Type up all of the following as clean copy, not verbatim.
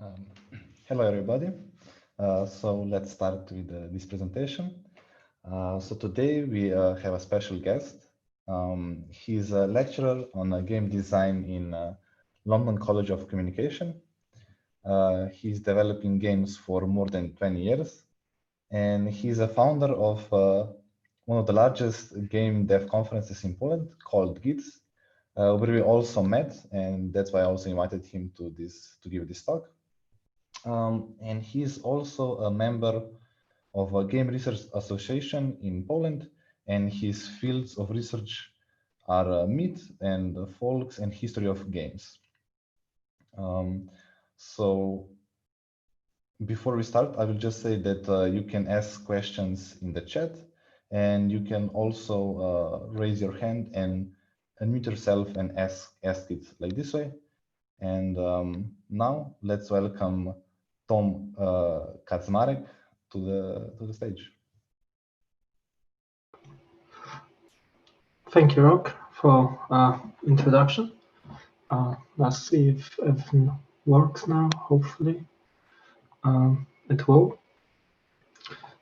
Um, Hello, everybody. So let's start with this presentation. So today we have a special guest. He's a lecturer on game design in London College of Communication. He's developing games for more than 20 years, and he's a founder of one of the largest game dev conferences in Poland called GIDS, where we also met, and that's why I also invited him to give this talk. And he's also a member of a Game Research Association in Poland, and his fields of research are myth and folks and history of games. So before we start, I will just say that you can ask questions in the chat, and you can also raise your hand and unmute yourself and ask it like this way. And now let's welcome Thom Kaczmarek to the stage. Thank you, Rock, for introduction. Let's see if everything works now. Hopefully, it will.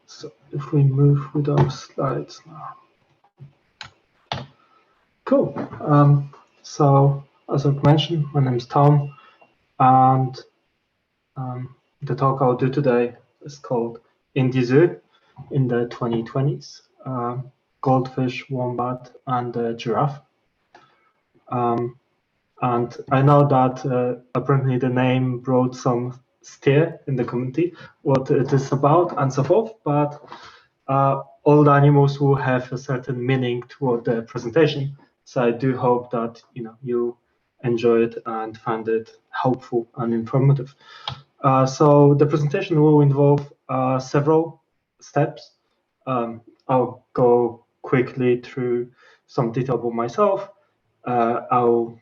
So if we move with our slides now. Cool. So as I mentioned, my name is Thom, and the talk I'll do today is called In the Zoo in the 2020s. Goldfish, Wombat, and Giraffe. And I know that apparently the name brought some stir in the community, what it is about and so forth, but all the animals will have a certain meaning toward the presentation. So I do hope that you enjoy it and find it helpful and informative. So the presentation will involve several steps. I'll go quickly through some detail about myself. I'll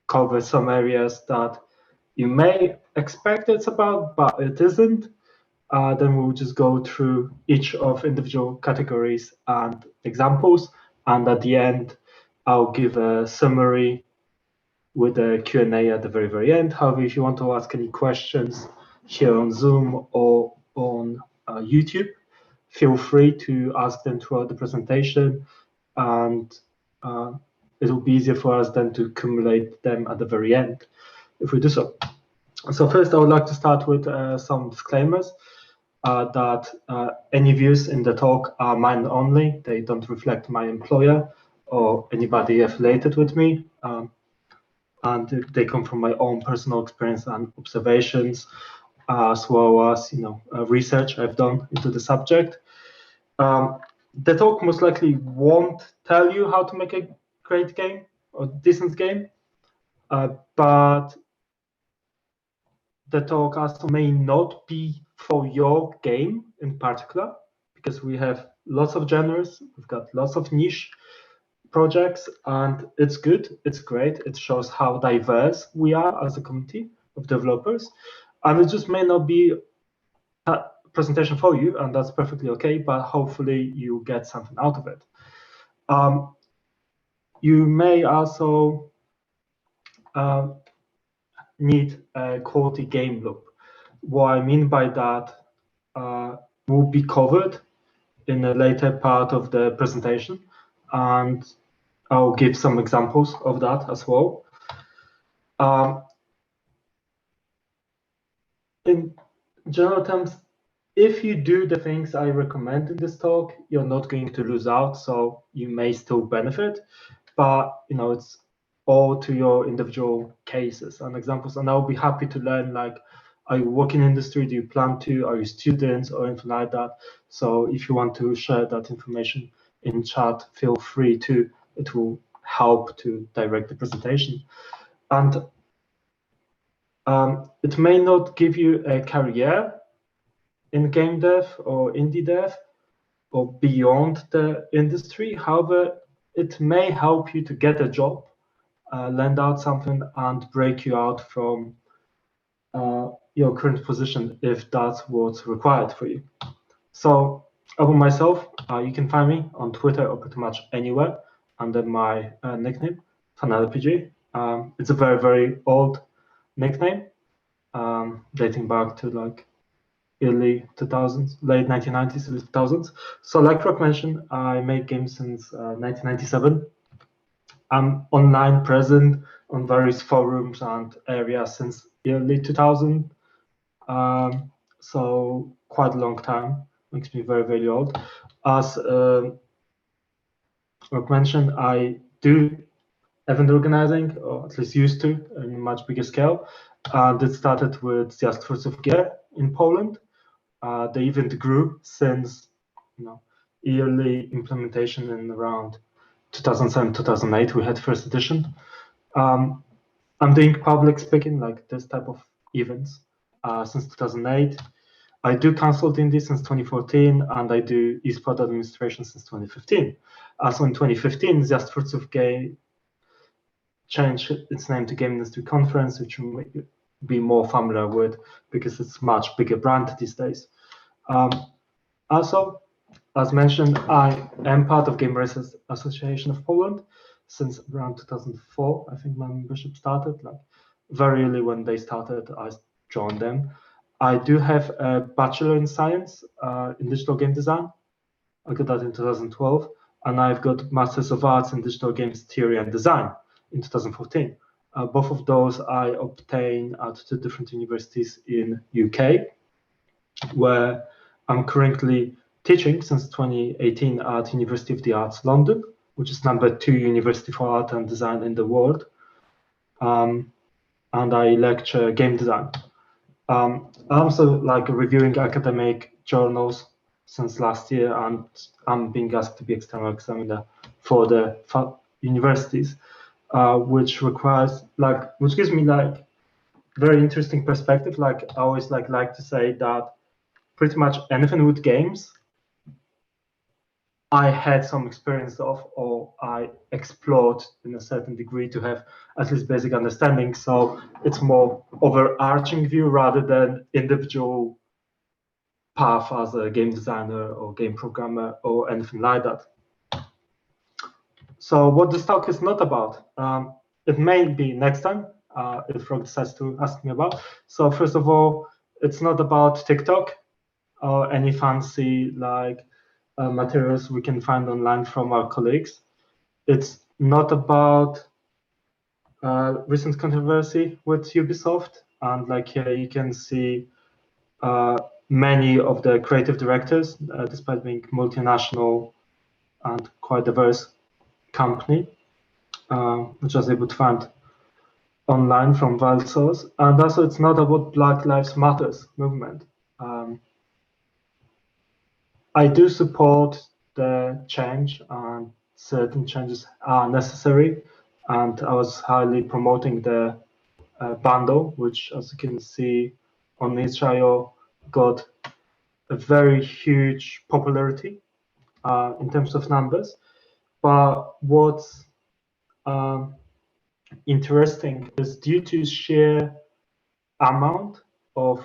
cover some areas that you may expect it's about, but it isn't. Then we'll just go through each of individual categories and examples. And at the end, I'll give a summary with a Q&A at the very, very end. However, if you want to ask any questions here on Zoom or on YouTube, feel free to ask them throughout the presentation, and it will be easier for us then to accumulate them at the very end if we do so. So first, I would like to start with some disclaimers that any views in the talk are mine only. They don't reflect my employer or anybody affiliated with me. And they come from my own personal experience and observations, as well as research I've done into the subject. The talk most likely won't tell you how to make a great game or decent game, but the talk also may not be for your game in particular, because we have lots of genres, we've got lots of niche projects, and it's good, it's great, it shows how diverse we are as a community of developers, and it just may not be a presentation for you, and that's perfectly okay, but hopefully you get something out of it. You may also need a quality game loop. What I mean by that will be covered in a later part of the presentation, and I'll give some examples of that as well. In general terms, if you do the things I recommend in this talk, you're not going to lose out, so you may still benefit, but it's all to your individual cases and examples, and I'll be happy to learn, like, are you working in industry, do you plan to, are you students or anything like that? So if you want to share that information in chat, feel free to. It will help to direct the presentation. And it may not give you a career in game dev or indie dev or beyond the industry. However, it may help you to get a job, lend out something, and break you out from your current position if that's what's required for you. So about myself, you can find me on Twitter or pretty much anywhere under my nickname, FanLPG. It's a very, very old nickname. dating back to like early 2000s, late 1990s, early 2000s. So like Rob mentioned, I make games since 1997. I'm online present on various forums and areas since early 2000. So quite a long time, makes me very, very old. As Rob mentioned, I do event organizing, or at least used to, in a much bigger scale. That started with Just Fruits of Gear in Poland. The event grew since yearly implementation in around 2007, 2008. We had first edition. I'm doing public speaking, like this type of events, since 2008. I do consult indie since 2014, and I do eSport administration since 2015. So in 2015, Just Fruits of Gear changed its name to Game Industry Conference, which you may be more familiar with because it's much bigger brand these days. Also, as mentioned, I am part of Game Racers Association of Poland since around 2004. I think my membership started, like very early when they started, I joined them. I do have a Bachelor in Science in Digital Game Design. I got that in 2012. And I've got Masters of Arts in Digital Games Theory and Design in 2014. Both of those I obtained at two different universities in UK, where I'm currently teaching since 2018 at University of the Arts London, which is #2 university for art and design in the world. And I lecture game design. I'm also like reviewing academic journals since last year, and I'm being asked to be external examiner for the universities, which gives me like very interesting perspective. Like I always like to say that pretty much anything with games I had some experience of, or I explored in a certain degree to have at least basic understanding. So it's more overarching view rather than individual path as a game designer or game programmer or anything like that. So what this talk is not about, it may be next time if Rob decides to ask me about. So first of all, it's not about TikTok or any fancy like materials we can find online from our colleagues. It's not about recent controversy with Ubisoft, and like here you can see many of the creative directors, despite being multinational and quite diverse company, which I was able to find online from Wild Source. And also it's not about Black Lives Matters movement. I do support the change, and certain changes are necessary. And I was highly promoting the bundle, which, as you can see on itch.io, got a very huge popularity in terms of numbers. But what's interesting is due to sheer amount of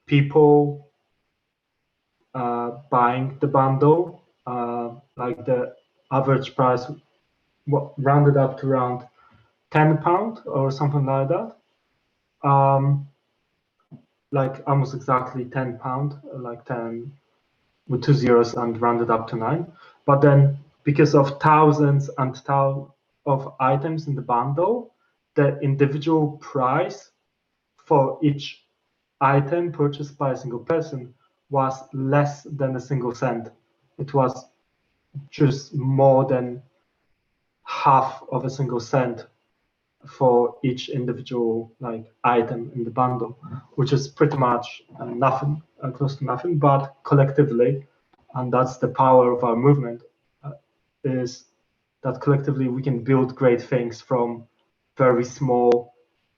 people buying the bundle, like the average price rounded up to around £10 or something like that. Like almost exactly £10, like 10 with 2 zeros and rounded up to 9. But then because of thousands and thousands of items in the bundle, the individual price for each item purchased by a single person was less than a single cent. It was just more than half of a single cent for each individual like item in the bundle, which is pretty much nothing, close to nothing. But collectively, and that's the power of our movement, is that collectively we can build great things from very small,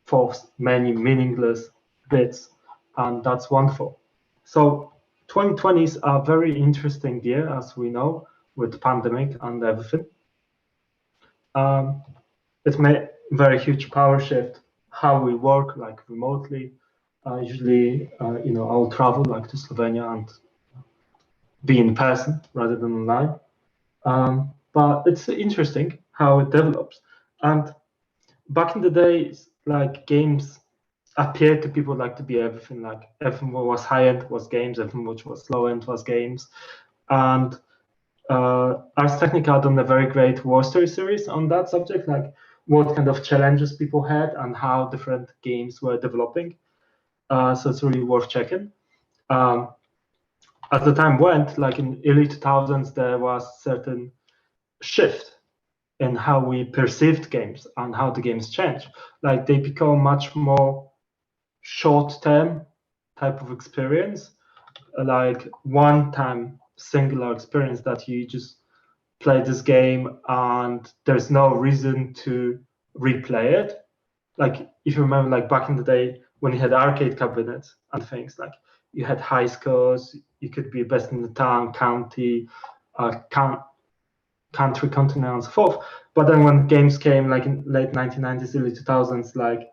for many meaningless bits, and that's wonderful. So 2020s are a very interesting year, as we know, with pandemic and everything. It made very huge power shift how we work, like remotely. Usually, I'll travel like to Slovenia and be in person rather than online. But it's interesting how it develops. And back in the days, like games appeared to people like to be everything. Like everything was high end was games, everything which was low end was games. And Ars Technica had done a very great war story series on that subject, like what kind of challenges people had and how different games were developing. So it's really worth checking. As the time went, like in early 2000s, there was certain shift in how we perceived games and how the games change. Like they become much more short-term type of experience, like one-time singular experience that you just play this game and there's no reason to replay it. Like if you remember, like back in the day when you had arcade cabinets and things, like you had high scores, you could be best in the town, county, country, continent, and so forth. But then when games came, like in late 1990s, early 2000s, like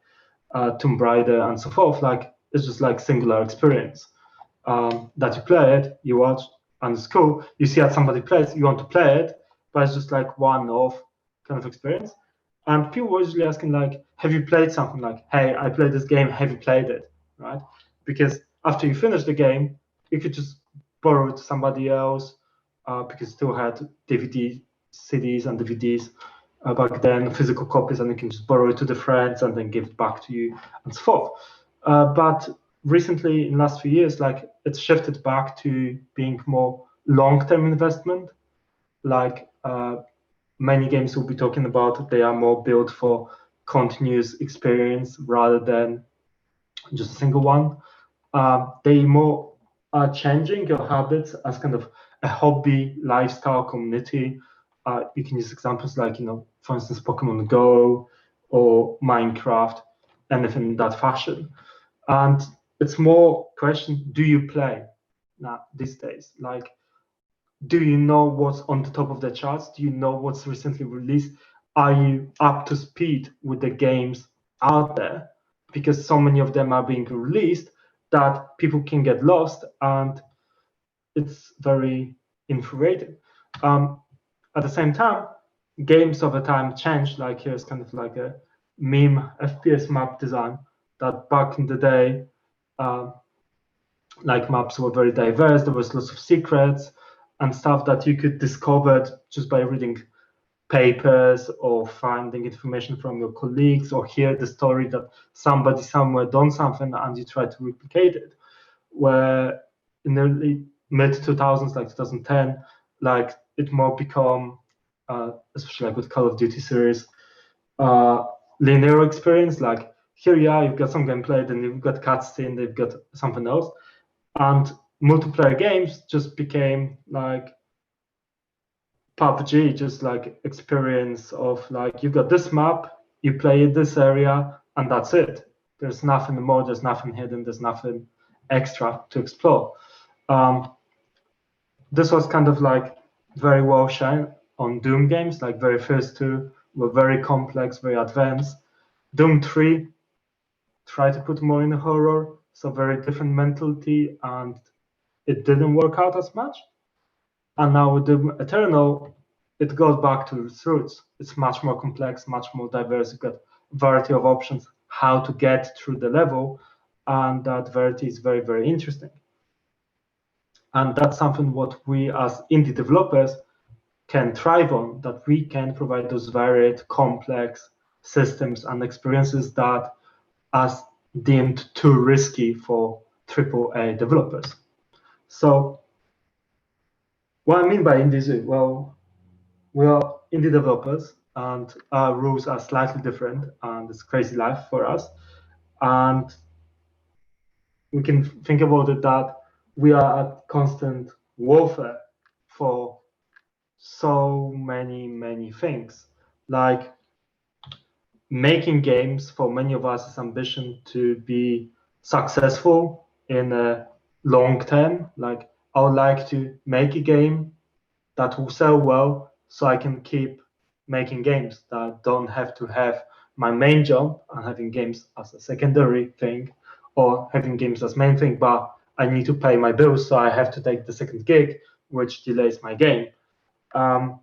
Tomb Raider and so forth, like it's just like singular experience that you play it, you watch, and it's cool. You see how somebody plays, you want to play it, but it's just like one-off kind of experience. And people were usually asking like, have you played something? Like, hey, I played this game, have you played it? Right? Because after you finish the game, you could just borrow it to somebody else because you still had DVD, CDs and DVDs back then, physical copies, and you can just borrow it to the friends and then give it back to you and so forth. But recently, in the last few years, like it's shifted back to being more long-term investment. Like many games we'll be talking about, they are more built for continuous experience rather than just a single one. They more are changing your habits as kind of a hobby, lifestyle, community. You can use examples like, for instance, Pokemon Go or Minecraft, anything in that fashion. And it's more question, do you play now these days? Like, do you know what's on the top of the charts? Do you know what's recently released? Are you up to speed with the games out there? Because so many of them are being released that people can get lost, and it's very infuriating. At the same time, games over time change. Like here's kind of like a meme FPS map design that back in the day, like maps were very diverse. There was lots of secrets and stuff that you could discover just by reading papers or finding information from your colleagues or hear the story that somebody somewhere done something and you try to replicate it. Where in the mid 2000s, like 2010, like it more become, especially like with Call of Duty series, linear experience. Like here you are, you've got some gameplay, then you've got cutscene, they've got something else. And multiplayer games just became like PUBG, just like experience of like you got this map, you play this area, and that's it. There's nothing more, there's nothing hidden, there's nothing extra to explore. This was kind of like very well shown on Doom games, like very first two were very complex, very advanced. Doom 3 tried to put more in a horror, so very different mentality, and it didn't work out as much. And now with Doom Eternal, it goes back to its roots. It's much more complex, much more diverse. You've got a variety of options how to get through the level, and that variety is very, very interesting. And that's something what we as indie developers can thrive on, that we can provide those varied, complex systems and experiences that are deemed too risky for AAA developers. So what I mean by indie is, well, we are indie developers and our rules are slightly different, and it's crazy life for us. And we can think about it that we are at constant warfare for so many things. Like making games for many of us is ambition to be successful in a long term. Like I would like to make a game that will sell well so I can keep making games that don't have to have my main job and having games as a secondary thing, or having games as main thing, but I need to pay my bills, so I have to take the second gig, which delays my game. And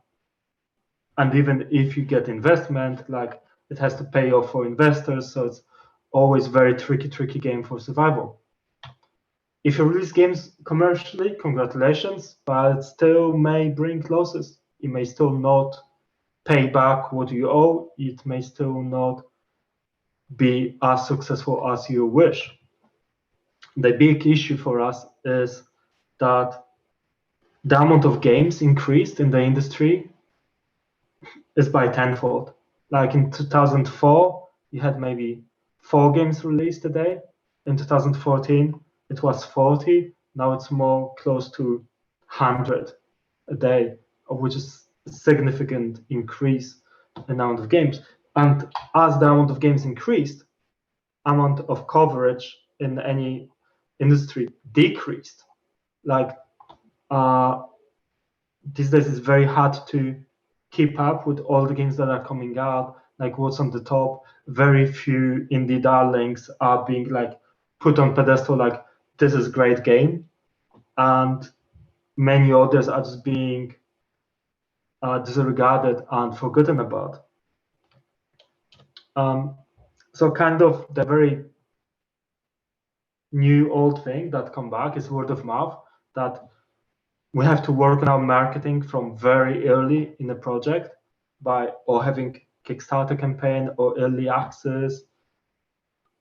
even if you get investment, like it has to pay off for investors, so it's always very tricky game for survival. If you release games commercially, congratulations, but it still may bring losses. You may still not pay back what you owe. It may still not be as successful as you wish. The big issue for us is that the amount of games increased in the industry is by tenfold. Like in 2004, you had maybe 4 games released a day. In 2014, it was 40. Now it's more close to 100 a day, which is a significant increase in the amount of games. And as the amount of games increased, amount of coverage in any industry decreased. Like these days, it's very hard to keep up with all the games that are coming out, like what's on the top. Very few indie darlings are being like put on pedestal, like this is a great game, and many others are just being disregarded and forgotten about. So kind of the very new old thing that come back is word of mouth, that we have to work on our marketing from very early in the project by or having Kickstarter campaign or early access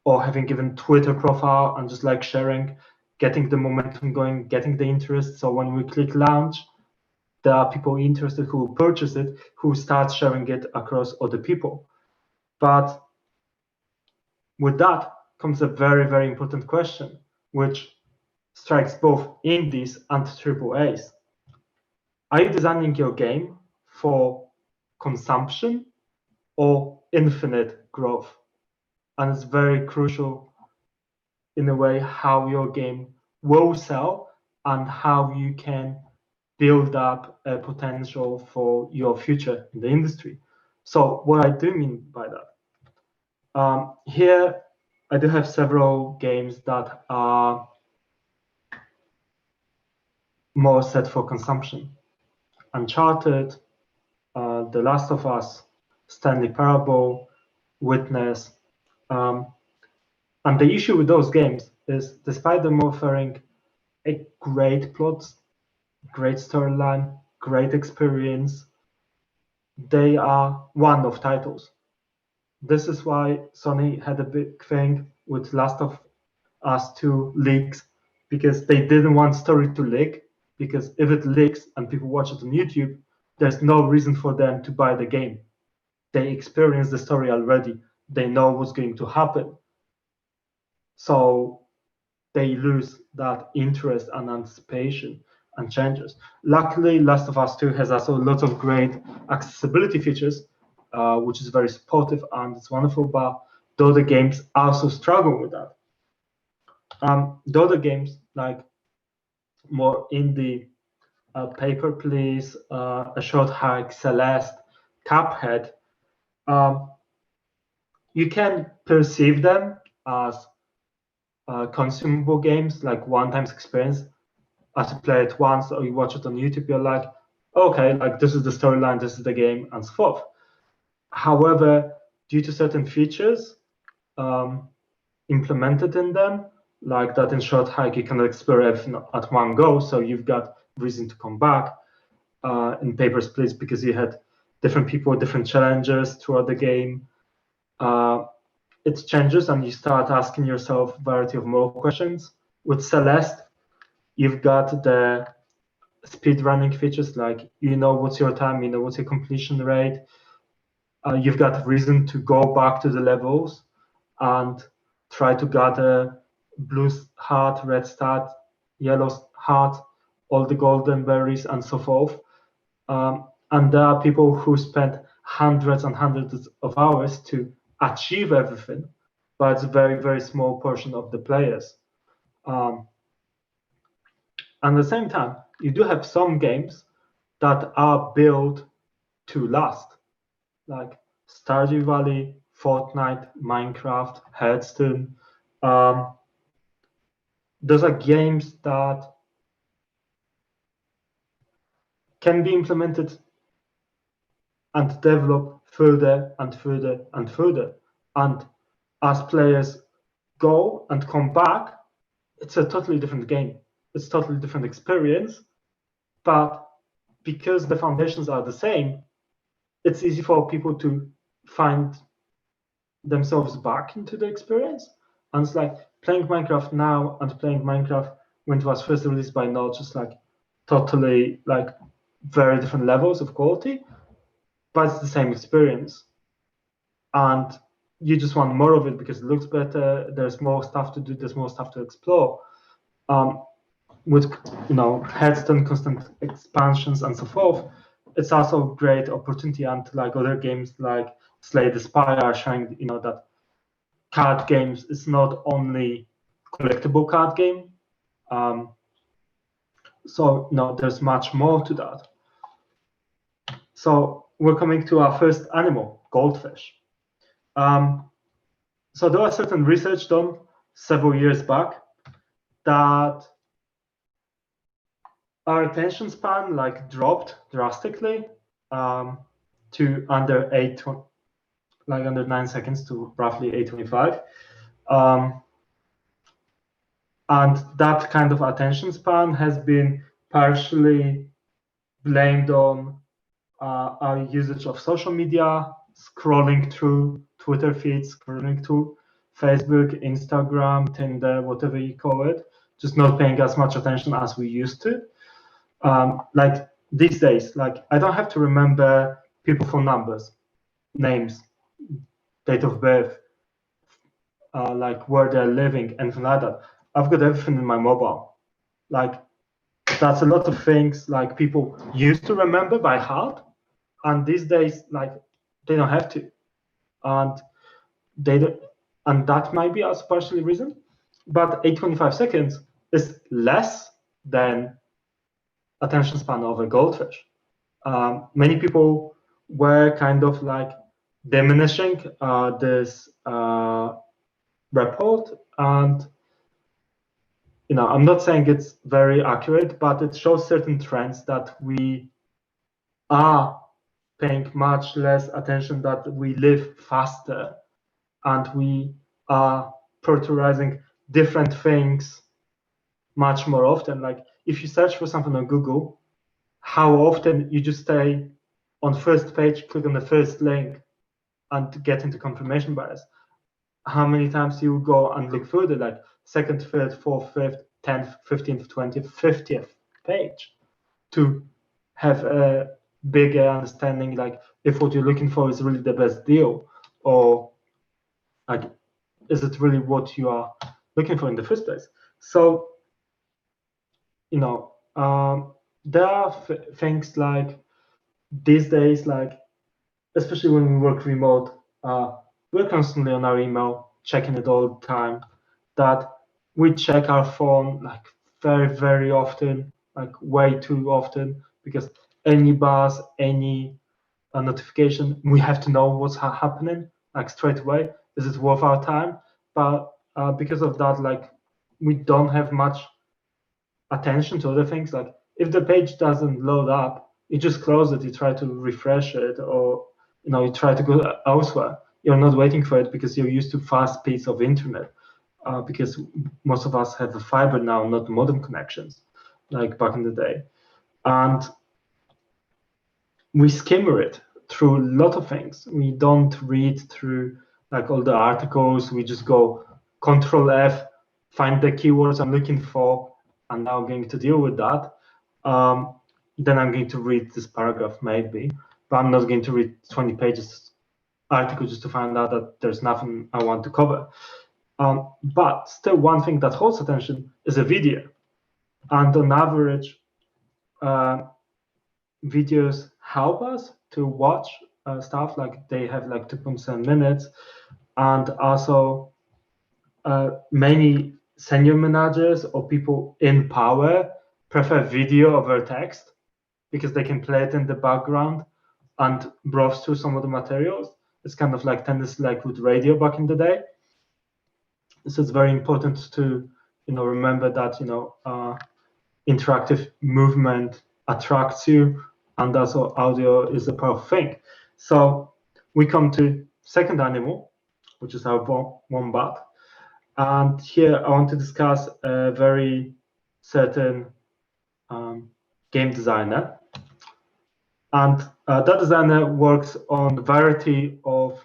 or having given Twitter profile and just like sharing, getting the momentum going, getting the interest. So when we click launch, there are people interested who will purchase it, who start sharing it across other people. But with that comes a very, very important question, which strikes both indies and AAAs. Are you designing your game for consumption or infinite growth? And it's very crucial in a way how your game will sell and how you can build up a potential for your future in the industry. So what I do mean by that, here I do have several games that are more set for consumption. Uncharted, The Last of Us, Stanley Parable, Witness. And the issue with those games is, despite them offering a great plot, great storyline, great experience, they are one-off titles. This is why Sony had a big thing with Last of Us 2 leaks, because they didn't want story to leak, because if it leaks and people watch it on YouTube, there's no reason for them to buy the game. They experienced the story already. They know what's going to happen. So they lose that interest and anticipation and changes. Luckily, Last of Us 2 has also lots of great accessibility features, which is very supportive and it's wonderful, but the other games also struggle with that. The other games, like more indie, Paper Please, A Short Hike, Celeste, Cuphead, you can perceive them as consumable games, like one-time experience. As you play it once or you watch it on YouTube, you're like, okay, like this is the storyline, this is the game, and so forth. However, due to certain features implemented in them, like that in Short Hike, you can explore everything at one go, so you've got reason to come back. In Papers, Please, because you had different people, different challenges throughout the game. It changes and you start asking yourself a variety of more questions. With Celeste, you've got the speed running features, like you know what's your time, you know what's your completion rate. You've got reason to go back to the levels and try to gather blue heart, red star, yellow heart, all the golden berries, and so forth. And there are people who spend hundreds and hundreds of hours to achieve everything, but it's a very, very small portion of the players. And at the same time, you do have some games that are built to last, like Stardew Valley, FORTNITE, Minecraft, Hearthstone. Those are games that can be implemented and developed further and further and further. And as players go and come back, it's a totally different game. It's a totally different experience. But because the foundations are the same, it's easy for people to find themselves back into the experience. And it's like playing Minecraft now and playing Minecraft when it was first released by Notch, just like totally like very different levels of quality, but it's the same experience. And you just want more of it because it looks better. There's more stuff to do. There's more stuff to explore. With headstone, constant expansions, and so forth, it's also a great opportunity. And like other games like Slay the Spire are showing, that card games is not only collectible card game. So there's much more to that. So we're coming to our first animal, Goldfish. So there was certain research done several years back that our attention span dropped drastically to under 9 seconds to roughly 825. And that kind of attention span has been partially blamed on our usage of social media, scrolling through Twitter feeds, scrolling through Facebook, Instagram, Tinder, whatever you call it, just not paying as much attention as we used to. Like these days, I don't have to remember people phone numbers, names, date of birth, where they're living, anything like that. I've got everything in my mobile. That's a lot of things people used to remember by heart, and these days they don't have to, and and that might be also partially reason. But 825 seconds is less than attention span of a goldfish. Many people were kind of diminishing this report, and I'm not saying it's very accurate, but it shows certain trends that we are paying much less attention, that we live faster, and we are prioritizing different things much more often. If you search for something on Google, how often you just stay on first page, click on the first link, and get into confirmation bias? How many times you go and look further, second, third, fourth, fifth, 10th, 15th, 20th, 50th page, to have a bigger understanding, if what you're looking for is really the best deal, or is it really what you are looking for in the first place? So, there are things these days, especially when we work remote, we're constantly on our email, checking it all the time, that we check our phone very, very often, way too often, because any buzz, any notification, we have to know what's happening straight away. Is it worth our time? But because of that, we don't have much attention to other things. If the page doesn't load up, you just close it, you try to refresh it, or you try to go elsewhere. You're not waiting for it because you're used to fast speeds of internet, because most of us have a fiber now, not modem connections like back in the day. And we skimmer it through a lot of things. We don't read through all the articles. We just go Control F, find the keywords I'm looking for, and now I'm going to deal with that. Then I'm going to read this paragraph maybe, but I'm not going to read 20 pages article just to find out that there's nothing I want to cover. But still, one thing that holds attention is a video. And on average, videos help us to watch stuff. They have 2.7 minutes. And also, many senior managers or people in power prefer video over text, because they can play it in the background and browse through some of the materials. It's kind of tendency with radio back in the day. So it's very important to remember that interactive movement attracts you, and also audio is a powerful thing. So we come to second animal, which is our Wombat. And here I want to discuss a very certain game designer. And that designer works on a variety of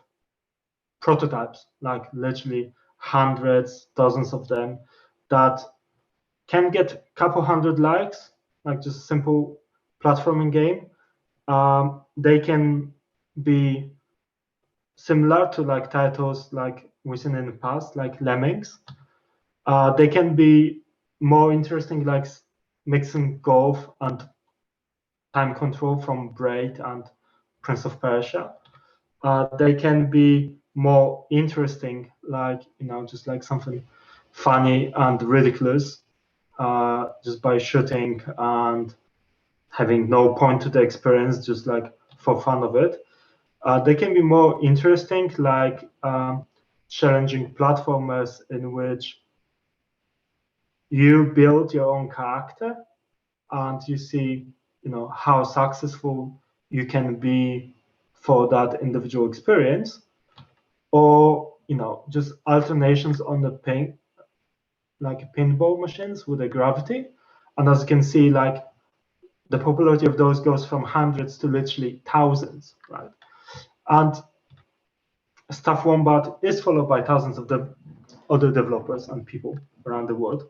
prototypes, like literally hundreds, dozens of them, that can get a couple hundred likes, like just simple platforming game. They can be similar to like titles like we've seen in the past, like Lemmings. They can be more interesting, like mixing golf and time control from Braid and Prince of Persia. They can be more interesting, like, you know, just like something funny and ridiculous, just by shooting and having no point to the experience, just like for fun of it. They can be more interesting, like challenging platformers in which you build your own character and you see, you know, how successful you can be for that individual experience, or, you know, just alternations on the pin, like pinball machines with a gravity. And as you can see, like the popularity of those goes from hundreds to literally thousands, right? And Stuff Wombat is followed by thousands of the other developers and people around the world.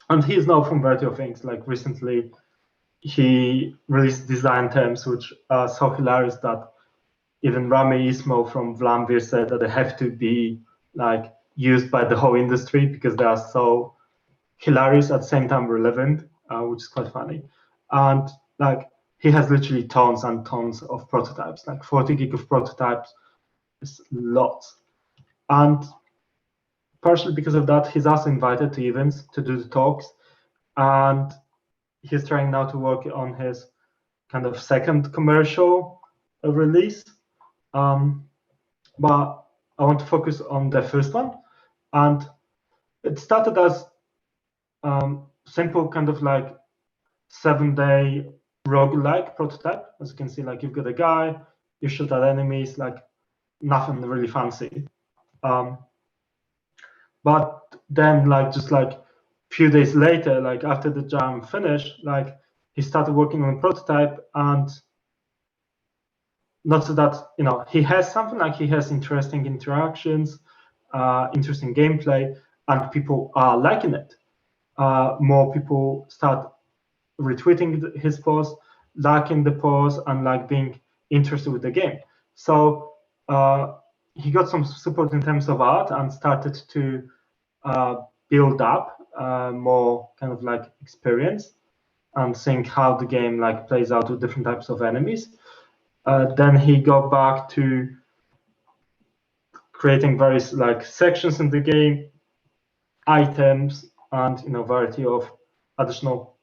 And he's known from a variety of things. Like recently, he released design terms which are so hilarious that even Rami Ismail from Vlamvir said that they have to be like used by the whole industry because they are so hilarious at the same time relevant, which is quite funny. And like he has literally tons and tons of prototypes, like 40 gig of prototypes is lots. And partially because of that, he's also invited to events to do the talks. And he's trying now to work on his kind of second commercial release. But I want to focus on the first one. And it started as simple kind of like 7-day roguelike prototype. As you can see, like you've got a guy, you shoot at enemies, like nothing really fancy. But then like just like a few days later, like after the jam finished, like he started working on a prototype, and not so that, you know, he has something, like he has interesting interactions, interesting gameplay, and people are liking it. More people start retweeting his post, liking the post, and like being interested with the game. So he got some support in terms of art and started to build up more kind of like experience and seeing how the game like plays out with different types of enemies. Then he got back to creating various like sections in the game, items, and, you know, variety of additional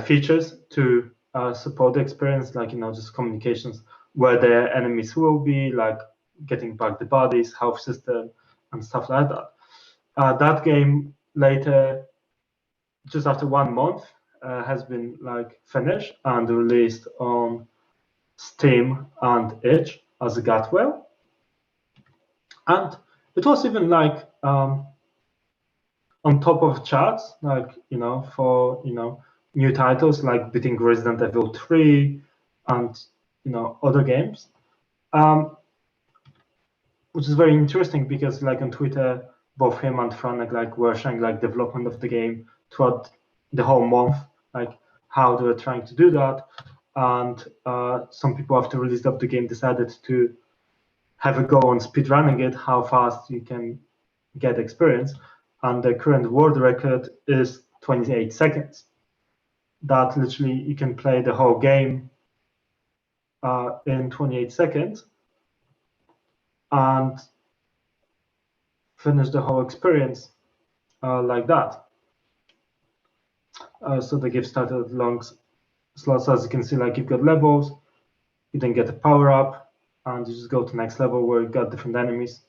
features to support the experience, like, you know, just communications where the enemies will be, like getting back the bodies, health system, and stuff like that. That game later, just after 1 month, has been like finished and released on Steam and Itch as a Gatwell. And it was even like on top of charts, like, you know, for, you know, new titles like beating Resident Evil 3 and, you know, other games, which is very interesting because like on Twitter, both him and Franek like were sharing like development of the game throughout the whole month, like how they were trying to do that. And some people after release of the game decided to have a go on speedrunning it, how fast you can get experience. And the current world record is 28 seconds. That literally you can play the whole game in 28 seconds and finish the whole experience like that. So the game started long slots. As you can see, like you've got levels, you then get a power up, and you just go to the next level where you've got different enemies.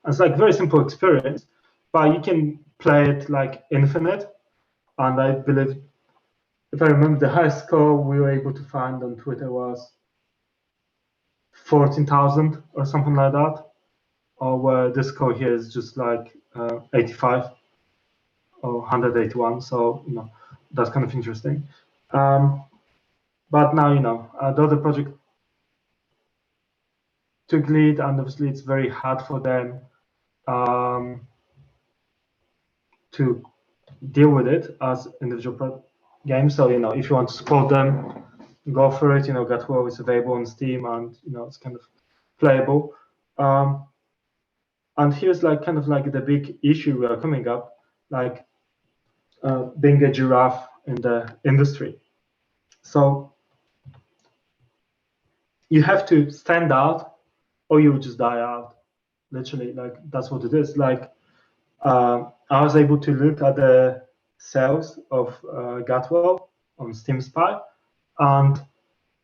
And it's like very simple experience, but you can play it like infinite. And I believe, if I remember, the highest score we were able to find on Twitter was 14,000 or something like that. or where the score here is just like 85 or 181. So that's kind of interesting. But now the other project took lead, and obviously it's very hard for them to deal with it as individual games. So if you want to support them, go for it. Gatwell is available on Steam, and it's kind of playable. And here's kind of the big issue we are coming up, like being a giraffe in the industry. So you have to stand out, or you will just die out. Literally, that's what it is. I was able to look at the sales of Gatwell on Steam Spy, and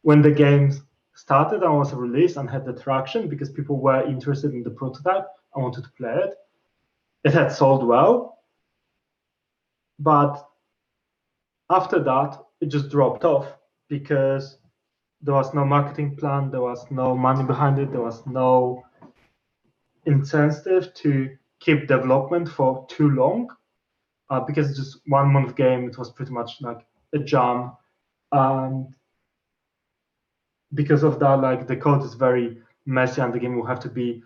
when the games started and was released and had the traction because people were interested in the prototype and wanted to play it, it had sold well. But after that, it just dropped off because there was no marketing plan, there was no money behind it, there was no incentive to keep development for too long, because it's just 1 month game. It was pretty much like a jam, and because of that, the code is very messy and the game will have to be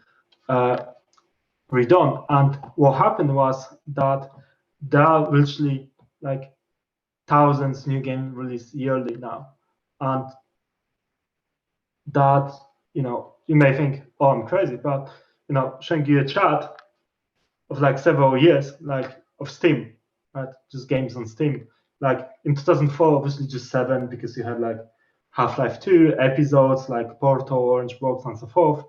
redone. And what happened was that there are literally thousands new games released yearly now, and that you may think, oh, I'm crazy, but showing you a chart of several years of Steam, right? Just games on Steam. In 2004, obviously just 7, because you had Half-Life 2 episodes like Portal, Orange Box, and so forth.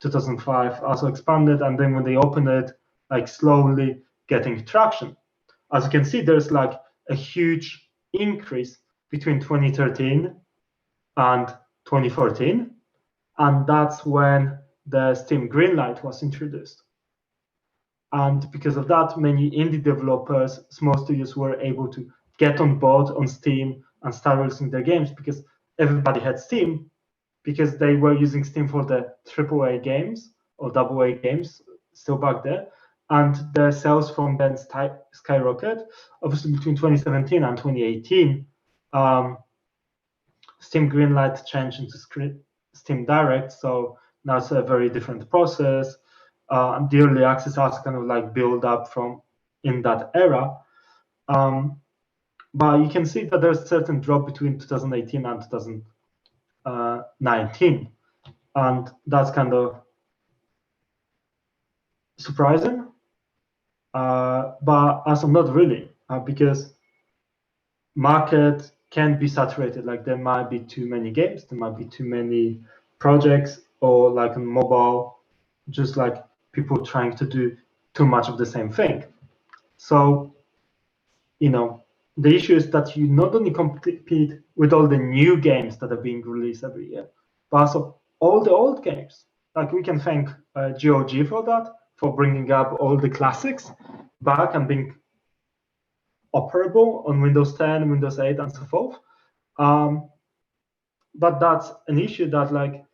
2005 also expanded, and then when they opened it, slowly getting traction. As you can see, there's a huge increase between 2013 and 2014, and that's when the Steam Greenlight was introduced. And because of that, many indie developers, small studios, were able to get on board on Steam and start releasing their games, because everybody had Steam, because they were using Steam for the AAA games or AA games still back there. And the sales from then skyrocket. Obviously, between 2017 and 2018, Steam Greenlight changed into Steam Direct. So now it's a very different process. And the early access also kind of build up from in that era. But you can see that there's a certain drop between 2018 and 2019. And that's kind of surprising. But also not really, because market can be saturated. There might be too many games, there might be too many projects, or on mobile, just people trying to do too much of the same thing. So, the issue is that you not only compete with all the new games that are being released every year, but also all the old games. We can thank GOG for that, for bringing up all the classics back and being operable on Windows 10, Windows 8, and so forth. But that's an issue that,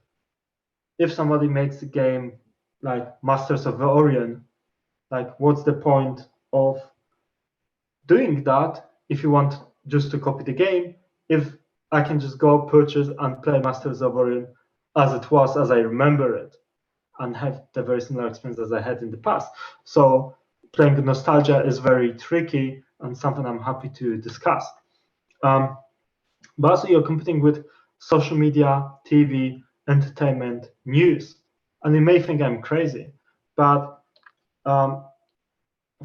if somebody makes a game like Masters of the Orion, what's the point of doing that if you want just to copy the game, if I can just go purchase and play Masters of Orion as it was, as I remember it, and have the very similar experience as I had in the past. So playing nostalgia is very tricky and something I'm happy to discuss. But also you're competing with social media, TV, entertainment, news. And you may think I'm crazy, but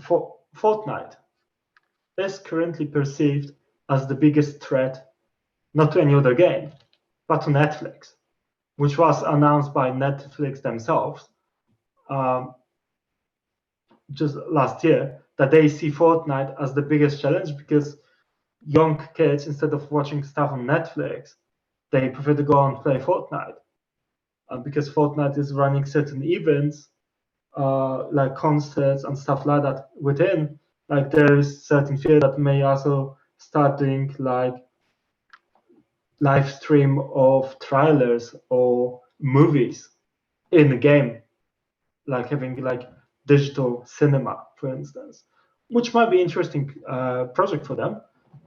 for FORTNITE is currently perceived as the biggest threat, not to any other game, but to Netflix, which was announced by Netflix themselves just last year, that they see FORTNITE as the biggest challenge, because young kids, instead of watching stuff on Netflix, they prefer to go and play FORTNITE. Because FORTNITE is running certain events, like concerts and stuff like that within, there is certain fear that may also start doing live stream of trailers or movies in the game. like having like digital cinema, for instance, which might be interesting project for them,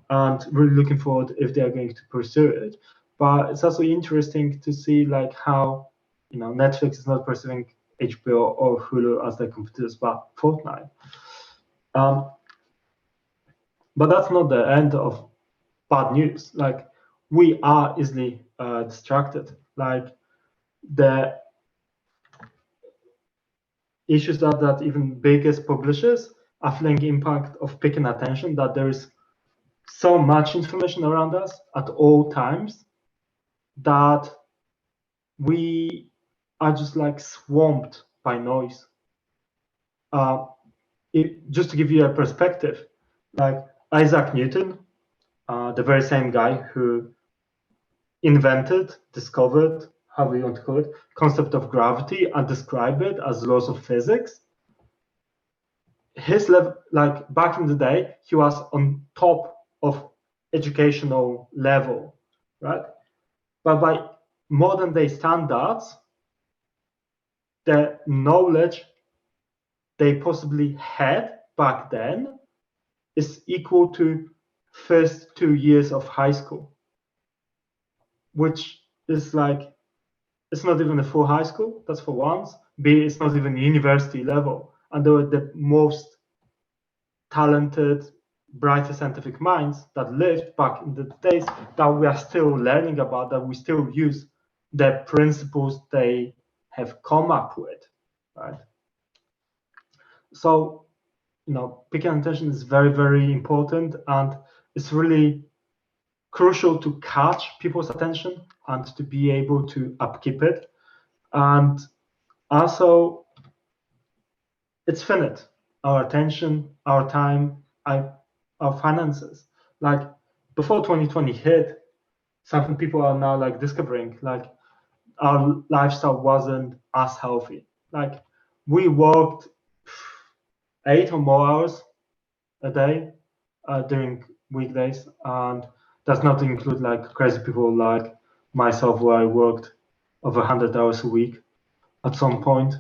and really looking forward if they are going to pursue it. But it's also interesting to see like how, you know, Netflix is not pursuing HBO or Hulu as their competitors, but FORTNITE. But that's not the end of bad news. Like, we are easily distracted. Like, the issues are that even biggest publishers are feeling impact of picking attention, that there is so much information around us at all times that we are just like swamped by noise. Just to give you a perspective, like Isaac Newton, the very same guy who invented, discovered, however you want to call it, concept of gravity and describe it as laws of physics. His level, like back in the day, he was on top of educational level, right? But by modern day standards, the knowledge they possibly had back then is equal to first 2 years of high school, which is like, it's not even a full high school, that's for once. B, it's not even university level. And they were the most talented, brightest scientific minds that lived back in the days that we are still learning about, that we still use the principles they have come up with, right? So, you know, picking attention is very, very important, and it's really crucial to catch people's attention and to be able to upkeep it. And also, it's finite. Our attention, our time, our finances. Like, before 2020 hit, something people are now like discovering, like our lifestyle wasn't as healthy. Like, we worked 8 or more hours a day during weekdays, and does not include like crazy people like myself, where I worked over 100 hours a week at some point.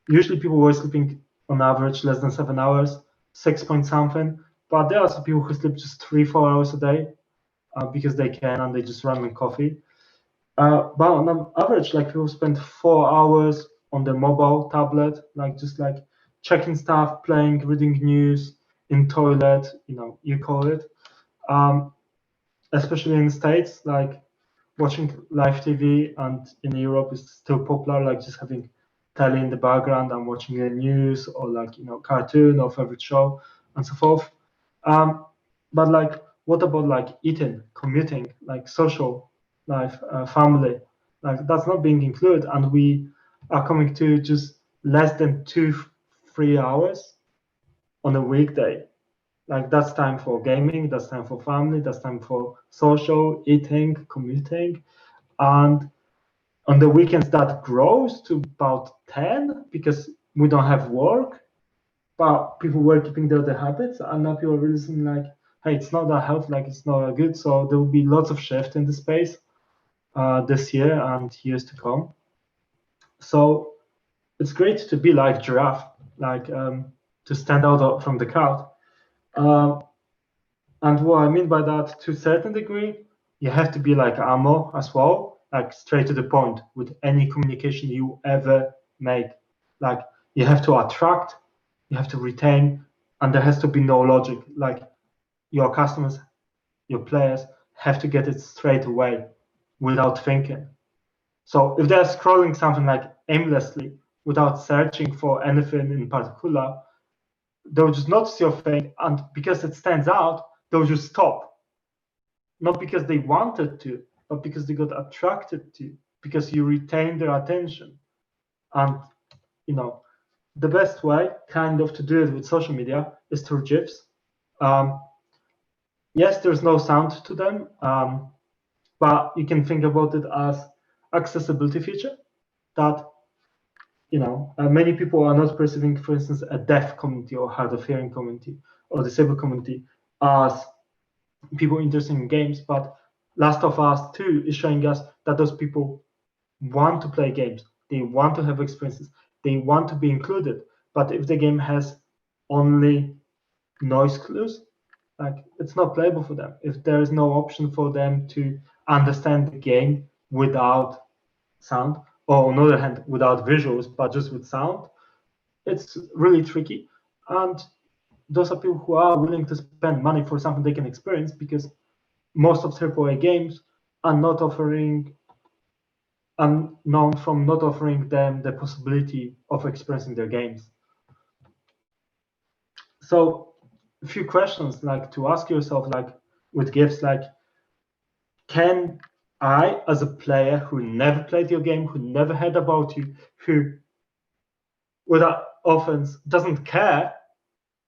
Usually people were sleeping on average less than 7 hours, 6 point something, but there are some people who sleep just 3-4 hours a day because they can, and they just run on coffee. But on average, like, people spend 4 hours on their mobile tablet, like just like checking stuff, playing, reading news, in toilet, you know, you call it. Especially in the States, like watching live TV, and in Europe is still popular, like just having telly in the background and watching the news, or like, you know, cartoon or favorite show and so forth. But like, what about like eating, commuting, like social life, family? Like, that's not being included, and we are coming to just less than 2-3 hours on a weekday. Like, that's time for gaming, that's time for family, that's time for social, eating, commuting. And on the weekends that grows to about 10 because we don't have work, but people were keeping their habits, and now people are realizing like, hey, it's not that healthy, like it's not that good. So there will be lots of shift in the space this year and years to come. So it's great to be like Giraffe, like to stand out from the crowd. And what I mean by that, to a certain degree, you have to be like Amo as well, like straight to the point with any communication you ever make. Like, you have to attract, you have to retain, and there has to be no logic. Like, your customers, your players have to get it straight away without thinking. So if they're scrolling something like aimlessly without searching for anything in particular, they'll just notice your thing, and because it stands out, they'll just stop. Not because they wanted to, but because they got attracted to, because you retain their attention. And, you know, the best way kind of to do it with social media is through GIFs. Yes, there's no sound to them, but you can think about it as accessibility feature that, you know, many people are not perceiving, for instance, a deaf community or hard of hearing community or disabled community as people interested in games, but Last of Us 2 is showing us that those people want to play games. They want to have experiences. they want to be included. But if the game has only noise clues, like it's not playable for them. If there is no option for them to understand the game without sound, or on the other hand, without visuals, but just with sound, it's really tricky. And those are people who are willing to spend money for something they can experience, because most of AAA games are not offering, are known from not offering them the possibility of experiencing their games. So a few questions like to ask yourself, like with gifts, like, can I, as a player who never played your game, who never heard about you, who without offense doesn't care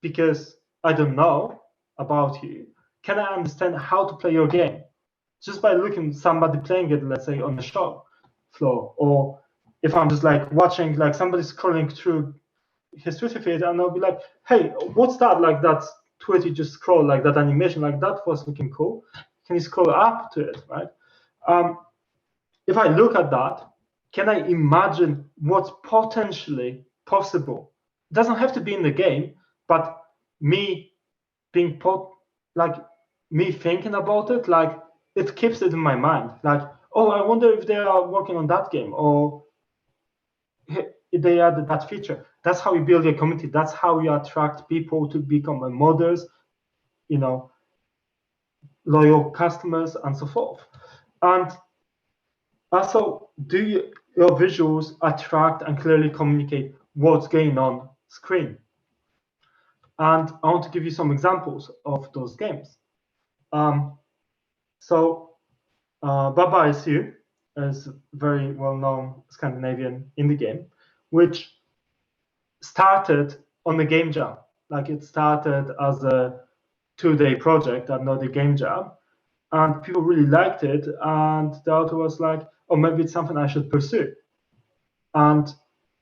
because I don't know about you, can I understand how to play your game just by looking at somebody playing it, let's say on the shop floor? Or if I'm just like watching like somebody scrolling through his Twitter feed, and I'll be like, hey, what's that? Like that tweet you just scroll, like that animation, like that was looking cool. Can you scroll up to it, right? If I look at that, can I imagine what's potentially possible? It doesn't have to be in the game, but me being me thinking about it, like it keeps it in my mind. Like, oh, I wonder if they are working on that game, or if they added that feature. That's how you build your community. That's how you attract people to become modders, you know, loyal customers, and so forth. And also, do your visuals attract and clearly communicate what's going on screen? And I want to give you some examples of those games. Baba Is You is a very well-known Scandinavian indie game, which started on the game jam. Like it started as a 2-day project at not a game jam, and people really liked it. And the author was like, "Oh, maybe it's something I should pursue." And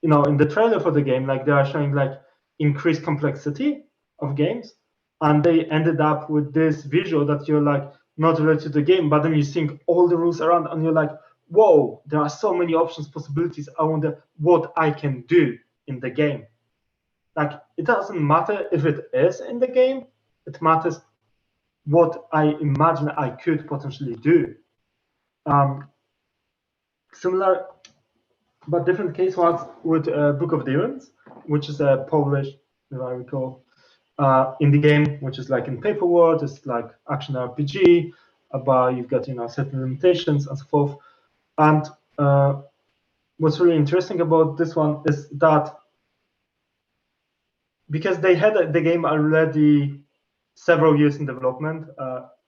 you know, in the trailer for the game, like they are showing like increased complexity of games, and they ended up with this visual that you're like not related to the game, but then you think all the rules around, and you're like, "Whoa, there are so many options, possibilities. I wonder what I can do in the game." Like it doesn't matter if it is in the game; it matters what I imagine I could potentially do. Similar but different case was with Book of Demons, which is a Polish, if I recall, indie game, which is like in paper world, it's like action RPG, but you've got certain limitations and so forth. And what's really interesting about this one is that because they had the game already several years in development,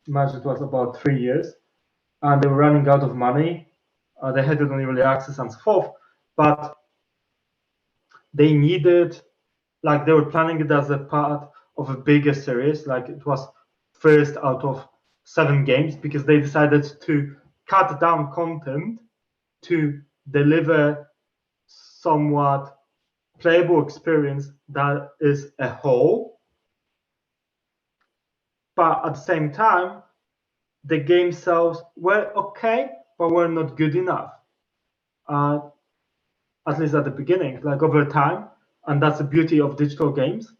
imagine it was about 3 years, and they were running out of money. They had it on early access and so forth, but they needed, like they were planning it as a part of a bigger series, like it was first out of 7 games, because they decided to cut down content to deliver somewhat playable experience that is a whole, but at the same time the game sales were okay but were not good enough, at least at the beginning. Like over time, and that's the beauty of digital games,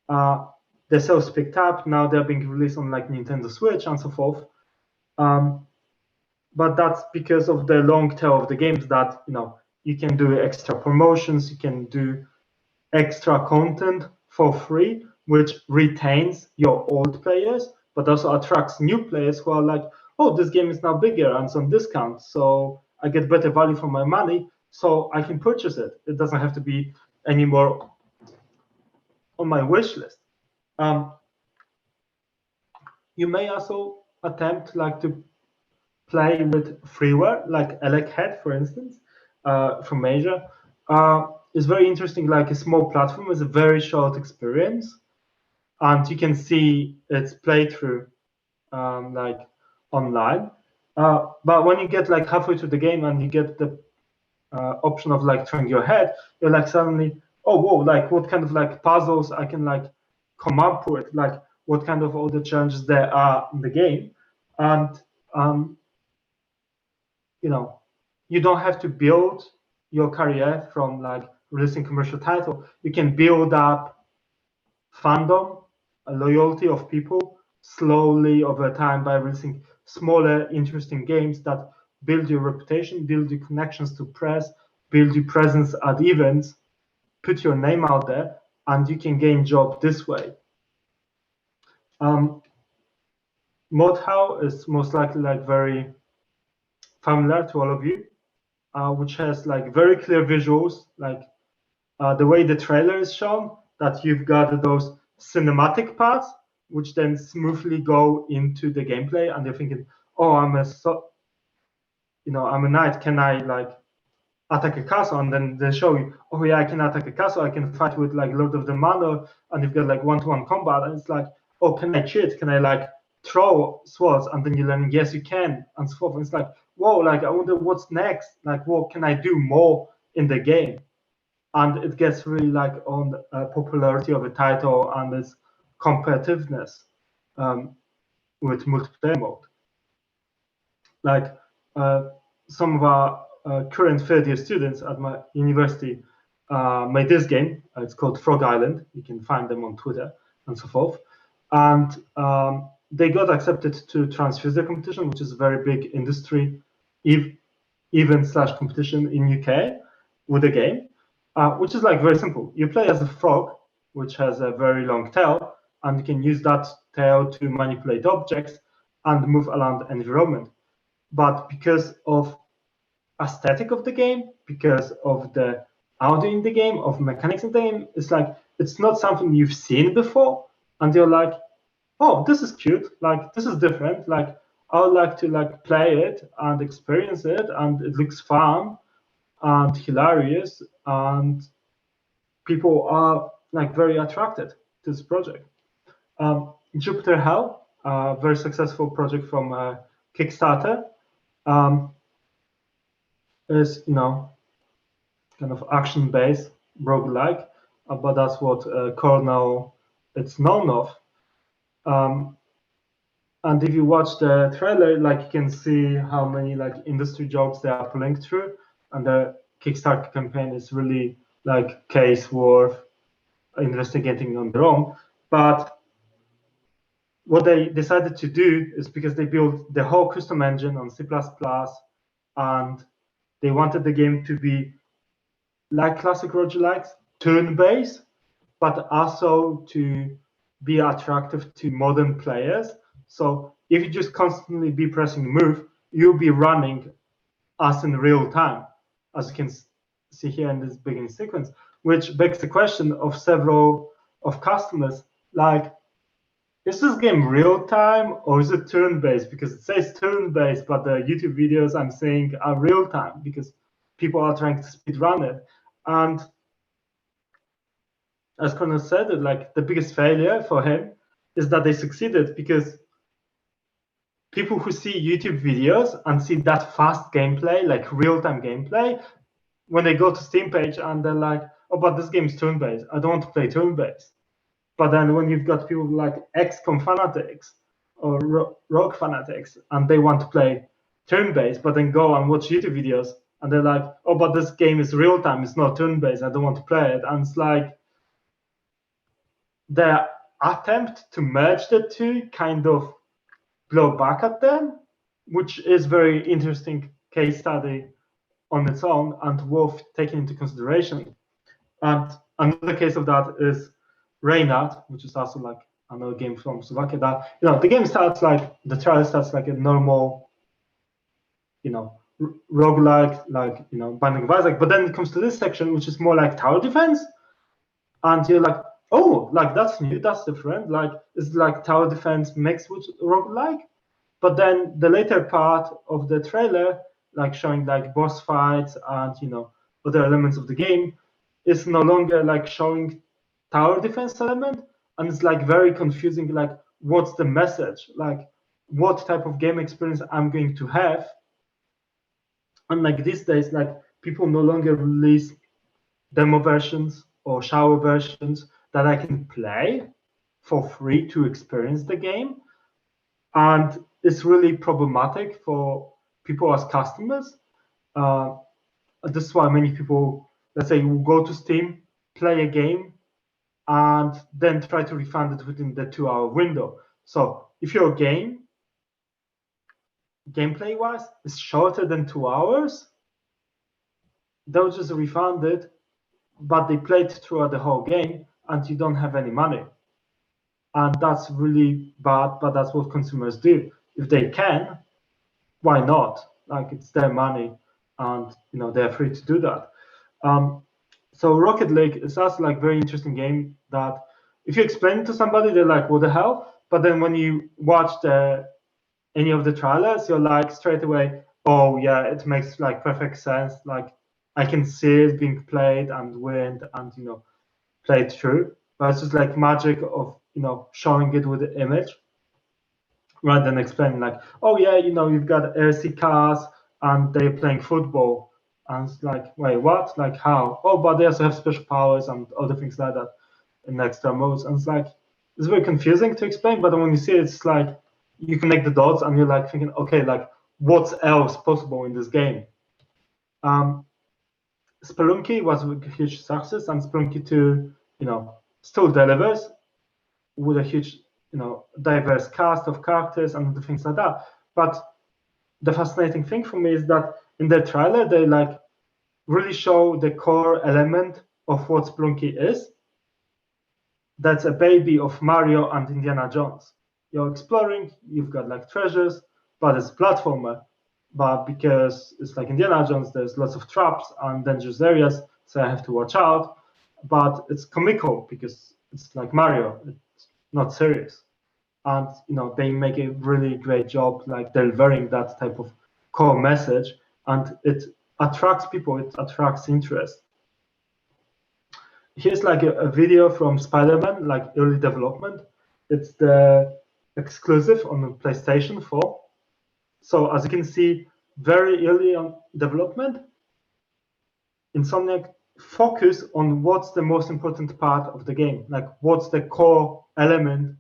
the sales picked up. Now they're being released on like Nintendo Switch and so forth, but that's because of the long tail of the games that you can do extra promotions, you can do extra content for free, which retains your old players but also attracts new players who are like, oh, this game is now bigger and some discount, so I get better value for my money, so I can purchase it. It doesn't have to be anymore on my wish list. You may also attempt like to play with freeware, like Elechead, for instance, from Asia. It's very interesting, like a small platform with a very short experience, and you can see its playthrough like online. But when you get like halfway through the game and you get the option of like turning your head, you're like suddenly, oh whoa, like what kind of like puzzles I can like come up with, like what kind of all the challenges there are in the game. And you don't have to build your career from like releasing commercial title, you can build up fandom, a loyalty of people slowly over time by releasing smaller, interesting games that build your reputation, build your connections to press, build your presence at events, put your name out there, and you can gain job this way. ModHow is most likely like very familiar to all of you, which has like very clear visuals, like the way the trailer is shown, that you've got those cinematic parts, which then smoothly go into the gameplay, and you're thinking, oh, I'm a knight, can I like attack a castle? And then they show you, oh yeah, I can attack a castle, I can fight with like Lord of the Manor, and you've got like one-to-one combat, and it's like, oh, can I cheat? Can I like throw swords? And then you learn, yes, you can, and so forth. And it's like, whoa, like I wonder what's next. Like, what can I do more in the game? And it gets really like on the popularity of the title and its competitiveness with multiplayer mode. Like some of our current third-year students at my university made this game. It's called Frog Island. You can find them on Twitter and so forth. And they got accepted to Transfuser competition, which is a very big industry event/competition in UK with the game. Which is like very simple. You play as a frog, which has a very long tail, and you can use that tail to manipulate objects and move around the environment. But because of aesthetic of the game, because of the audio in the game, of mechanics in the game, it's like it's not something you've seen before, and you're like, oh, this is cute, like this is different, like I would like to like play it and experience it, and it looks fun and hilarious, and people are like very attracted to this project. Jupiter Hell, a very successful project from Kickstarter, is kind of action-based roguelike, but that's what Cornell it's known of. And if you watch the trailer, like you can see how many like industry jokes they are pulling through, and the Kickstarter campaign is really like case worth investigating on their own. But what they decided to do is, because they built the whole custom engine on C++, and they wanted the game to be like classic roguelikes, turn-based, but also to be attractive to modern players. So if you just constantly be pressing move, you'll be running as in real time, as you can see here in this beginning sequence, which begs the question of several of customers, like, is this game real time or is it turn-based? Because it says turn-based, but the YouTube videos I'm seeing are real time because people are trying to speedrun it. And as Connor said, like the biggest failure for him is that they succeeded, because people who see YouTube videos and see that fast gameplay, like real-time gameplay, when they go to Steam page and they're like, oh, but this game is turn-based, I don't want to play turn-based. But then when you've got people like XCOM fanatics or Rogue fanatics, and they want to play turn-based, but then go and watch YouTube videos, and they're like, oh, but this game is real-time, it's not turn-based, I don't want to play it. And it's like their attempt to merge the two kind of blow back at them, which is very interesting case study on its own and worth taking into consideration. And another case of that is Reynard, which is also like another game from Slovakia. That the game starts like the trial starts like a normal, roguelike, like Binding of Isaac, but then it comes to this section, which is more like tower defense, and you're like, oh, like that's new, that's different. Like it's like tower defense mixed with roguelike. But then the later part of the trailer, like showing like boss fights and other elements of the game, is no longer like showing tower defense element, and it's like very confusing. Like, what's the message? Like, what type of game experience I'm going to have? And like these days, like people no longer release demo versions or shower versions that I can play for free to experience the game, and it's really problematic for people as customers. This is why many people let's say you go to Steam, play a game, and then try to refund it within the 2-hour window. So if your game, gameplay-wise, is shorter than 2 hours, they'll just refund it, but they played throughout the whole game, and you don't have any money. And that's really bad, but that's what consumers do. If they can, why not? Like, it's their money, and they're free to do that. So Rocket League is also like very interesting game that if you explain it to somebody, they're like, what the hell? But then when you watch any of the trailers, you're like straight away, oh yeah, it makes like perfect sense. Like, I can see it being played and win and played through. But it's just like magic of showing it with the image rather than explaining like, oh yeah, you've got RC cars and they're playing football. And it's like, wait, what? Like, how? Oh, but they also have special powers and other things like that in extra modes. And it's like, it's very confusing to explain, but when you see it, it's like, you connect the dots and you're like thinking, okay, like, what's else possible in this game? Spelunky was a huge success, and Spelunky 2, still delivers with a huge, diverse cast of characters and the things like that. But the fascinating thing for me is that in the trailer, they like really show the core element of what Spelunky is. That's a baby of Mario and Indiana Jones. You're exploring, you've got like treasures, but it's a platformer. But because it's like Indiana Jones, there's lots of traps and dangerous areas, so I have to watch out. But it's comical because it's like Mario, it's not serious. And they make a really great job like delivering that type of core message, and it attracts people, it attracts interest. Here's like a video from Spider-Man, like early development. It's the exclusive on the PlayStation 4. So as you can see, very early on development, Insomniac focus on what's the most important part of the game, like what's the core element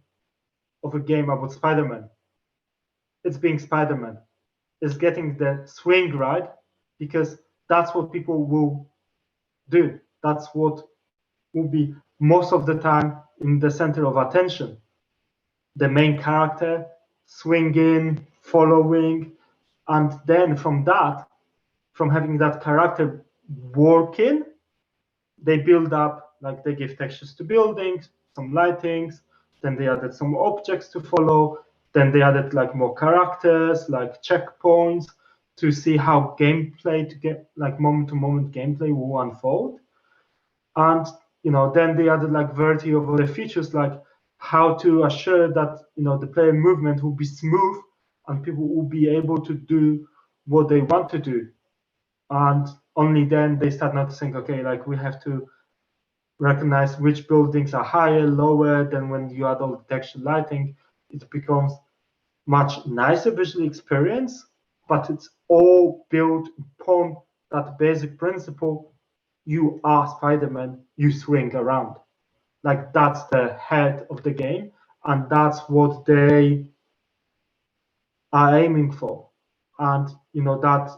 of a game about Spider-Man. It's being Spider-Man. It's getting the swing right, because that's what people will do. That's what will be most of the time in the center of attention. The main character swinging, following, and then from having that character working, they build up, like they give textures to buildings, some lightings, then they added some objects to follow, then they added like more characters, like checkpoints, to see how gameplay, to get like moment-to-moment gameplay will unfold. And then they added like variety of other features, like how to assure that the player movement will be smooth and people will be able to do what they want to do. And only then they start noticing, okay, like we have to recognize which buildings are higher, lower. Then when you add all the texture lighting, it becomes much nicer visual experience, but it's all built upon that basic principle. You are Spider-Man, you swing around. Like, that's the head of the game, and that's what they are aiming for. And that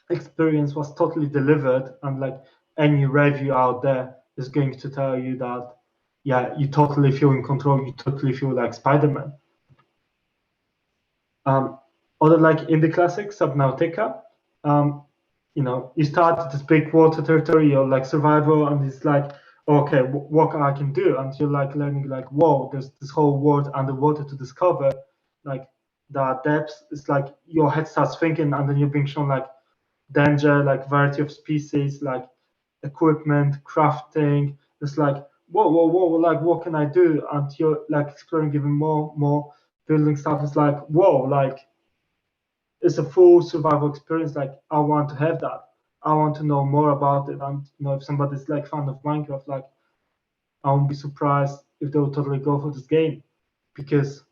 experience was totally delivered, and like any review out there is going to tell you that, yeah, you totally feel in control, you totally feel like Spider-Man. Other like indie classics, Subnautica, you start at this big water territory, you're like survival, and it's like, okay, what I can do, and you're like learning like, whoa, there's this whole world underwater to discover, like the depths. It's like your head starts thinking, and then you're being shown like danger, like variety of species, like equipment, crafting. It's like, whoa, like what can I do? And you're like exploring even more building stuff. It's like, whoa, like it's a full survival experience. Like, I want to have that. I want to know more about it. And if somebody's like fan of Minecraft, like I won't be surprised if they will totally go for this game, because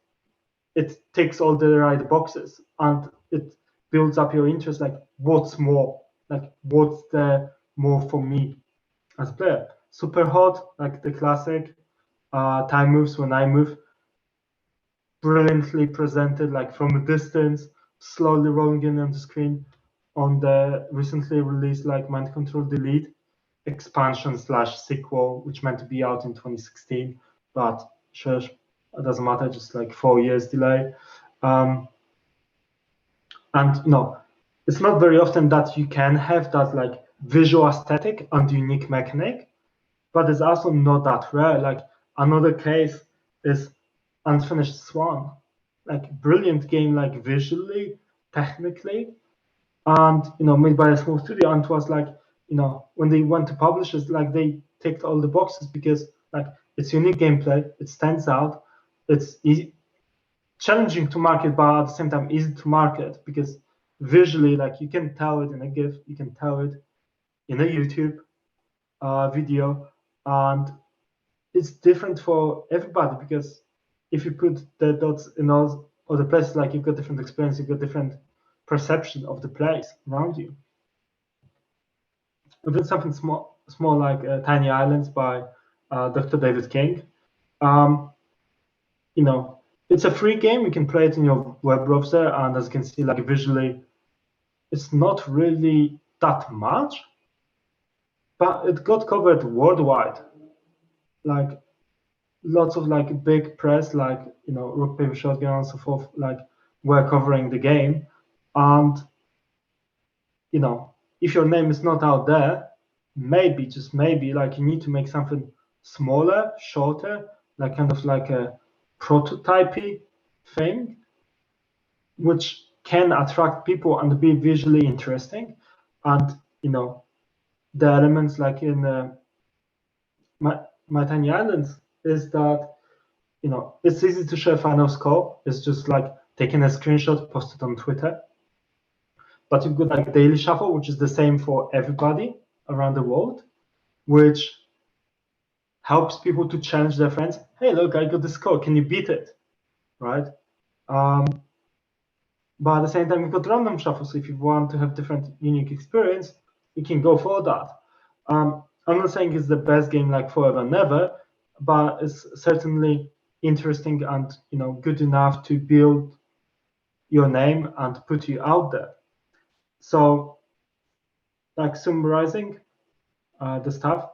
it ticks all the right boxes and it builds up your interest. Like, what's more? Like, what's the more for me as a player? Super Hot, like the classic, time moves when I move, brilliantly presented, like from a distance, slowly rolling in on the screen. on the recently released like Mind Control Delete expansion / sequel, which meant to be out in 2016, but sure, it doesn't matter, just like 4 years delay. And it's not very often that you can have that like visual aesthetic and unique mechanic, but it's also not that rare. Like another case is Unfinished Swan, like brilliant game, like visually, technically, and made by a small studio. And it was like, when they went to publishers, like they ticked all the boxes because like it's unique gameplay, it stands out, it's easy, challenging to market, but at the same time easy to market because visually, like you can tell it in a GIF, you can tell it in a YouTube video, and it's different for everybody because if you put the dots in all other places, like you've got different experience, you've got different perception of the place around you. Even something small like Tiny Islands by Dr. David King. It's a free game. You can play it in your web browser, and as you can see, like visually, it's not really that much, but it got covered worldwide. Like lots of like big press, like Rock Paper Shotgun and so forth, like were covering the game, and if your name is not out there, maybe just maybe like you need to make something smaller, shorter, like kind of like a prototypey thing, which can attract people and be visually interesting. And the elements like in my Tiny Islands is that it's easy to share final score. It's just like taking a screenshot, post it on Twitter. But you've got like daily shuffle, which is the same for everybody around the world, which helps people to challenge their friends. Hey, look, I got the score. Can you beat it? Right? But at the same time, you've got random shuffle. So if you want to have different unique experience, you can go for that. I'm not saying it's the best game like forever and ever, but it's certainly interesting and good enough to build your name and put you out there. So like summarizing the stuff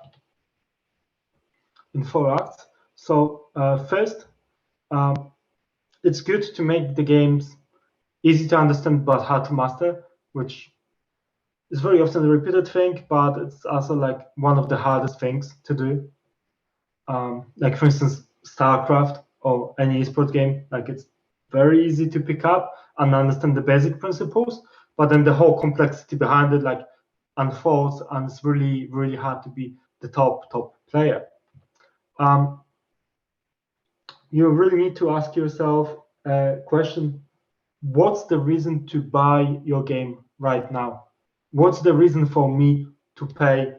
in 4 acts. So first, it's good to make the games easy to understand but hard to master, which is very often a repeated thing, but it's also like one of the hardest things to do. Like for instance, StarCraft or any esport game, like it's very easy to pick up and understand the basic principles, but then the whole complexity behind it like unfolds, and it's really, really hard to be the top player. You really need to ask yourself a question: what's the reason to buy your game right now? What's the reason for me to pay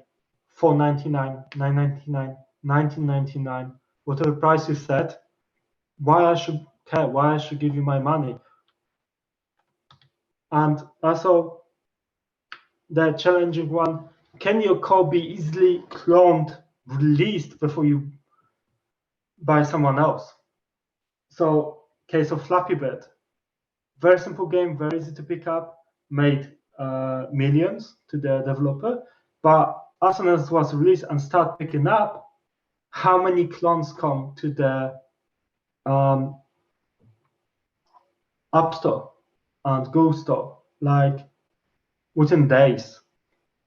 $4.99, $9.99, $19.99, whatever price you set? Why I should care? Why I should give you my money? And also, the challenging one: can your code be easily cloned, released before you buy someone else? So, case of Flappy Bird, very simple game, very easy to pick up, made millions to the developer, but as soon as it was released and start picking up, how many clones come to the App Store and Google Store, like within days.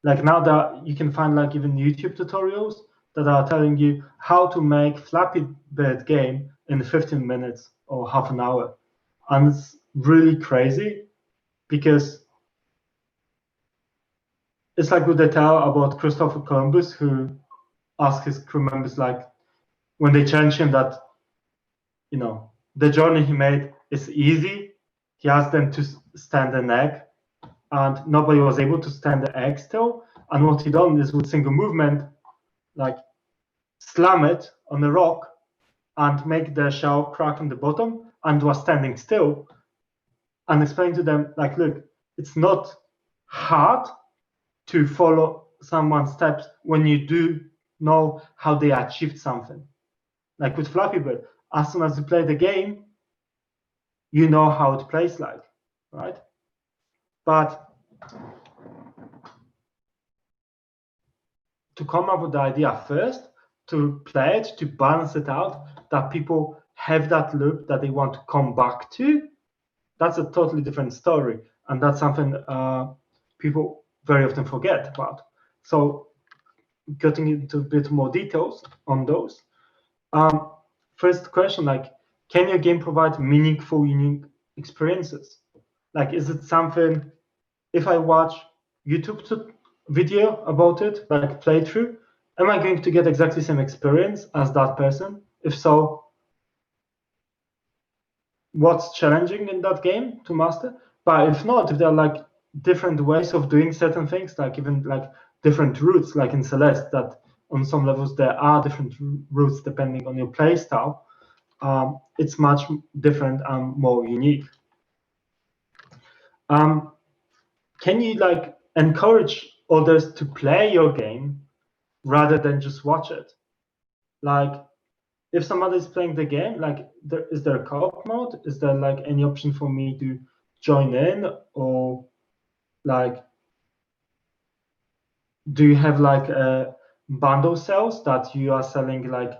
Like now that you can find like even YouTube tutorials that are telling you how to make Flappy Bird game in 15 minutes or half an hour. And it's really crazy because it's like what they tell about Christopher Columbus, who asked his crew members, like when they challenge him that, the journey he made is easy, he asked them to stand an egg, and nobody was able to stand the egg still. And what he done is with single movement, like slam it on a rock and make the shell crack on the bottom, and was standing still, and explain to them, like, look, it's not hard to follow someone's steps when you do know how they achieved something. Like with Flappy Bird, as soon as you play the game, you know how it plays like, right? But to come up with the idea first, to play it, to balance it out, that people have that loop that they want to come back to, that's a totally different story. And that's something people very often forget about. So getting into a bit more details on those. First question, like, can your game provide meaningful, unique experiences? Like, is it something, if I watch YouTube video about it, like playthrough, am I going to get exactly the same experience as that person? If so, what's challenging in that game to master? But if not, if there are like different ways of doing certain things, like even like different routes, like in Celeste, that on some levels there are different routes depending on your play style, it's much different and more unique. Can you like encourage others to play your game rather than just watch it? Like, if somebody is playing the game, like, is there a co-op mode? Is there like any option for me to join in, or like, do you have like a bundle sales that you are selling like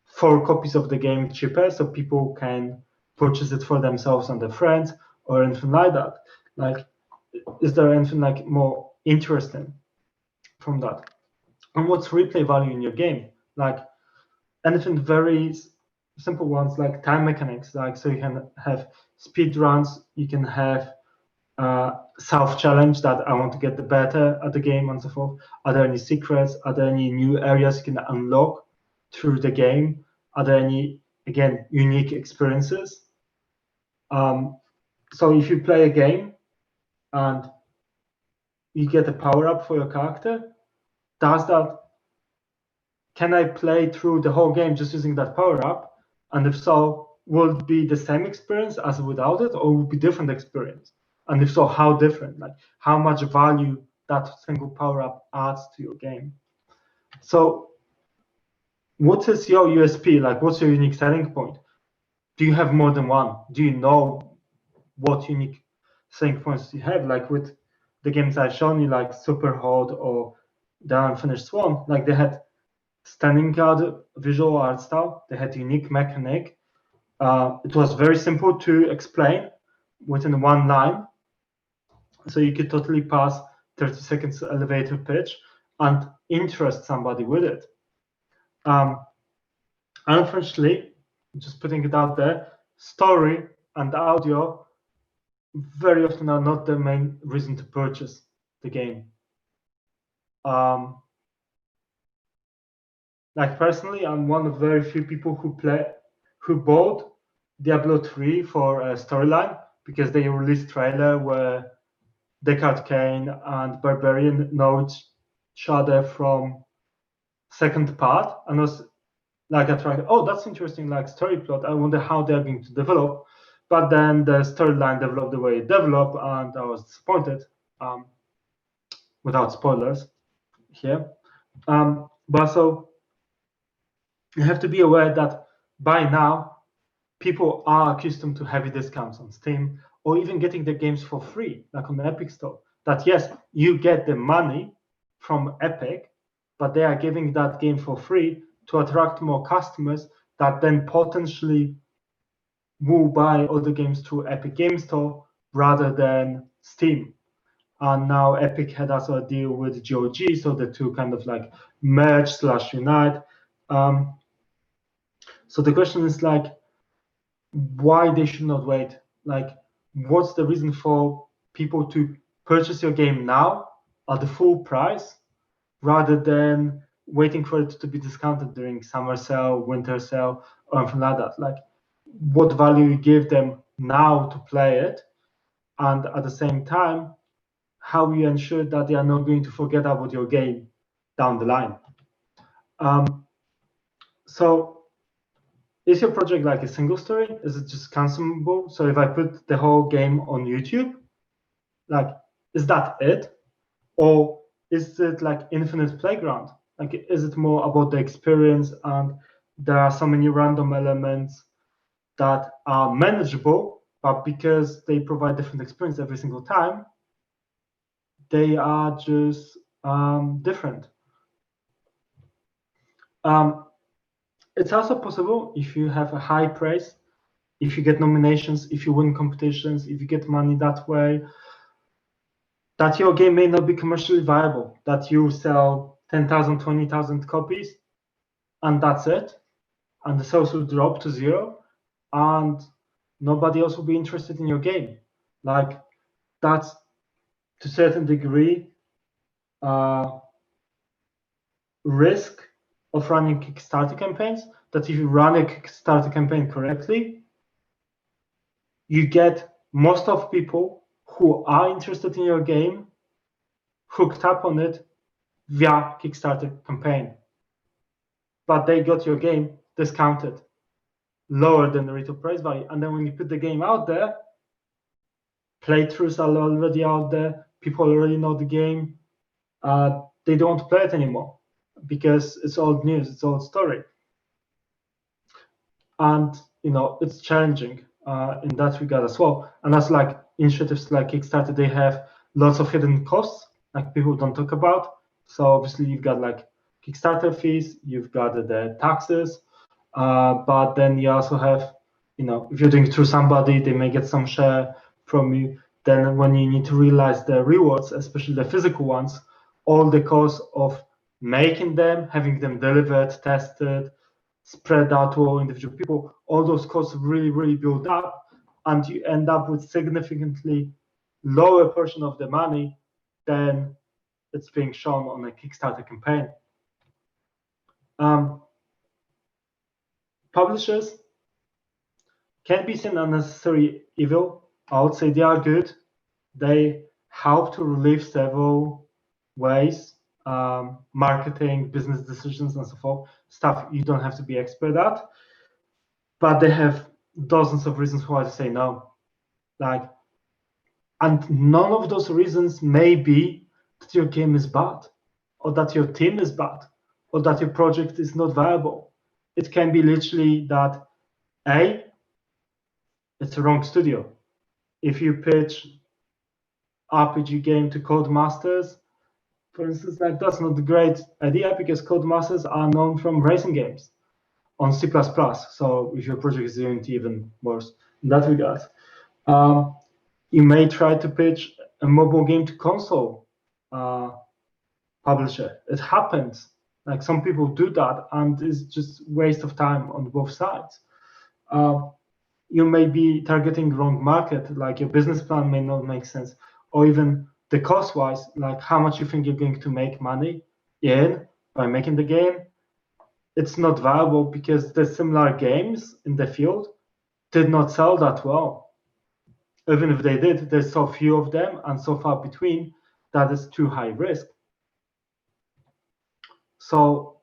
4 copies of the game cheaper so people can purchase it for themselves and their friends, or anything like that? Like, is there anything like more interesting from that? And what's replay value in your game? Like, anything very simple ones like time mechanics, like, so you can have speed runs, you can have self-challenge that I want to get the better at the game and so forth. Are there any secrets? Are there any new areas you can unlock through the game? Are there any, again, unique experiences? So if you play a game and you get a power-up for your character, can I play through the whole game just using that power-up? And if so, will it be the same experience as without it, or will it be different experience? And if so, how different? Like, how much value that single power-up adds to your game? So what is your USP? Like, what's your unique selling point? Do you have more than one? Do you know what unique selling points you have? Like with the games I've shown you, like Superhot or The Unfinished Swan, like they had standing guard visual art style, they had unique mechanic. It was very simple to explain within one line. So you could totally pass 30 seconds elevator pitch and interest somebody with it. Unfortunately, just putting it out there, story and audio very often are not the main reason to purchase the game. Like personally, I'm one of very few people who bought Diablo 3 for a storyline, because they released trailer where Deckard Cain and Barbarian know each other from second part, and was like attracted. Oh, that's interesting, like story plot. I wonder how they're going to develop. But then the storyline developed the way it developed, and I was disappointed. Without spoilers here, but so you have to be aware that by now people are accustomed to heavy discounts on Steam, or even getting the games for free, like on the Epic Store. That yes, you get the money from Epic, but they are giving that game for free to attract more customers that then potentially will buy other games through Epic Game Store rather than Steam. And now Epic had also a deal with GOG, so the two kind of like merge/unite. So the question is like, why they should not wait? Like, what's the reason for people to purchase your game now at the full price rather than waiting for it to be discounted during summer sale, winter sale, or anything like that? Like, what value you give them now to play it, and at the same time, how you ensure that they are not going to forget about your game down the line. So is your project like a single story? Is it just consumable? So if I put the whole game on YouTube, like, is that it? Or is it like infinite playground? Like, is it more about the experience, and there are so many random elements that are manageable, but because they provide different experience every single time, they are just different? It's also possible if you have a high price, if you get nominations, if you win competitions, if you get money that way, that your game may not be commercially viable, that you sell 10,000, 20,000 copies, and that's it, and the sales will drop to zero, and nobody else will be interested in your game. Like, that's to a certain degree risk of running Kickstarter campaigns, that if you run a Kickstarter campaign correctly, you get most of people who are interested in your game hooked up on it via Kickstarter campaign. But they got your game discounted, lower than the retail price value. And then when you put the game out there, playthroughs are already out there, people already know the game, they don't play it anymore because it's old news, it's old story. And it's challenging in that regard as well. And that's like initiatives like Kickstarter, they have lots of hidden costs like people don't talk about. So obviously you've got like Kickstarter fees, you've got the taxes, but then you also have, if you're doing it through somebody, they may get some share from you. Then when you need to realize the rewards, especially the physical ones, all the costs of making them, having them delivered, tested, spread out to all individual people, all those costs really, really build up, and you end up with significantly lower portion of the money than it's being shown on a Kickstarter campaign. Publishers can be seen unnecessary evil. I would say they are good. They help to relieve several ways, marketing, business decisions, and so forth, stuff you don't have to be expert at. But they have dozens of reasons why to say no. And none of those reasons may be that your game is bad, or that your team is bad, or that your project is not viable. It can be literally that A, it's a wrong studio. If you pitch RPG game to Codemasters, for instance, that's not a great idea because Codemasters are known from racing games on C++. So if your project is doing it even worse in that regard. You may try to pitch a mobile game to console publisher. It happens. Like some people do that, and it's just waste of time on both sides. You may be targeting the wrong market, like your business plan may not make sense, or even the cost-wise, like how much you think you're going to make money in by making the game. It's not viable because the similar games in the field did not sell that well. Even if they did, there's so few of them and so far between that is too high risk. So,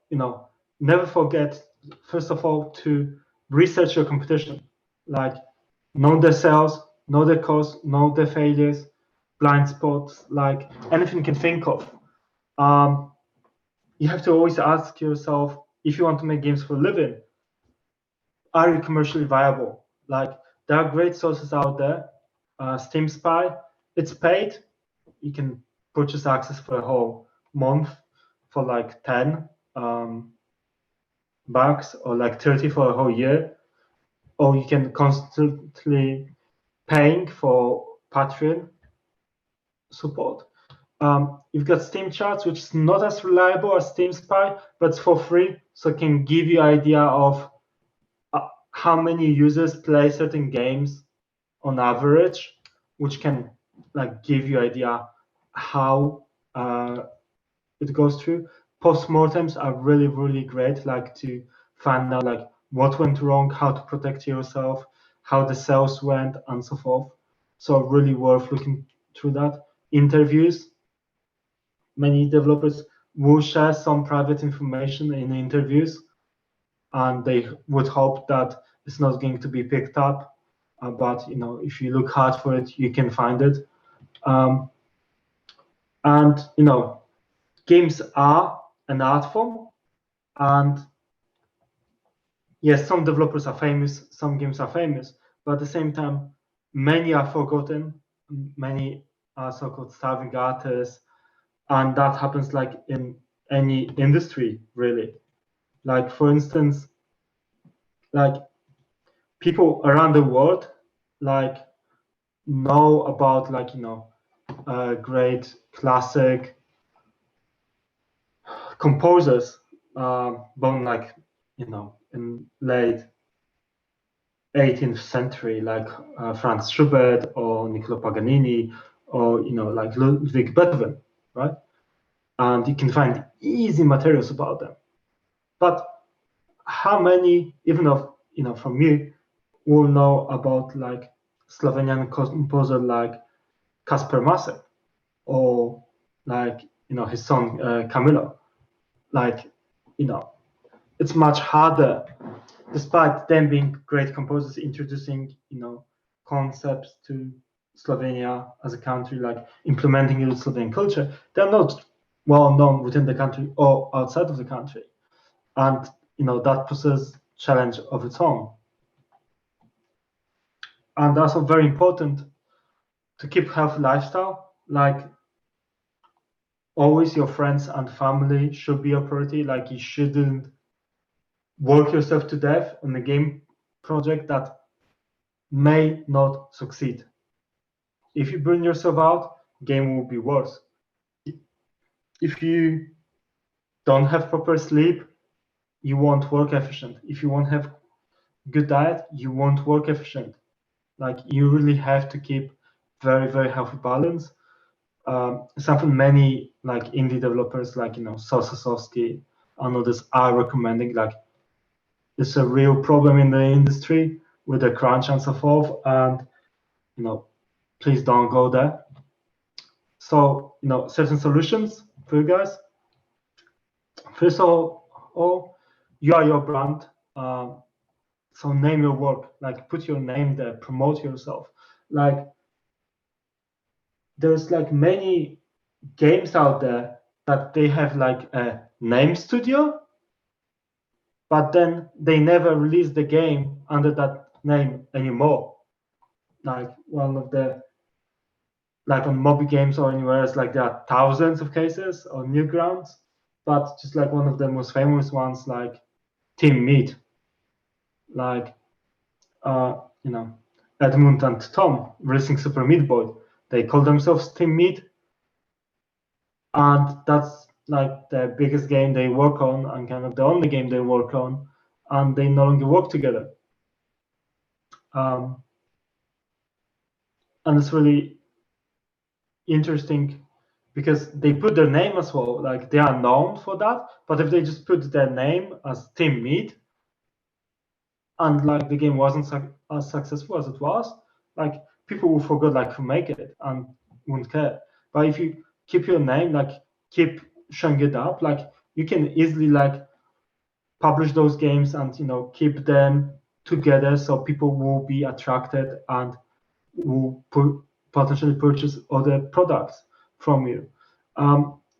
never forget, first of all, to research your competition. Like, know the sales, know the costs, know the failures, blind spots, like anything you can think of. You have to always ask yourself, if you want to make games for a living, are you commercially viable? Like, there are great sources out there. Steam Spy, it's paid. You can purchase access for a whole month for like 10 bucks or like 30 for a whole year, or you can constantly paying for Patreon support. You've got Steam Charts, which is not as reliable as Steam Spy, but it's for free, so it can give you an idea of how many users play certain games on average, which can like give you an idea how it goes through. Postmortems are really, really great, like to find out like what went wrong, how to protect yourself, how the sales went, and so forth. So really worth looking through that. Interviews. Many developers will share some private information in interviews, and they would hope that it's not going to be picked up. But if you look hard for it, you can find it. And games are an art form, and yes, some developers are famous, some games are famous, but at the same time, many are forgotten, many are so-called starving artists, and that happens like in any industry, really. Like, for instance, like people around the world like know about like great classic composers born like in late 18th century, like Franz Schubert or Niccolo Paganini, or like Ludwig Beethoven, right? And you can find easy materials about them. But how many, even of from you, will know about like Slovenian composer like Kasper Masek, or like his son Camilo? Like it's much harder, despite them being great composers, introducing concepts to Slovenia as a country, like implementing Yugoslavian culture. They're not well known within the country or outside of the country, and that poses challenge of its own. And also very important to keep healthy lifestyle. Like always, your friends and family should be a priority. Like you shouldn't work yourself to death on a game project that may not succeed. If you burn yourself out, game will be worse. If you don't have proper sleep, you won't work efficient. If you won't have good diet, you won't work efficient. Like you really have to keep very, very healthy balance. Something many like indie developers like Sosasowski and others are recommending. Like it's a real problem in the industry with the crunch and so forth, and please don't go there. So certain solutions for you guys. First of all, you are your brand. So name your work, like put your name there, promote yourself. Like there's like many games out there that they have like a name studio, but then they never release the game under that name anymore. Like one of the, like on Moby Games or anywhere else, like there are thousands of cases on Newgrounds, but just like one of the most famous ones, like Team Meat, like Edmund and Tom racing Super Meat Boy, they call themselves Team Meat, and that's like the biggest game they work on and kind of the only game they work on, and they no longer work together. And it's really interesting because they put their name as well, like they are known for that, but if they just put their name as Team Meat and like the game wasn't as successful as it was, like people will forget like who make it and won't care. But if you keep your name, like keep showing it up, like you can easily like publish those games and keep them together so people will be attracted and will potentially purchase other products from you.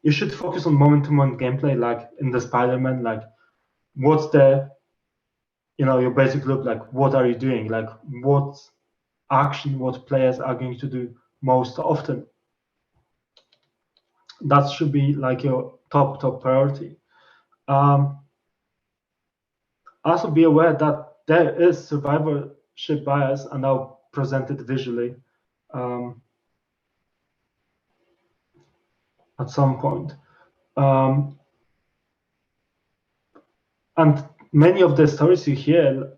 You should focus on moment-to-moment gameplay, like in the Spider-Man, like what's the your basic loop, like what are you doing, like what action, what players are going to do most often. That should be like your top priority. Also be aware that there is survivorship bias, and I'll present it visually at some point. And many of the stories you hear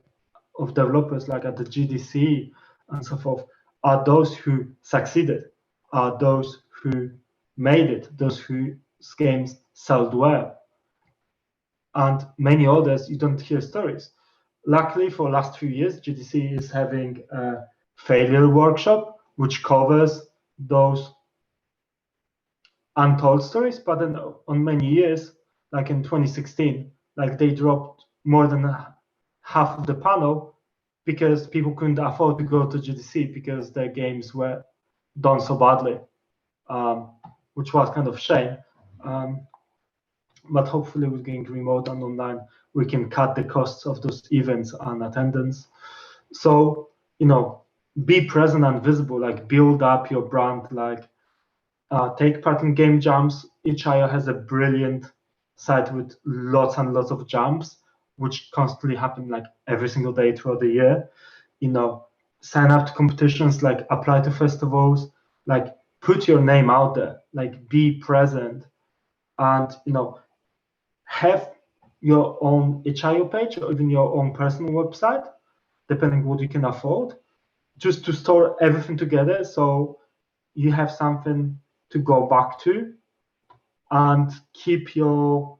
of developers like at the GDC and so forth are those who succeeded, are those who made it, those whose games sold well. And many others, you don't hear stories. Luckily, for the last few years, GDC is having a failure workshop, which covers those untold stories. But then on many years, like in 2016, like they dropped more than half of the panel because people couldn't afford to go to GDC because their games were done so badly, which was kind of a shame. But hopefully with getting remote and online, we can cut the costs of those events and attendance. So, be present and visible, like build up your brand, like take part in game jams. Each IO has a brilliant site with lots and lots of jumps, which constantly happen like every single day throughout the year. Sign up to competitions, like apply to festivals, like put your name out there, like be present, and have your own HIO page or even your own personal website, depending what you can afford, just to store everything together so you have something to go back to, and keep your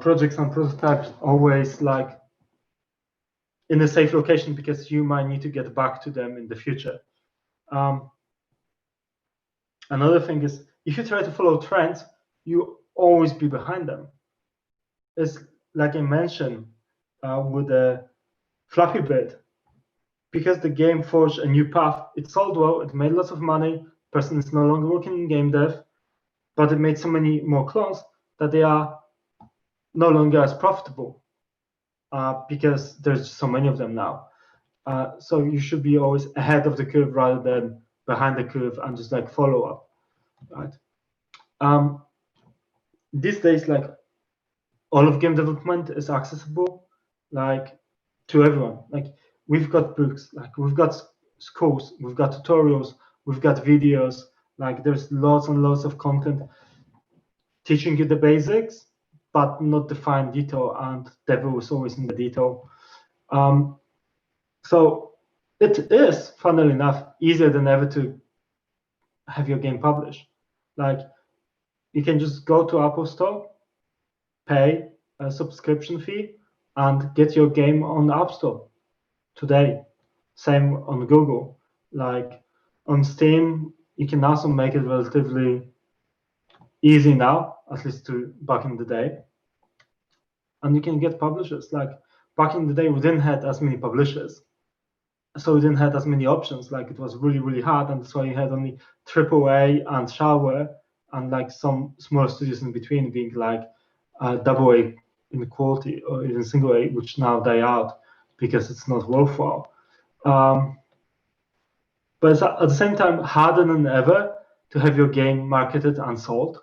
projects and prototypes always like in a safe location, because you might need to get back to them in the future. Another thing is, if you try to follow trends, you always be behind them. It's like I mentioned with the Flappy Bird, because the game forged a new path. It sold well, it made lots of money, person is no longer working in game dev, but it made so many more clones that they are no longer as profitable because there's so many of them now. So you should be always ahead of the curve rather than behind the curve and just like follow up, right? These days, like all of game development is accessible, like to everyone. Like we've got books, like we've got schools, we've got tutorials, we've got videos. Like there's lots and lots of content teaching you the basics, but not the fine detail, and devil is always in the detail. So it is, funnily enough, easier than ever to have your game published. Like you can just go to Apple Store, pay a subscription fee, and get your game on the App Store today. Same on Google. Like on Steam, you can also make it relatively easy now, at least to back in the day. And you can get publishers. Like back in the day, we didn't have as many publishers, so we didn't have as many options. Like it was really, really hard, and that's why you had only AAA and shareware, and like some small studios in between being like AA in quality or even single A, which now die out because it's not worthwhile. But it's at the same time harder than ever to have your game marketed and sold.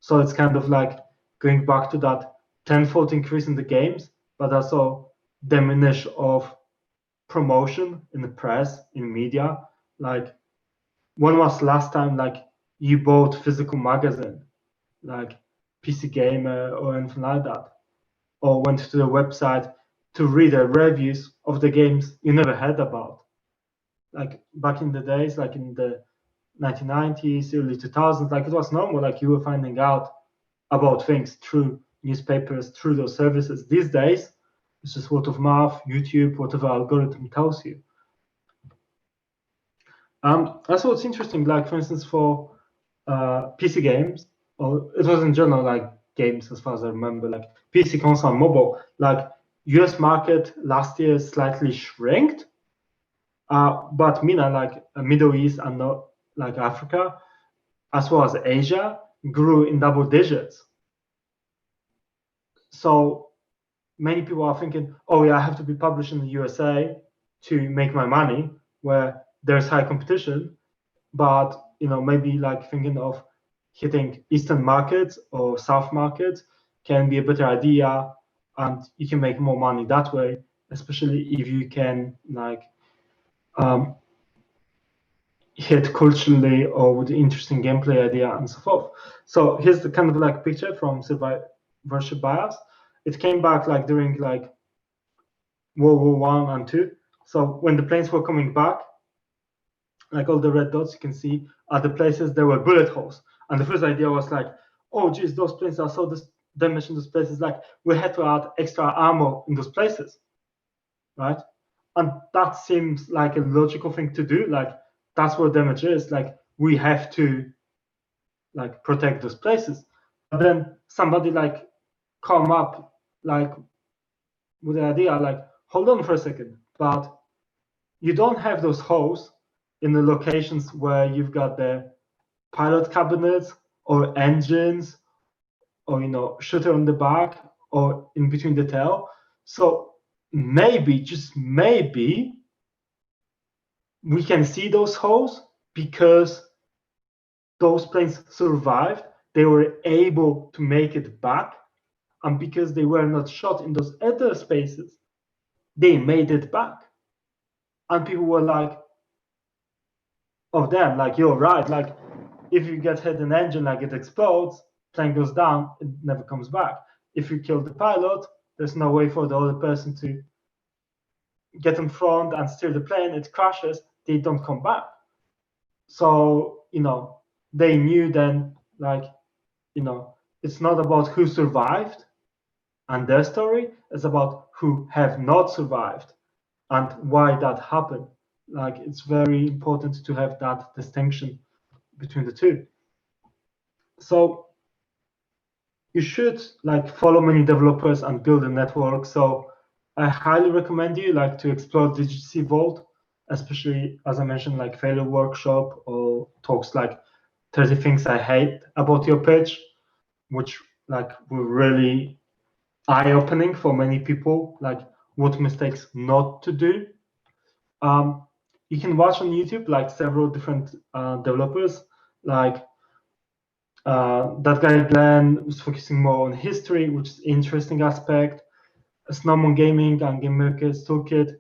So it's kind of like going back to that tenfold increase in the games, but also diminish of promotion in the press, in media. Like when was last time like you bought physical magazine, like PC Gamer or anything like that, or went to the website to read the reviews of the games you never heard about? Like back in the days, like in the 1990s, early 2000s, like it was normal. Like you were finding out about things through newspapers, through those services. These days, it's just word of mouth, YouTube, whatever algorithm tells you. Also, what's interesting, like for instance, for PC games, or it was in general like games as far as I remember, like PC, console, mobile, like US market last year slightly shrinked, but MENA, like Middle East and like Africa, as well as Asia, grew in double digits. So many people are thinking, oh yeah, I have to be published in the USA to make my money, where there's high competition. But maybe like thinking of hitting Eastern markets or South markets can be a better idea, and you can make more money that way, especially if you can like hit culturally or with interesting gameplay idea and so forth. So here's the kind of like picture from Survivorship Bias. It came back like during like World War I and II. So when the planes were coming back, like all the red dots you can see are the places there were bullet holes. And the first idea was like, oh geez, those planes are so damaged in those places, like we had to add extra armor in those places, right? And that seems like a logical thing to do. Like that's what damage is. Like we have to like protect those places. But then somebody like come up like with the idea like, hold on for a second, but you don't have those holes in the locations where you've got the pilot cabinets or engines or shooter on the back or in between the tail. So maybe, just maybe, we can see those holes because those planes survived. They were able to make it back and because they were not shot in those other spaces, they made it back. And people were like, oh damn, like you're right, like if you get hit in the engine, like it explodes, plane goes down, it never comes back. If you kill the pilot, there's no way for the other person to get in front and steer the plane, it crashes, they don't come back. So, they knew then, like, it's not about who survived and their story, it's about who have not survived and why that happened. Like, it's very important to have that distinction between the two. So you should follow many developers and build a network. So I highly recommend you to explore DGC Vault, especially as I mentioned, failure workshop or talks like 30 things I hate about your pitch, which were really eye-opening for many people, what mistakes not to do. You can watch on YouTube several different developers, that guy Glenn was focusing more on history, which is interesting aspect. Snowman Gaming and Game Maker's Toolkit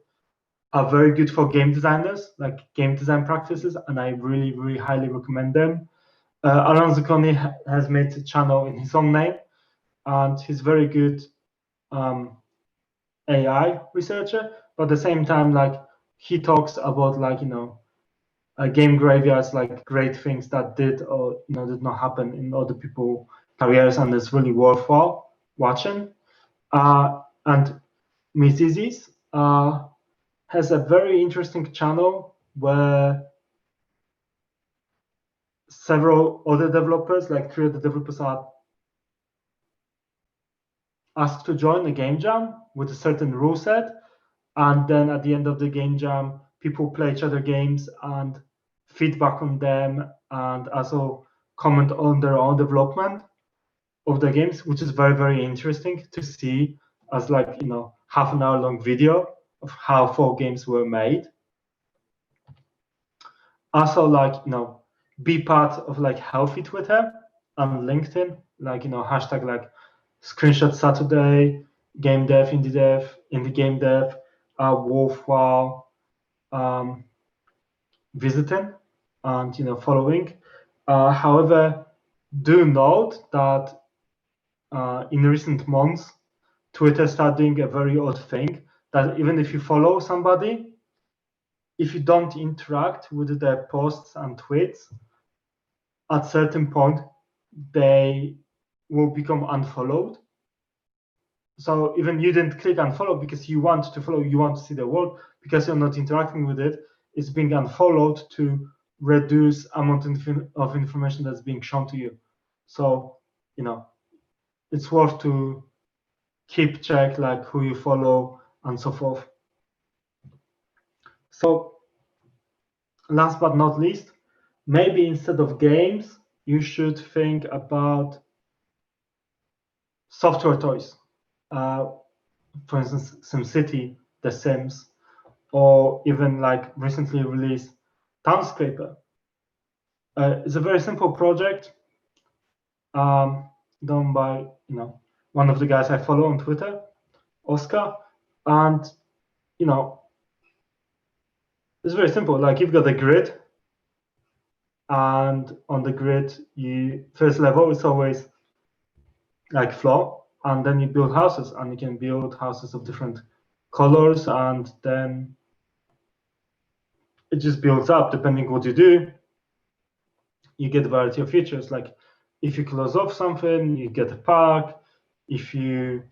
are very good for game designers, game design practices, and I really, really highly recommend them. Alan Zucconi has made a channel in his own name, and he's very good AI researcher, but at the same time, he talks about game graveyards, great things that did or did not happen in other people's careers, and it's really worthwhile watching. And Miss Izzy's has a very interesting channel where several other developers, 3 other developers, are asked to join a game jam with a certain rule set, and then at the end of the game jam, people play each other games and feedback on them, and also comment on their own development of the games, which is very, very interesting to see as half an hour long video of how 4 games were made. Also, be part of healthy Twitter and LinkedIn, hashtag Screenshot Saturday, Game Dev, Indie Dev, Indie Game Dev are worthwhile visiting and following. However, do note that in recent months, Twitter started doing a very odd thing, that even if you follow somebody, if you don't interact with their posts and tweets, at certain point, they will become unfollowed. So even you didn't click unfollow because you want to follow, you want to see the work, because you're not interacting with it, it's being unfollowed to reduce amount of information that's being shown to you. So, it's worth to keep check who you follow and so forth. So last but not least, maybe instead of games, you should think about software toys. For instance, SimCity, The Sims, or even recently released Townscraper. It's a very simple project done by one of the guys I follow on Twitter, Oscar, and it's very simple. You've got a grid, and on the grid, first level is always floor, and then you build houses, and you can build houses of different colors, and then it just builds up depending what you do. You get a variety of features, if you close off something, you get a park. If you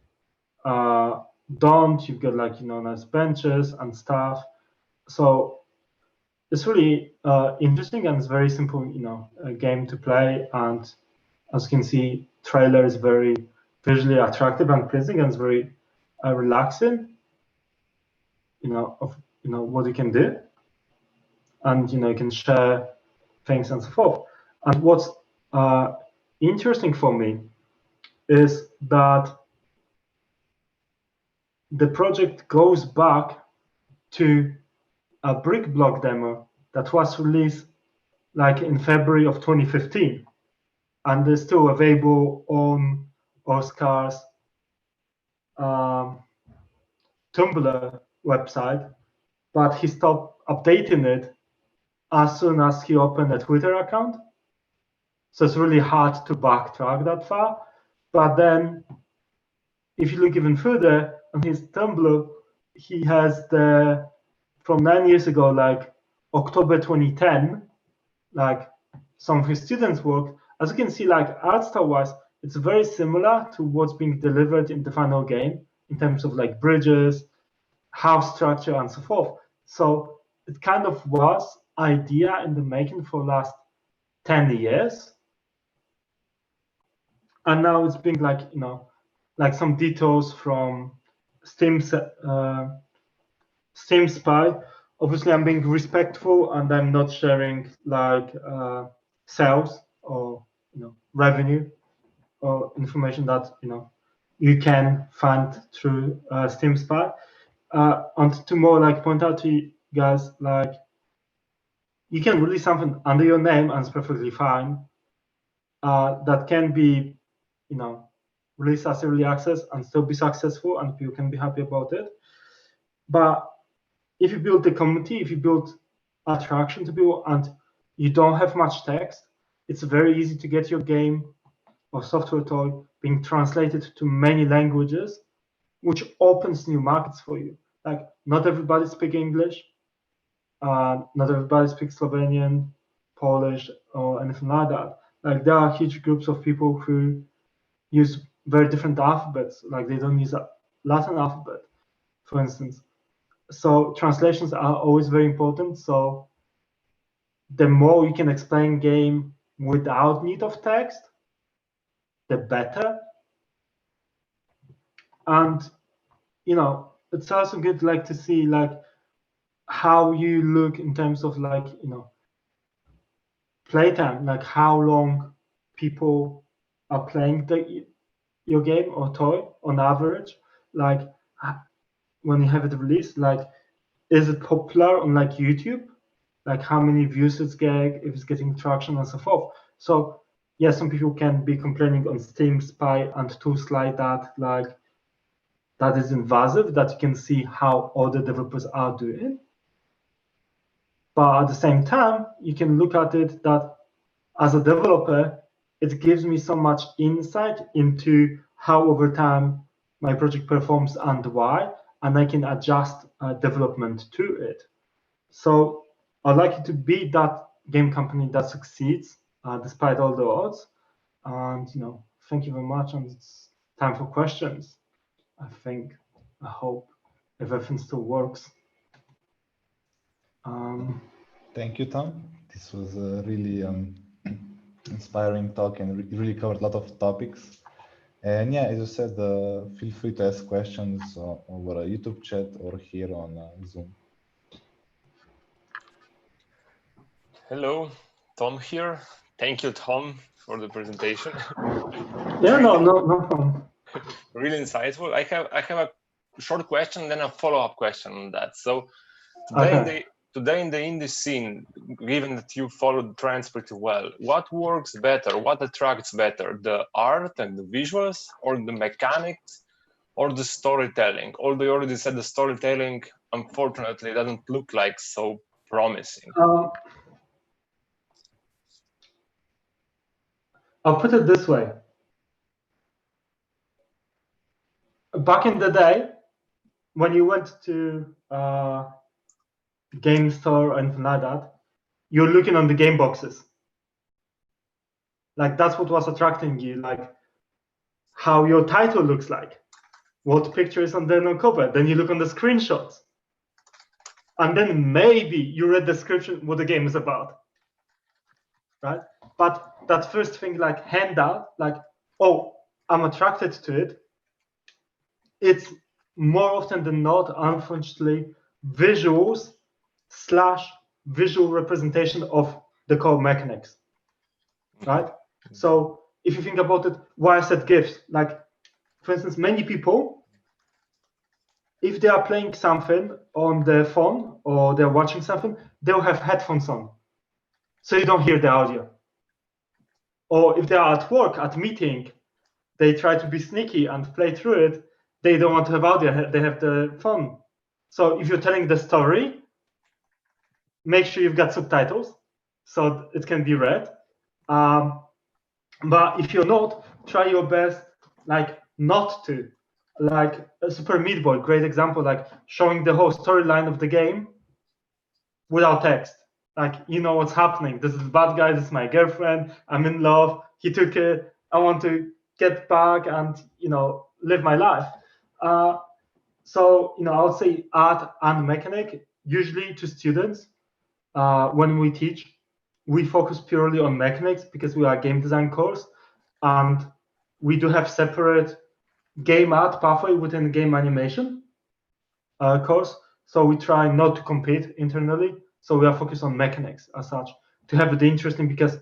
don't, you've got nice benches and stuff. So it's really interesting, and it's very simple, a game to play. And as you can see, trailer is very visually attractive and pleasing, and it's very relaxing. Of what you can do, and you can share things and so forth. And what's interesting for me is that the project goes back to a brick block demo that was released in February of 2015, and is still available on Oscar's Tumblr website, but he stopped updating it as soon as he opened a Twitter account. So it's really hard to backtrack that far. But then if you look even further on his Tumblr, he has from 9 years ago, like October 2010, like some of his students' work. As you can see, like art style wise, it's very similar to what's being delivered in the final game in terms of like bridges, house structure, and so forth. So it kind of was idea in the making for last 10 years. And now it's being like, like some details from Steam Spy. Obviously, I'm being respectful and I'm not sharing like sales or revenue or information that you can find through Steam Spy. And to more like point out to you guys, like you can release something under your name and it's perfectly fine. That can be, released as early access and still be successful, and people can be happy about it. But if you build the community, if you build attraction to people, and you don't have much text, it's very easy to get your game or software toy being translated to many languages, which opens new markets for you. Like not everybody speaks English, not everybody speaks Slovenian, Polish, or anything like that. Like there are huge groups of people who use very different alphabets, like they don't use a Latin alphabet, for instance. So translations are always very important. So the more you can explain game without need of text, the better. And it's also good like to see like how you look in terms of like playtime, like how long people are playing your game or toy on average, like when you have it released, like is it popular on like YouTube, like how many views it's getting, if it's getting traction and so forth. So yeah, some people can be complaining on Steam Spy and tools like that, like that is invasive, that you can see how other developers are doing. But at the same time, you can look at it that as a developer, it gives me so much insight into how over time my project performs and why, and I can adjust development to it. So I'd like it to be that game company that succeeds despite all the odds. And thank you very much. And it's time for questions. I hope everything still works. Thank you, Tom. This was a really inspiring talk and really covered a lot of topics. And yeah, as you said, feel free to ask questions over a YouTube chat or here on Zoom. Hello, Tom here. Thank you, Tom, for the presentation. Yeah, no problem. Really insightful. I have a short question, then a follow-up question on that. So today in the indie scene, given that you followed trends pretty well, what works better? What attracts better? The art and the visuals, or the mechanics, or the storytelling? Although you already said the storytelling, unfortunately, doesn't look like so promising. I'll put it this way. Back in the day, when you went to game store or anything like that, you're looking on the game boxes. Like that's what was attracting you, like how your title looks like, what picture is on the cover. Then you look on the screenshots, and then maybe you read the description what the game is about, right? But that first thing, like handout, like, oh, I'm attracted to it. It's more often than not, unfortunately, visuals / visual representation of the core mechanics, right? So if you think about it, why I said GIFs, like, for instance, many people, if they are playing something on their phone or they're watching something, they'll have headphones on, so you don't hear the audio. Or if they are at work, at meeting, they try to be sneaky and play through it, they don't want to have audio, they have the phone. So if you're telling the story, make sure you've got subtitles so it can be read. But if you're not, try your best, like, not to. Like a Super Meat Boy, great example, like showing the whole storyline of the game without text. Like, you know what's happening. This is the bad guy, this is my girlfriend, I'm in love, he took it, I want to get back and, you know, live my life. So, you know, I would say art and mechanic, usually to students, when we teach, we focus purely on mechanics because we are a game design course, and we do have separate game art pathway within game animation course. So we try not to compete internally. So we are focused on mechanics as such to have it interesting, because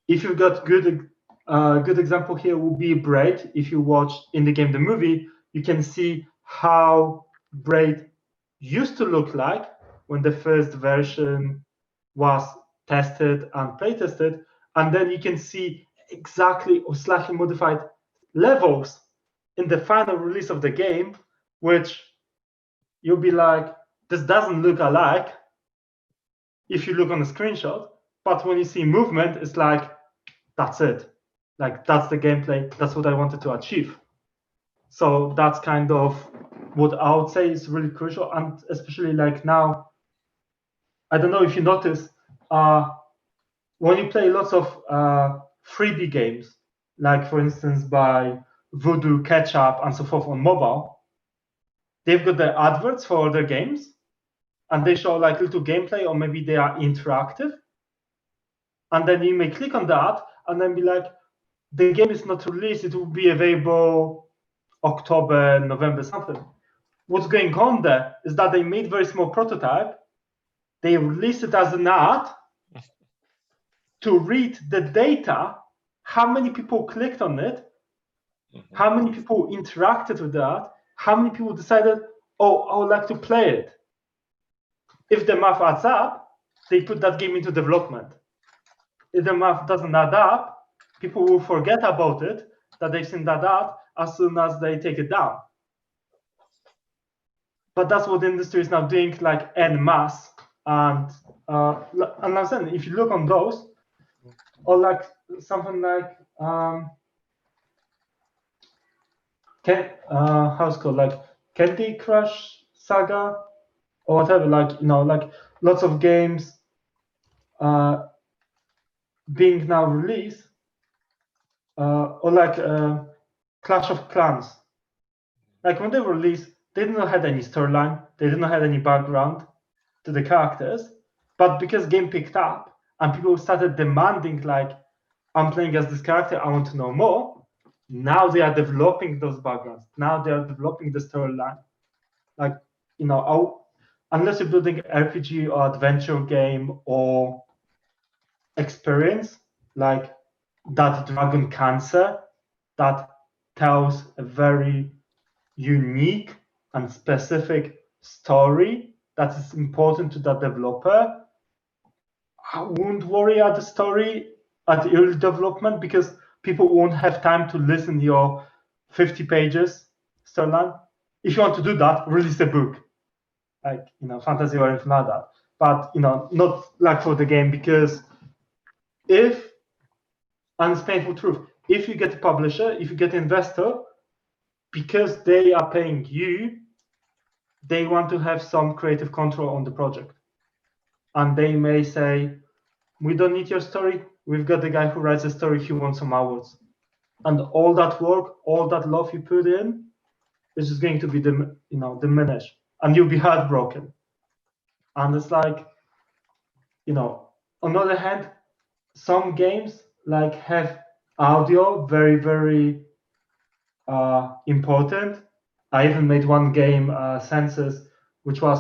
if you've got good example here will be Braid. If you watch in the game the movie, you can see how Braid used to look like when the first version was tested and play tested, and then you can see exactly or slightly modified levels in the final release of the game, which you'll be like, this doesn't look alike if you look on a screenshot, but when you see movement, it's like, that's it. Like, that's the gameplay, that's what I wanted to achieve. So that's kind of what I would say is really crucial, and especially like now, I don't know if you notice, when you play lots of freebie games, like for instance by Voodoo, Ketchup, and so forth on mobile, they've got their adverts for their games, and they show like little gameplay, or maybe they are interactive. And then you may click on that and then be like, the game is not released, it will be available October, November, something. What's going on there is that they made very small prototype, they released it as an ad to read the data, how many people clicked on it, how many people interacted with that, how many people decided, oh, I would like to play it. If the math adds up, they put that game into development. If the math doesn't add up, people will forget about it, that they've seen that ad, as soon as they take it down. But that's what the industry is now doing, like en masse. And I'm saying, if you look on those, or like something like how's it called, like Candy Crush Saga or whatever, like, you know, like lots of games being now released, or like Clash of Clans. Like when they were released, they didn't have any storyline, they didn't have any background to the characters, but because game picked up and people started demanding, like, I'm playing as this character, I want to know more. Now they are developing those backgrounds. Now they are developing the storyline. Like, you know, unless you're building an RPG or adventure game or experience, like that Dragon Cancer, that tells a very unique and specific story that is important to the developer, I wouldn't worry at the story at early development, because people won't have time to listen to your 50 pages storyline. If you want to do that, release a book, like, you know, fantasy or anything like that. But, you know, not like for the game, because if, and it's painful truth, if you get a publisher, if you get an investor, because they are paying you, they want to have some creative control on the project. And they may say, we don't need your story, we've got the guy who writes the story, he wants some hours. And all that work, all that love you put in, is just going to be, you know, diminished, and you'll be heartbroken. And it's like, you know, on the other hand, some games like have audio very, very important. I even made one game, Senses, which was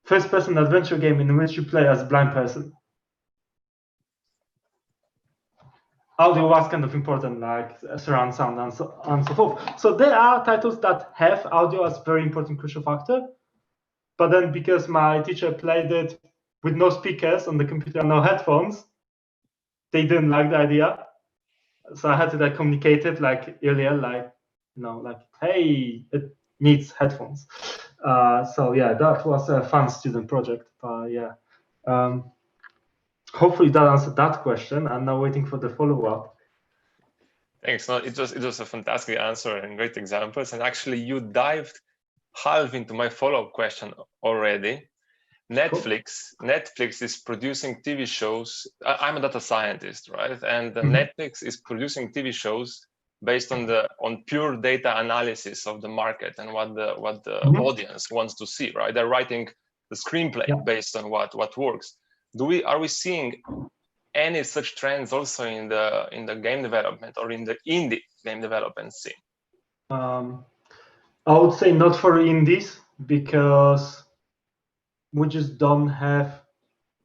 first-person adventure game in which you play as a blind person. Audio was kind of important, like surround sound and so forth. So there are titles that have audio as a very important, crucial factor. But then because my teacher played it with no speakers on the computer and no headphones, they didn't like the idea. So I had to like communicate it like earlier, like, like, hey, it needs headphones. So yeah, that was a fun student project. Yeah, hopefully that answered that question. I'm now waiting for the follow-up. Thanks. No, it was a fantastic answer and great examples. And actually, you dived half into my follow-up question already. Netflix is producing TV shows. I'm a data scientist, right? And Netflix is producing TV shows based on pure data analysis of the market and what the audience wants to see, right? They're writing the screenplay based on what works. Are we seeing any such trends also in the game development or in the indie game development scene? I would say not for indies, because we just don't have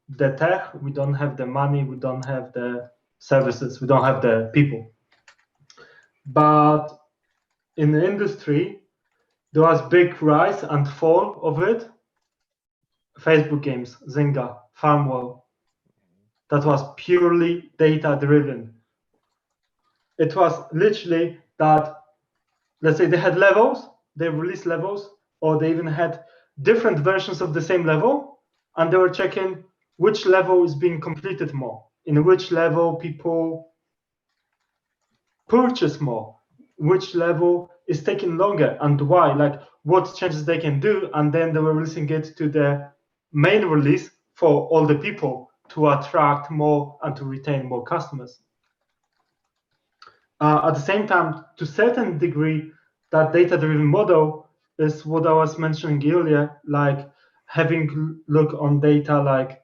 the tech, we don't have the money, we don't have the services, we don't have the people. But in the industry, there was big rise and fall of it. Facebook games, Zynga, Farmwell, that was purely data driven. It was literally that, let's say they had levels, they released levels, or they even had different versions of the same level, and they were checking which level is being completed more, in which level people purchase more, which level is taking longer, and why, like what changes they can do, and then they were releasing it to the main release for all the people to attract more and to retain more customers. At the same time, to a certain degree, that data-driven model is what I was mentioning earlier, like having look on data like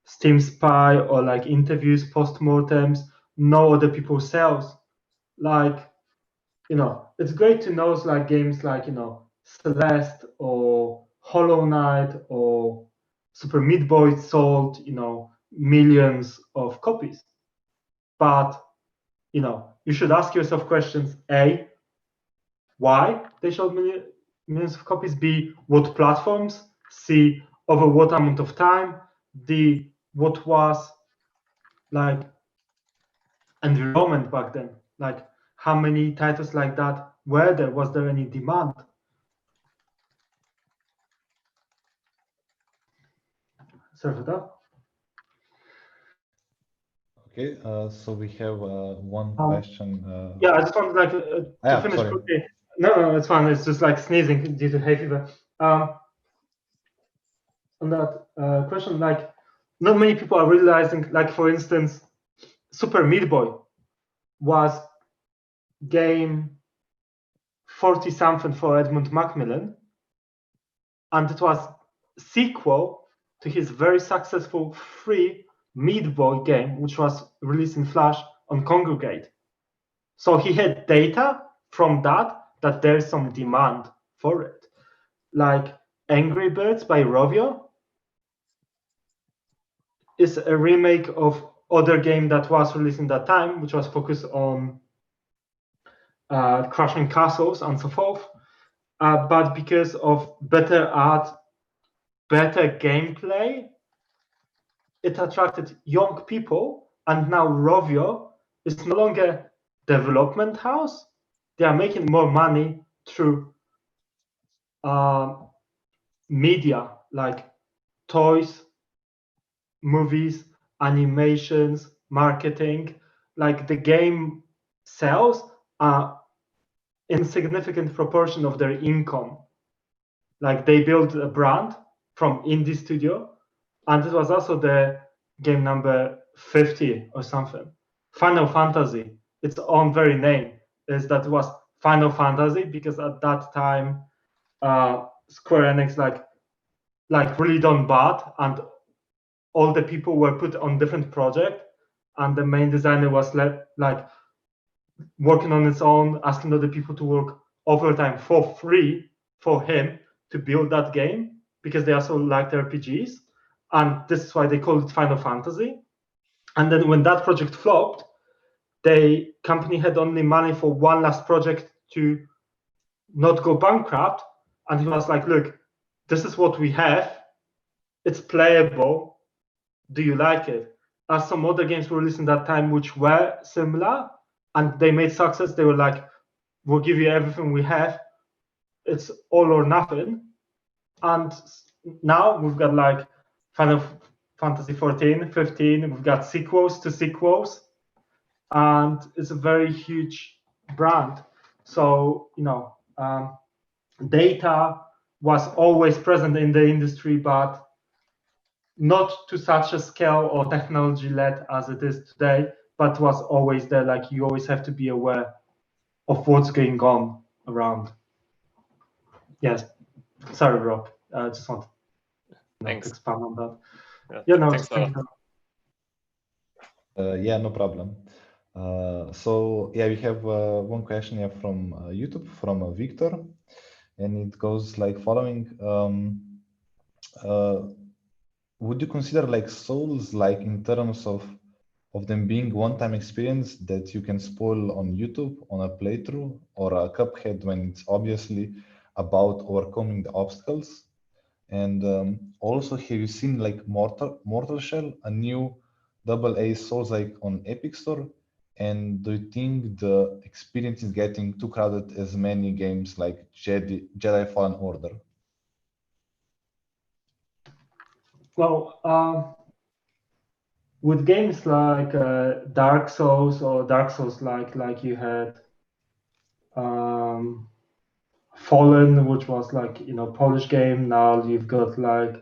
Steam Spy or like interviews, postmortems, know other people's sales. Like, it's great to know like games like, Celeste or Hollow Knight or Super Meat Boy sold, millions of copies. But, you should ask yourself questions. A, why they sold millions of copies? B, what platforms? C, over what amount of time? D, what was like environment back then? Like how many titles like that were there? Was there any demand? Sorry for that. Okay, so we have one question. Yeah, I just wanted to finish quickly. No, it's fine. It's just like sneezing due to hay fever. On that question, like not many people are realizing, like for instance, Super Meat Boy was game 40 something for Edmund Macmillan, and it was sequel to his very successful free Meat Boy game, which was released in Flash on Congregate. So he had data from that there's some demand for it. Like Angry Birds by Rovio is a remake of other game that was released in that time, which was focused on crushing castles and so forth. But because of better art, better gameplay, it attracted young people, and now Rovio is no longer development house. They are making more money through media like toys, movies, animations, marketing. Like the game sales are insignificant proportion of their income. Like they built a brand from indie studio, and it was also the game number 50 or something. Final Fantasy, its own very name is that it was Final Fantasy, because at that time Square Enix like really done bad, and all the people were put on different project, and the main designer was like working on its own, asking other people to work overtime for free for him to build that game, because they also liked RPGs, and this is why they called it Final Fantasy. And then when that project flopped, the company had only money for one last project to not go bankrupt, and he was like, look, this is what we have, it's playable, do you like it? As some other games were released in that time which were similar and they made success, they were like, we'll give you everything we have. It's all or nothing. And now we've got like Final Fantasy 14, 15. We've got sequels to sequels, and it's a very huge brand. So data was always present in the industry, but not to such a scale or technology led as it is today, but was always there. Like you always have to be aware of what's going on around. Yes. Sorry, Rob. I just want to expand on that. Thanks a lot. Yeah, no problem. So yeah, we have one question here from YouTube from Victor, and it goes like following. Would you consider like Souls like in terms of them being one-time experience that you can spoil on YouTube on a playthrough, or a Cuphead when it's obviously about overcoming the obstacles? And also, have you seen like Mortal Shell, a new AA Souls like on Epic Store? And do you think the experience is getting too crowded as many games like Jedi Fallen Order? Well, with games like Dark Souls or Dark Souls like you had Fallen, which was like Polish game. Now you've got like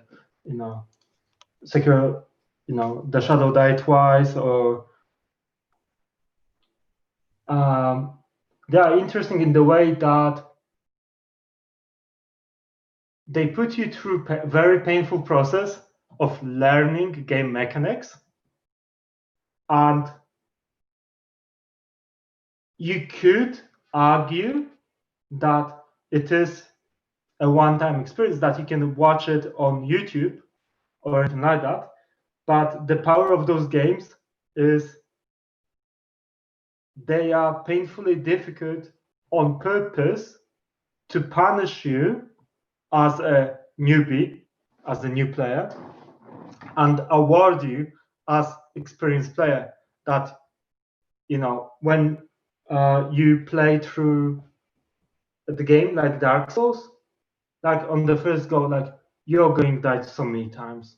Sekiro, The Shadow Die Twice, or they are interesting in the way that they put you through a very painful process of learning game mechanics, and you could argue that it is a one-time experience, that you can watch it on YouTube or anything like that. But the power of those games is they are painfully difficult on purpose to punish you as a newbie, as a new player, and award you as experienced player. That when you play through the game like Dark Souls, like on the first go, like you're going to die so many times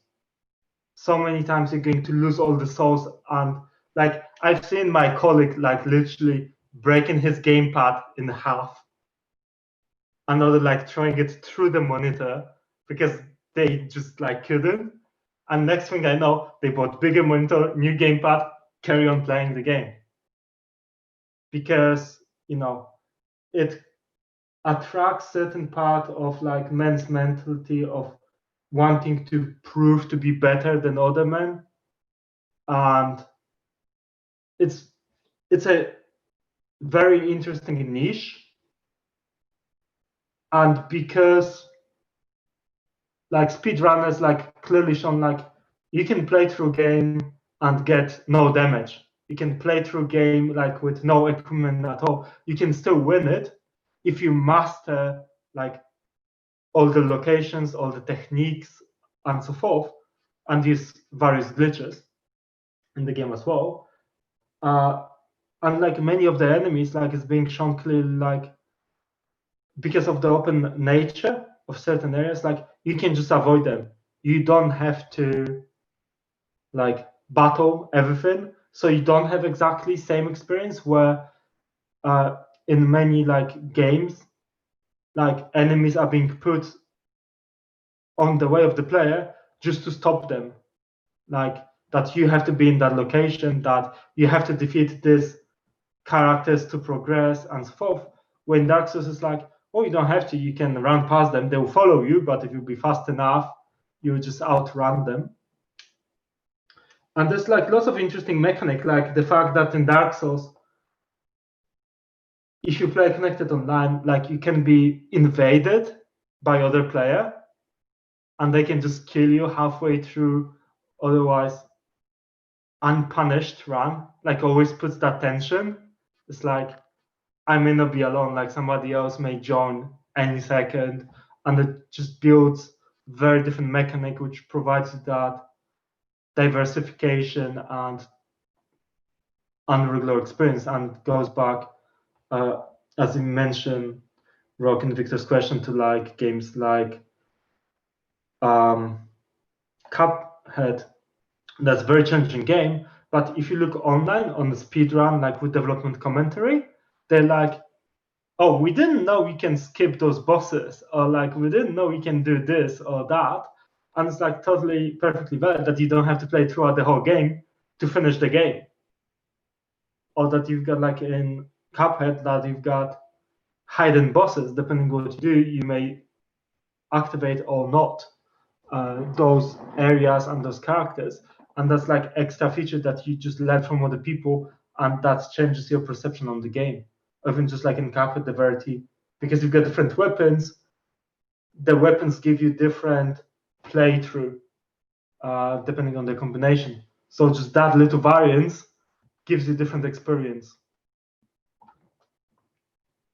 you're going to lose all the souls. And like I've seen my colleague like literally breaking his gamepad in half, another like throwing it through the monitor because they just like couldn't. And next thing I know, they bought bigger monitor, new gamepad, carry on playing the game, because it attracts certain part of like men's mentality of wanting to prove to be better than other men. And it's a very interesting niche. And because like speedrunners like clearly shown, like you can play through a game and get no damage. You can play through a game like with no equipment at all. You can still win it if you master like all the locations, all the techniques, and so forth, and use various glitches in the game as well. And like many of the enemies, like it's being shown clearly, like because of the open nature of certain areas, like you can just avoid them. You don't have to like battle everything, so you don't have exactly same experience where in many like games, like enemies are being put on the way of the player just to stop them, like that you have to be in that location, that you have to defeat these characters to progress and so forth. When Dark Souls is like, oh, you don't have to, you can run past them, they will follow you, but if you be fast enough, you just outrun them. And there's like lots of interesting mechanic, like the fact that in Dark Souls, if you play connected online, like you can be invaded by other player and they can just kill you halfway through otherwise unpunished run. Like always puts that tension. It's like I may not be alone, like somebody else may join any second, and it just builds very different mechanic which provides that diversification and unregular experience, and goes back as you mentioned, Rock and Victor's question, to like games like Cuphead. That's a very challenging game. But if you look online on the speedrun, like with development commentary, they're like, oh, we didn't know we can skip those bosses, or like we didn't know we can do this or that. And it's like totally perfectly valid that you don't have to play throughout the whole game to finish the game. Or that you've got like in Cuphead that you've got hidden bosses. Depending on what you do, you may activate or not those areas and those characters. And that's like extra feature that you just learn from other people, and that changes your perception on the game. Even just like in Cuphead, the variety, because you've got different weapons, the weapons give you different playthrough depending on the combination. So just that little variance gives you different experience.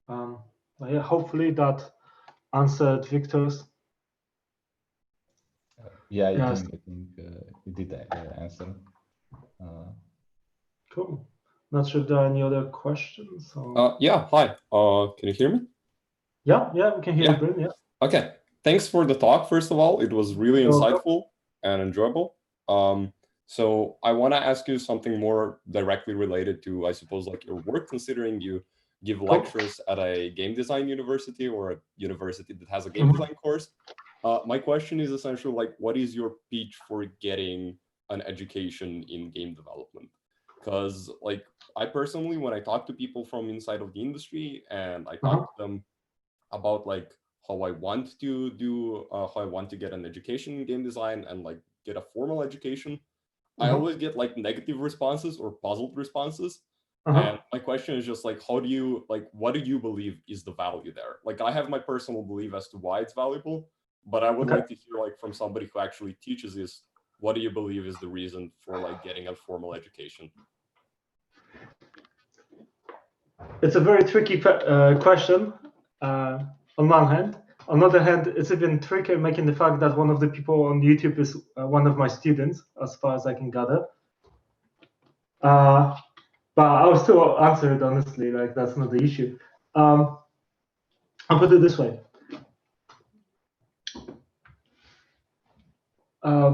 Yeah, hopefully that answered Victor's. Yeah, Yes. I think it did answer. Cool. Not sure if there are any other questions. Or... Yeah, hi. Can you hear me? Yeah, we can hear you, Brun. Yeah. Okay. Thanks for the talk, first of all. It was really insightful and enjoyable. So I want to ask you something more directly related to, I suppose, like your work, considering you give lectures at a game design university or a university that has a game design course. My question is essentially like, what is your pitch for getting an education in game development? Because like I personally, when I talk to people from inside of the industry and I talk to them about like how I want to do, how I want to get an education in game design and like get a formal education, I always get like negative responses or puzzled responses. And my question is just like, how do you, like, what do you believe is the value there? Like, I have my personal belief as to why it's valuable, but I would like to hear like from somebody who actually teaches this, what do you believe is the reason for like getting a formal education? It's a very tricky question on one hand. On the other hand, it's even trickier making the fact that one of the people on YouTube is one of my students, as far as I can gather. But I'll still answer it honestly, like that's not the issue. I'll put it this way.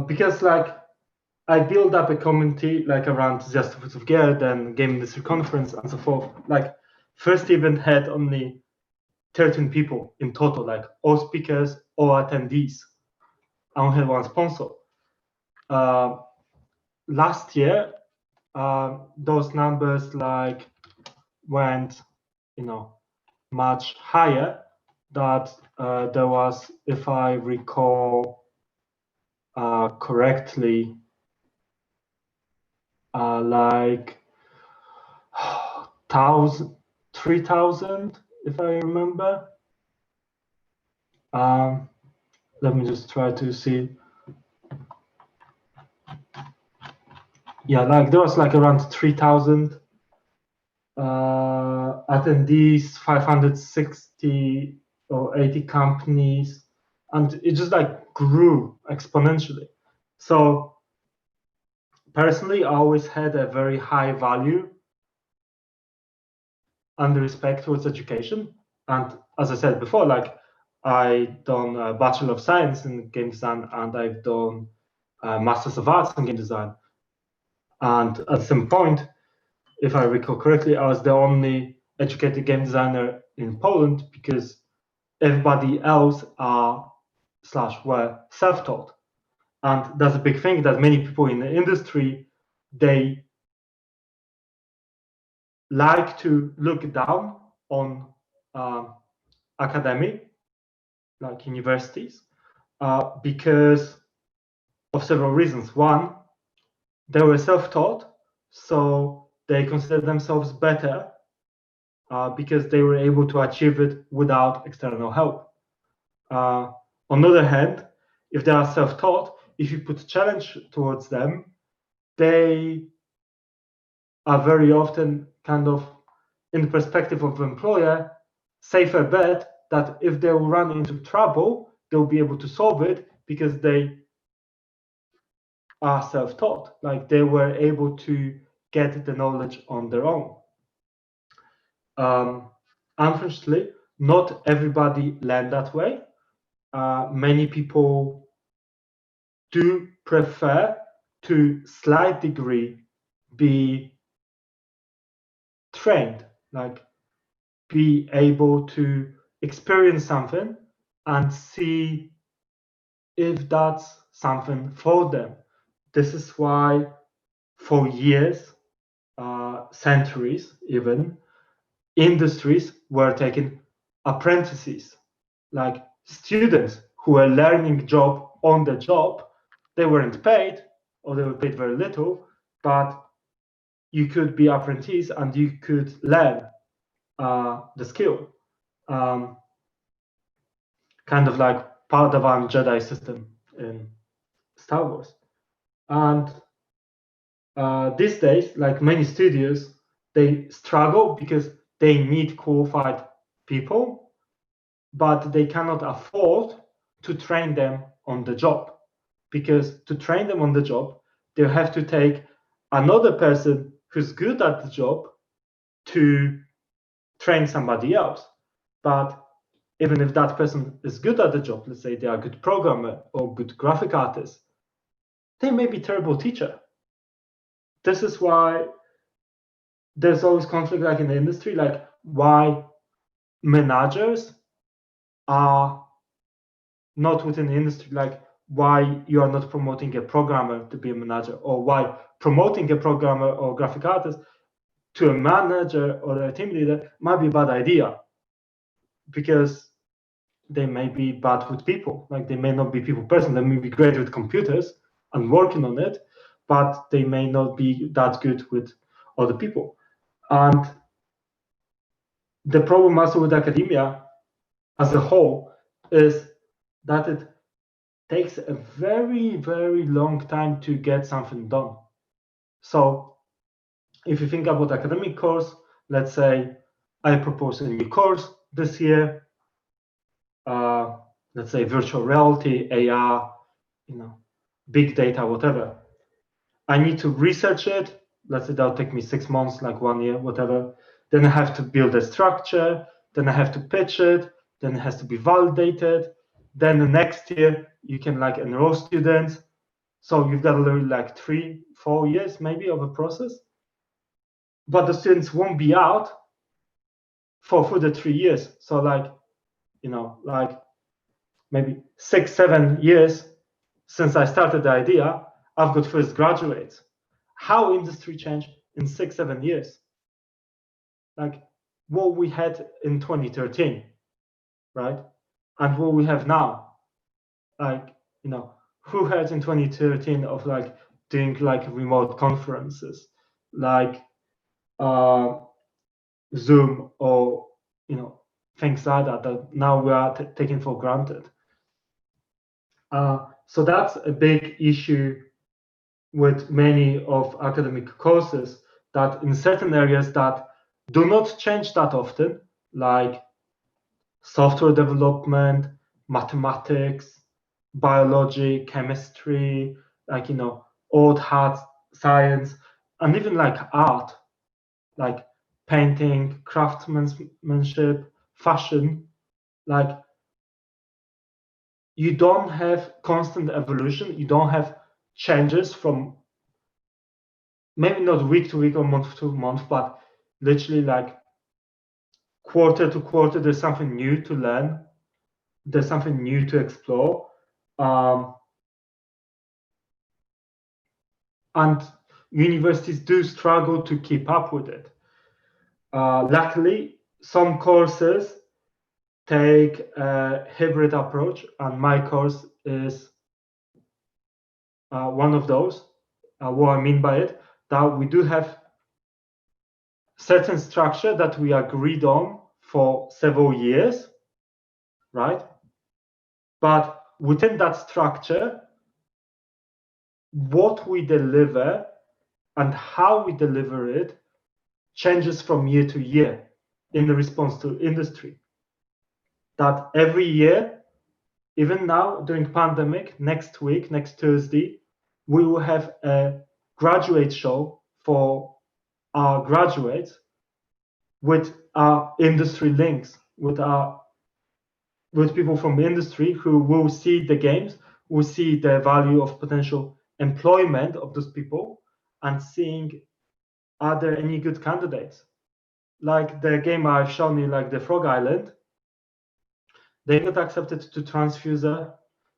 Because like I build up a community like around Just of Gear, then Game Industry Conference and so forth. Like first event had only 13 people in total, like all speakers, all attendees. I only had one sponsor. Last year, those numbers like went, much higher. That there was, if I recall correctly, like 3,000, if I remember. Let me just try to see. Yeah, like there was like around 3,000 attendees, 560 or 80 companies, and it just like grew exponentially. So personally, I always had a very high value and respect towards education. And as I said before, like I've done a Bachelor of Science in game design, and I've done a Masters of Arts in game design. And at some point, if I recall correctly, I was the only educated game designer in Poland because everybody else were self-taught. And that's a big thing that many people in the industry, they like to look down on academy, like universities, because of several reasons. One, they were self-taught, so they consider themselves better because they were able to achieve it without external help. On the other hand, if they are self-taught, if you put challenge towards them, they are very often kind of, in the perspective of the employer, safer bet that if they will run into trouble, they'll be able to solve it because they are self-taught, like they were able to get the knowledge on their own. unfortunately, not everybody learn that way. Many people do prefer to slight degree be trained, like be able to experience something and see if that's something for them. This is why for years, centuries even, industries were taking apprentices, like students who were learning job on the job. They weren't paid, or they were paid very little, but you could be apprentice and you could learn the skill. Kind of like Padawan Jedi system in Star Wars. And these days, like many studios, they struggle because they need qualified people, but they cannot afford to train them on the job. Because to train them on the job, they have to take another person who's good at the job to train somebody else. But even if that person is good at the job, let's say they are a good programmer or good graphic artist, they may be a terrible teacher. This is why there's always conflict, like in the industry, like why managers are not within the industry, like why you are not promoting a programmer to be a manager, or why promoting a programmer or graphic artist to a manager or a team leader might be a bad idea, because they may be bad with people. Like they may not be people person. They may be great with computers and working on it, but they may not be that good with other people. And the problem also with academia as a whole is that it takes a very, very long time to get something done. So if you think about academic course, let's say I propose a new course this year, let's say virtual reality, AR, big data, whatever. I need to research it. Let's say that'll take me 6 months, like 1 year, whatever. Then I have to build a structure. Then I have to pitch it. Then it has to be validated. Then the next year you can like enroll students. So you've got literally like 3-4 years maybe of a process. But the students won't be out for the 3 years. So like, like maybe 6-7 years since I started the idea, I've got first graduates. How industry changed in 6-7 years? Like what we had in 2013, right? And what we have now. Like, who had in 2013 of like doing like remote conferences, like Zoom or things like that now we are taking for granted. So that's a big issue with many of academic courses, that in certain areas that do not change that often, like software development, mathematics, biology, chemistry, like old hard science, and even like art, like painting, craftsmanship, fashion, like you don't have constant evolution. You don't have changes from maybe not week to week or month to month, but literally like quarter to quarter, there's something new to learn. There's something new to explore. And universities do struggle to keep up with it. Luckily, some courses take a hybrid approach, and my course is one of those. What I mean by it, that we do have certain structure that we agreed on for several years, right? But within that structure, what we deliver and how we deliver it changes from year to year in the response to industry. That every year, even now during pandemic, next week, next Thursday, we will have a graduate show for our graduates with industry links with people from the industry who will see the games, will see the value of potential employment of those people, and seeing are there any good candidates. Like the game I've shown you, like the Frog Island, they got accepted to Transfuser.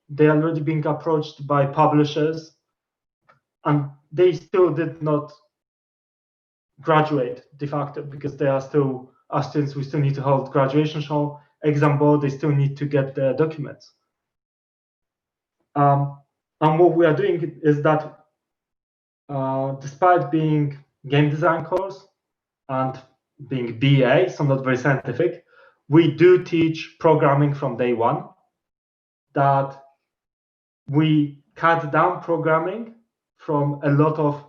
They already being approached by publishers, and they still did not graduate de facto because they are still students. We still need to hold graduation show, exam board. They still need to get the documents. And what we are doing is that despite being game design course and being BA, so not very scientific, we do teach programming from day one. That we cut down programming from a lot of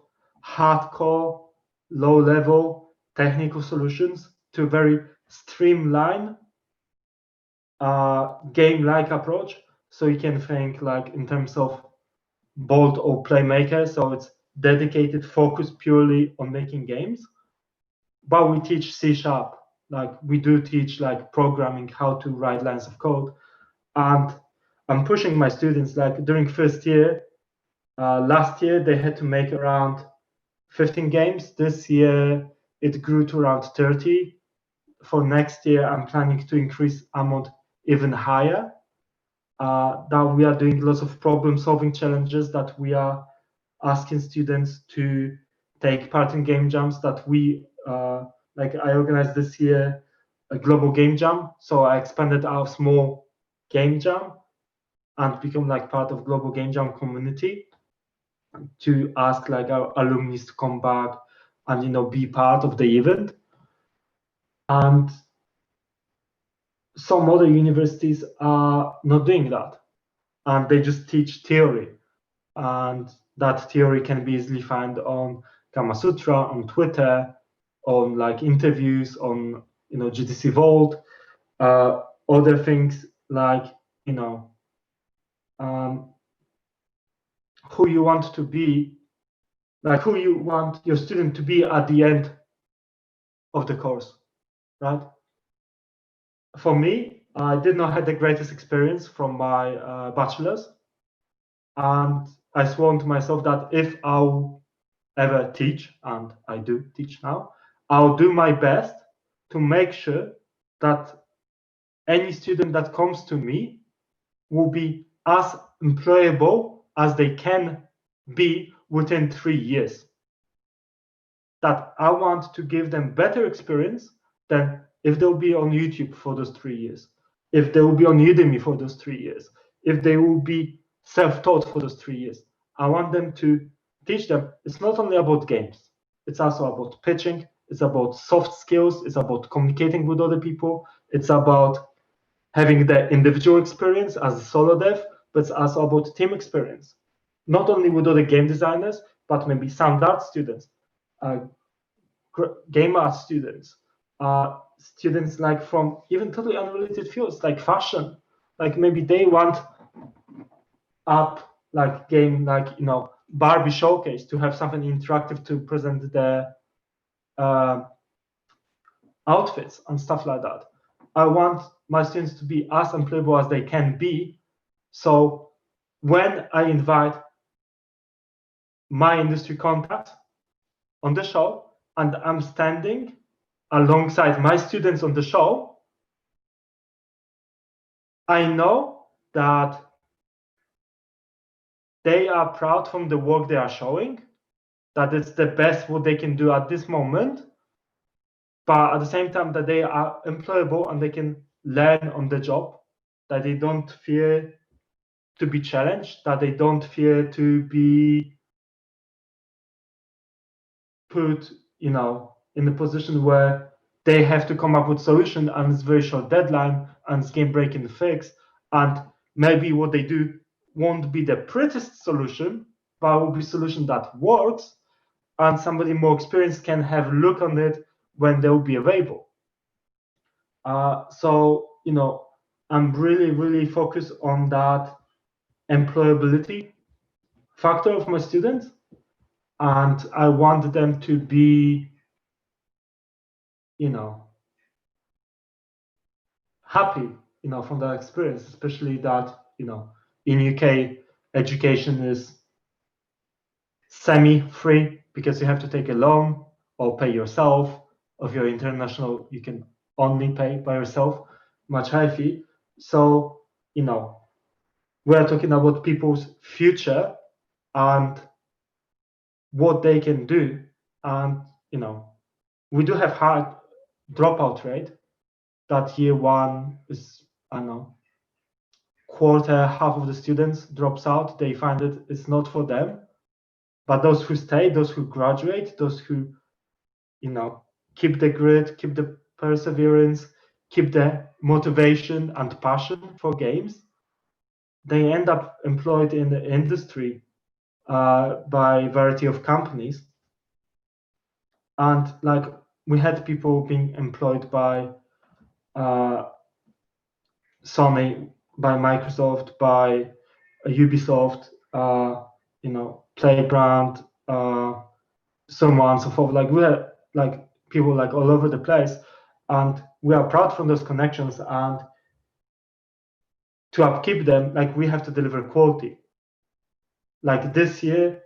hardcore, low-level technical solutions to very streamlined game-like approach. So you can think like in terms of bolt or playmaker. So it's dedicated, focused purely on making games. But we teach C#. Like we do teach like programming, how to write lines of code. And I'm pushing my students, like during first year, last year they had to make around 15 games. This year it grew to around 30. For next year, I'm planning to increase amount even higher. That we are doing lots of problem-solving challenges, that we are asking students to take part in game jams, that we, like I organized this year a global game jam. So I expanded our small game jam and become like part of global game jam community to ask like our alumni to come back and be part of the event. And some other universities are not doing that, and they just teach theory, and that theory can be easily found on Kama Sutra, on Twitter, on like interviews, on GDC Vault, other things like who you want to be, like who you want your student to be at the end of the course, right? For me, I did not have the greatest experience from my bachelor's, and I sworn to myself that if I'll ever teach, and I do teach now, I'll do my best to make sure that any student that comes to me will be as employable as they can be within 3 years. That I want to give them better experience than if they'll be on YouTube for those 3 years, if they will be on Udemy for those 3 years, if they will be self-taught for those 3 years. I want them to teach them it's not only about games, it's also about pitching, it's about soft skills, it's about communicating with other people, it's about having the individual experience as a solo dev, but it's also about team experience, not only with other game designers, but maybe sound art students, game art students, students like from even totally unrelated fields like fashion, like maybe they want up like game like Barbie showcase to have something interactive to present their outfits and stuff like that. I want my students to be as employable as they can be. So when I invite my industry contact on the show and I'm standing alongside my students on the show, I know that they are proud from the work they are showing, that it's the best what they can do at this moment, but at the same time that they are employable and they can learn on the job, that they don't fear to be challenged, that they don't fear to be put in a position where they have to come up with solution and it's very short deadline and it's game breaking fix, and maybe what they do won't be the prettiest solution, but will be a solution that works, and somebody more experienced can have a look on it when they will be available. So I'm really focused on that employability factor of my students, and I want them to be happy, from that experience, especially that, in UK, education is semi-free because you have to take a loan or pay yourself. If you're international, you can only pay by yourself, much higher fee. So, we're talking about people's future and what they can do. And, we do have high dropout rate. That year one is, I don't know, quarter, half of the students drops out. They find it's not for them. But those who stay, those who graduate, those who, keep the grit, keep the perseverance, keep the motivation and passion for games, they end up employed in the industry by a variety of companies. And like we had people being employed by Sony, by Microsoft, by Ubisoft, Playground, so on and so forth. Like we had like people like all over the place, and we are proud from those connections. And to upkeep them, like we have to deliver quality. Like this year,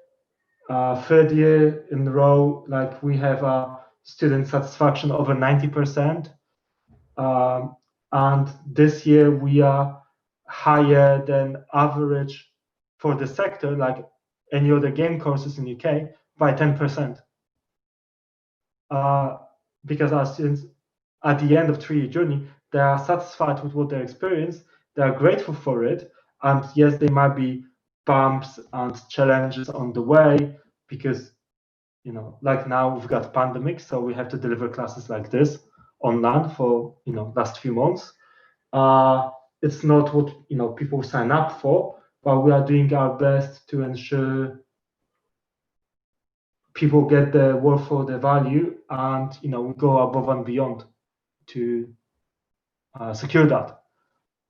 third year in a row, like we have a student satisfaction over 90%. And this year we are higher than average for the sector, like any other game courses in UK, by 10%. Because our students, at the end of 3-year journey, they are satisfied with what they experience, they are grateful for it, and yes, there might be bumps and challenges on the way, because like now we've got pandemic, so we have to deliver classes like this online for last few months. It's not what people sign up for, but we are doing our best to ensure people get the worth for the value, and we go above and beyond to secure that.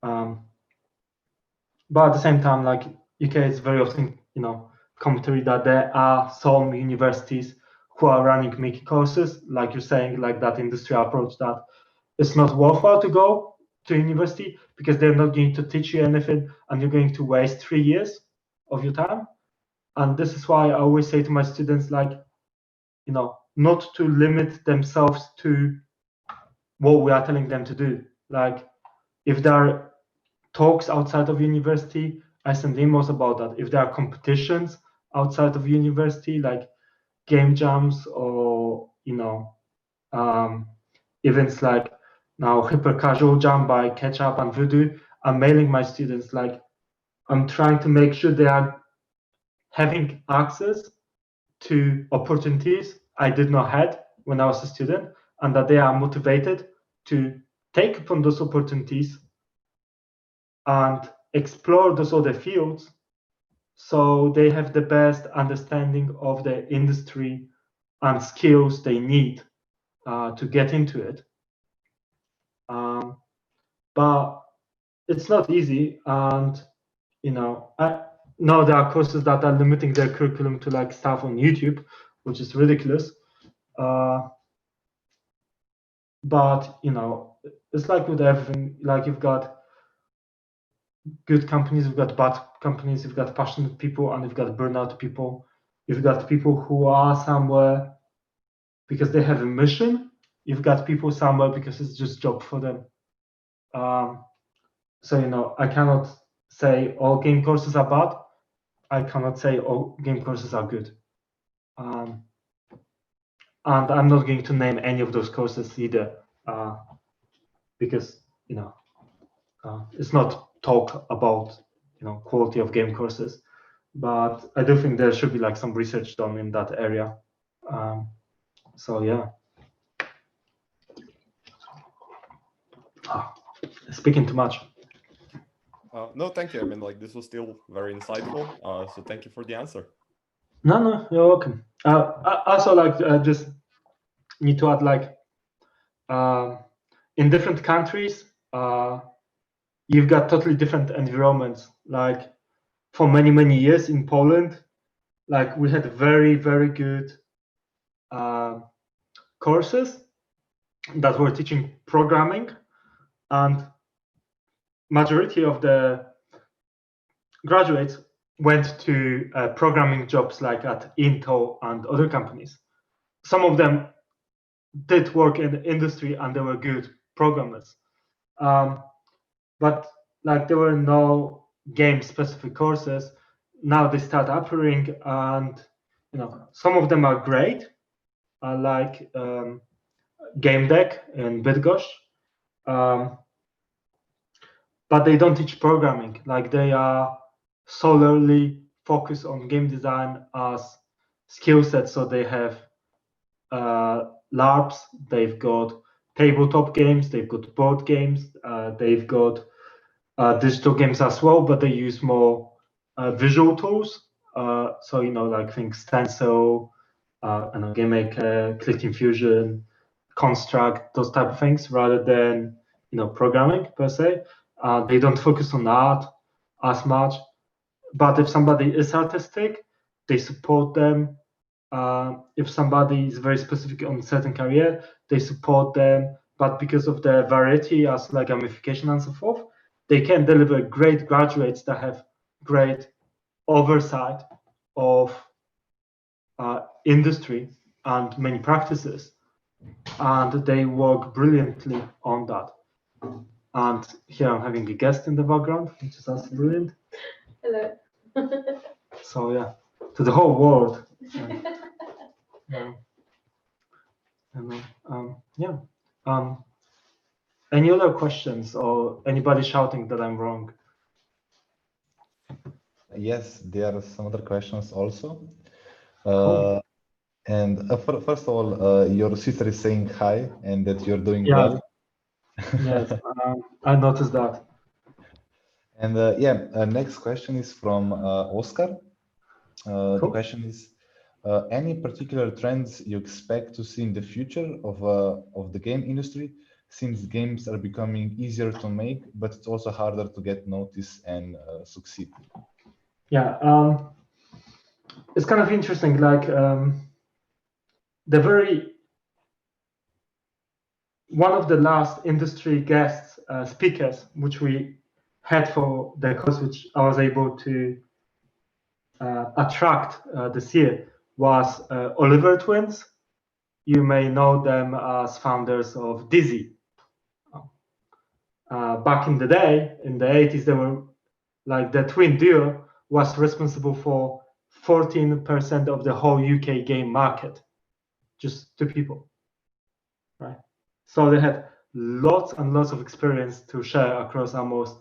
But at the same time, like UK is very often commentary that there are some universities who are running Mickey courses, like you're saying, like that industry approach, that it's not worthwhile to go to university because they're not going to teach you anything and you're going to waste 3 years of your time. And this is why I always say to my students, like, not to limit themselves to what we are telling them to do. Like, if there are talks outside of university, I send emails about that. If there are competitions outside of university, like game jams or events like now Hyper Casual Jam by Ketchup and Voodoo, I'm mailing my students, like I'm trying to make sure they are having access to opportunities I did not have when I was a student, and that they are motivated to take upon those opportunities and explore those other fields, so they have the best understanding of the industry and skills they need to get into it. But it's not easy, and I know there are courses that are limiting their curriculum to like stuff on YouTube, which is ridiculous. But it's like with everything, like you've got good companies, you've got bad companies, you've got passionate people, and you've got burnout people. You've got people who are somewhere because they have a mission. You've got people somewhere because it's just job for them. So I cannot say all game courses are bad. I cannot say all game courses are good. And I'm not going to name any of those courses either, because it's not talk about quality of game courses, but I do think there should be like some research done in that area. So yeah. Speaking too much. No, thank you. I mean, like, this was still very insightful. So thank you for the answer. No, you're welcome. I also like just need to add, like, in different countries, you've got totally different environments. Like for many years in Poland, like we had very good courses that were teaching programming, and majority of the graduates went to programming jobs like at Intel and other companies. Some of them did work in the industry and they were good programmers. But like there were no game-specific courses. Now they start appearing, and some of them are great, like Gamedec in Bydgoszcz, but they don't teach programming. Like they are solely focused on game design as skill set. So they have LARPs, they've got tabletop games, they've got board games, they've got digital games as well, but they use more visual tools. So like think Stencil, Game Maker, Click Fusion, Construct, those type of things, rather than programming per se. They don't focus on art as much. But if somebody is artistic, they support them. If somebody is very specific on a certain career, they support them. But because of the variety as like gamification and so forth, they can deliver great graduates that have great oversight of industry and many practices. And they work brilliantly on that. And here I'm having a guest in the background, which is also brilliant. Hello. So yeah, to the whole world. Any other questions or anybody shouting that I'm wrong? Yes, there are some other questions also. Cool. And first of all, your sister is saying hi and that you're doing Yeah. well. Yes, I noticed that. And next question is from Oscar. Cool. The question is, any particular trends you expect to see in the future of the game industry, since games are becoming easier to make, but it's also harder to get noticed and succeed? Yeah, it's kind of interesting. Like one of the last industry guest speakers, which we had for the course, which I was able to attract this year, was Oliver twins. You may know them as founders of Dizzy. Back in the day, in the 80s, they were like the twin duo was responsible for 14% of the whole UK game market, just two people, right? So they had lots and lots of experience to share across almost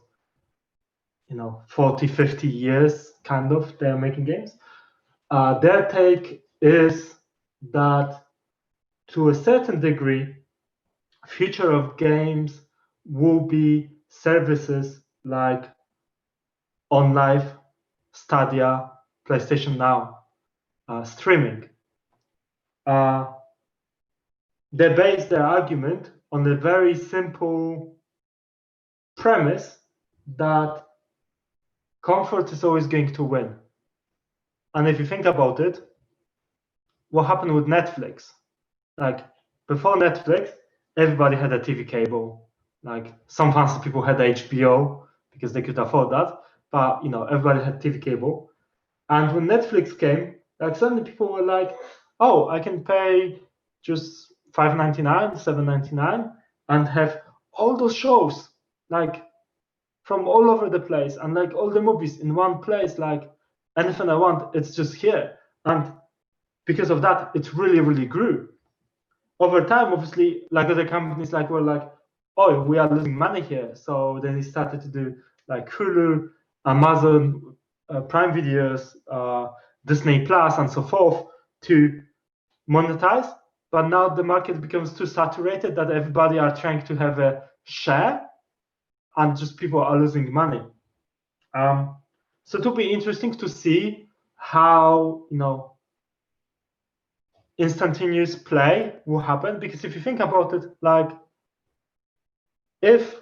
40, 50 years, kind of, they're making games. Their take is that to a certain degree, future of games will be services like OnLive, Stadia, PlayStation Now, streaming. They base their argument on a very simple premise that comfort is always going to win. And if you think about it, what happened with Netflix? Like before Netflix, everybody had a TV cable. Like some fancy people had HBO because they could afford that, but everybody had TV cable. And when Netflix came, like suddenly people were like, "Oh, I can pay just $5.99, $7.99, and have all those shows like from all over the place, and like all the movies in one place. Like anything I want, it's just here." And because of that, it really, really grew. Over time, obviously, like other companies were like, "Oh, we are losing money here." So then they started to do like Hulu, Amazon Prime Videos, Disney Plus, and so forth to monetize. But now the market becomes too saturated that everybody are trying to have a share, and just people are losing money. So it'll be interesting to see how instantaneous play will happen, because if you think about it, like if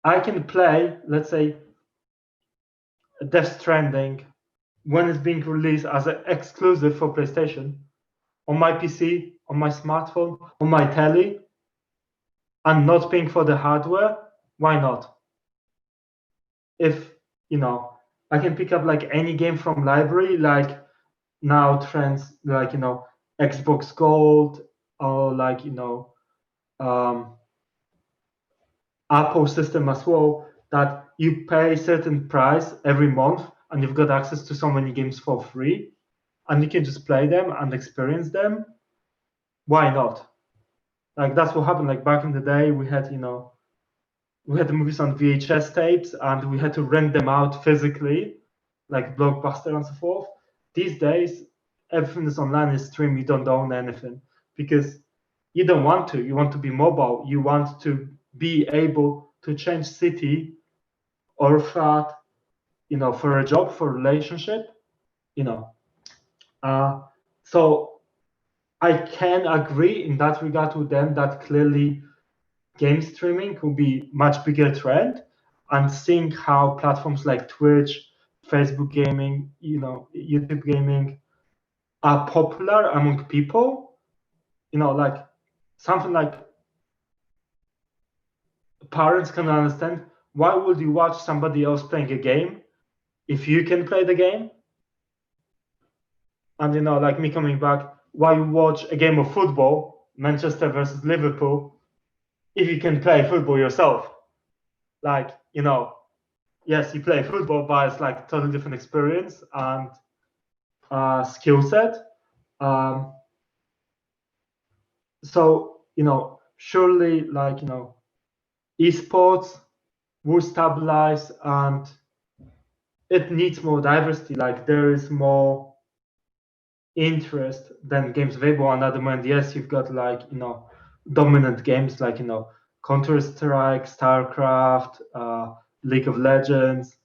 I can play, let's say, Death Stranding when it's being released as an exclusive for PlayStation on my PC, on my smartphone, on my telly, and not paying for the hardware, why not? If, you know, I can pick up like any game from library, like now trends, like, you know, Xbox Gold, or like, you know, Apple system as well, that you pay a certain price every month and you've got access to so many games for free and you can just play them and experience them. Why not? Like that's what happened. Like back in the day, we had, you know, we had the movies on VHS tapes and we had to rent them out physically, like Blockbuster and so forth. These days, everything is online, is streamed. You don't own anything because you don't want to. You want to be mobile. You want to be able to change city or flat, you know, for a job, for a relationship, you know. So I can agree in that regard with them that clearly game streaming will be much bigger trend, and seeing how platforms like Twitch, Facebook gaming, you know, YouTube gaming are popular among people, you know, like something like parents can understand why would you watch somebody else playing a game if you can play the game? And, you know, like me coming back, why you watch a game of football, Manchester versus Liverpool, if you can play football yourself? Like, you know, yes, you play football, but it's like a totally different experience and skill set. So, you know, surely, like, you know, esports will stabilize and it needs more diversity. Like there is more interest than games available. On the other hand, yes, you've got like, you know, dominant games like, you know, Counter-Strike, StarCraft, League of Legends,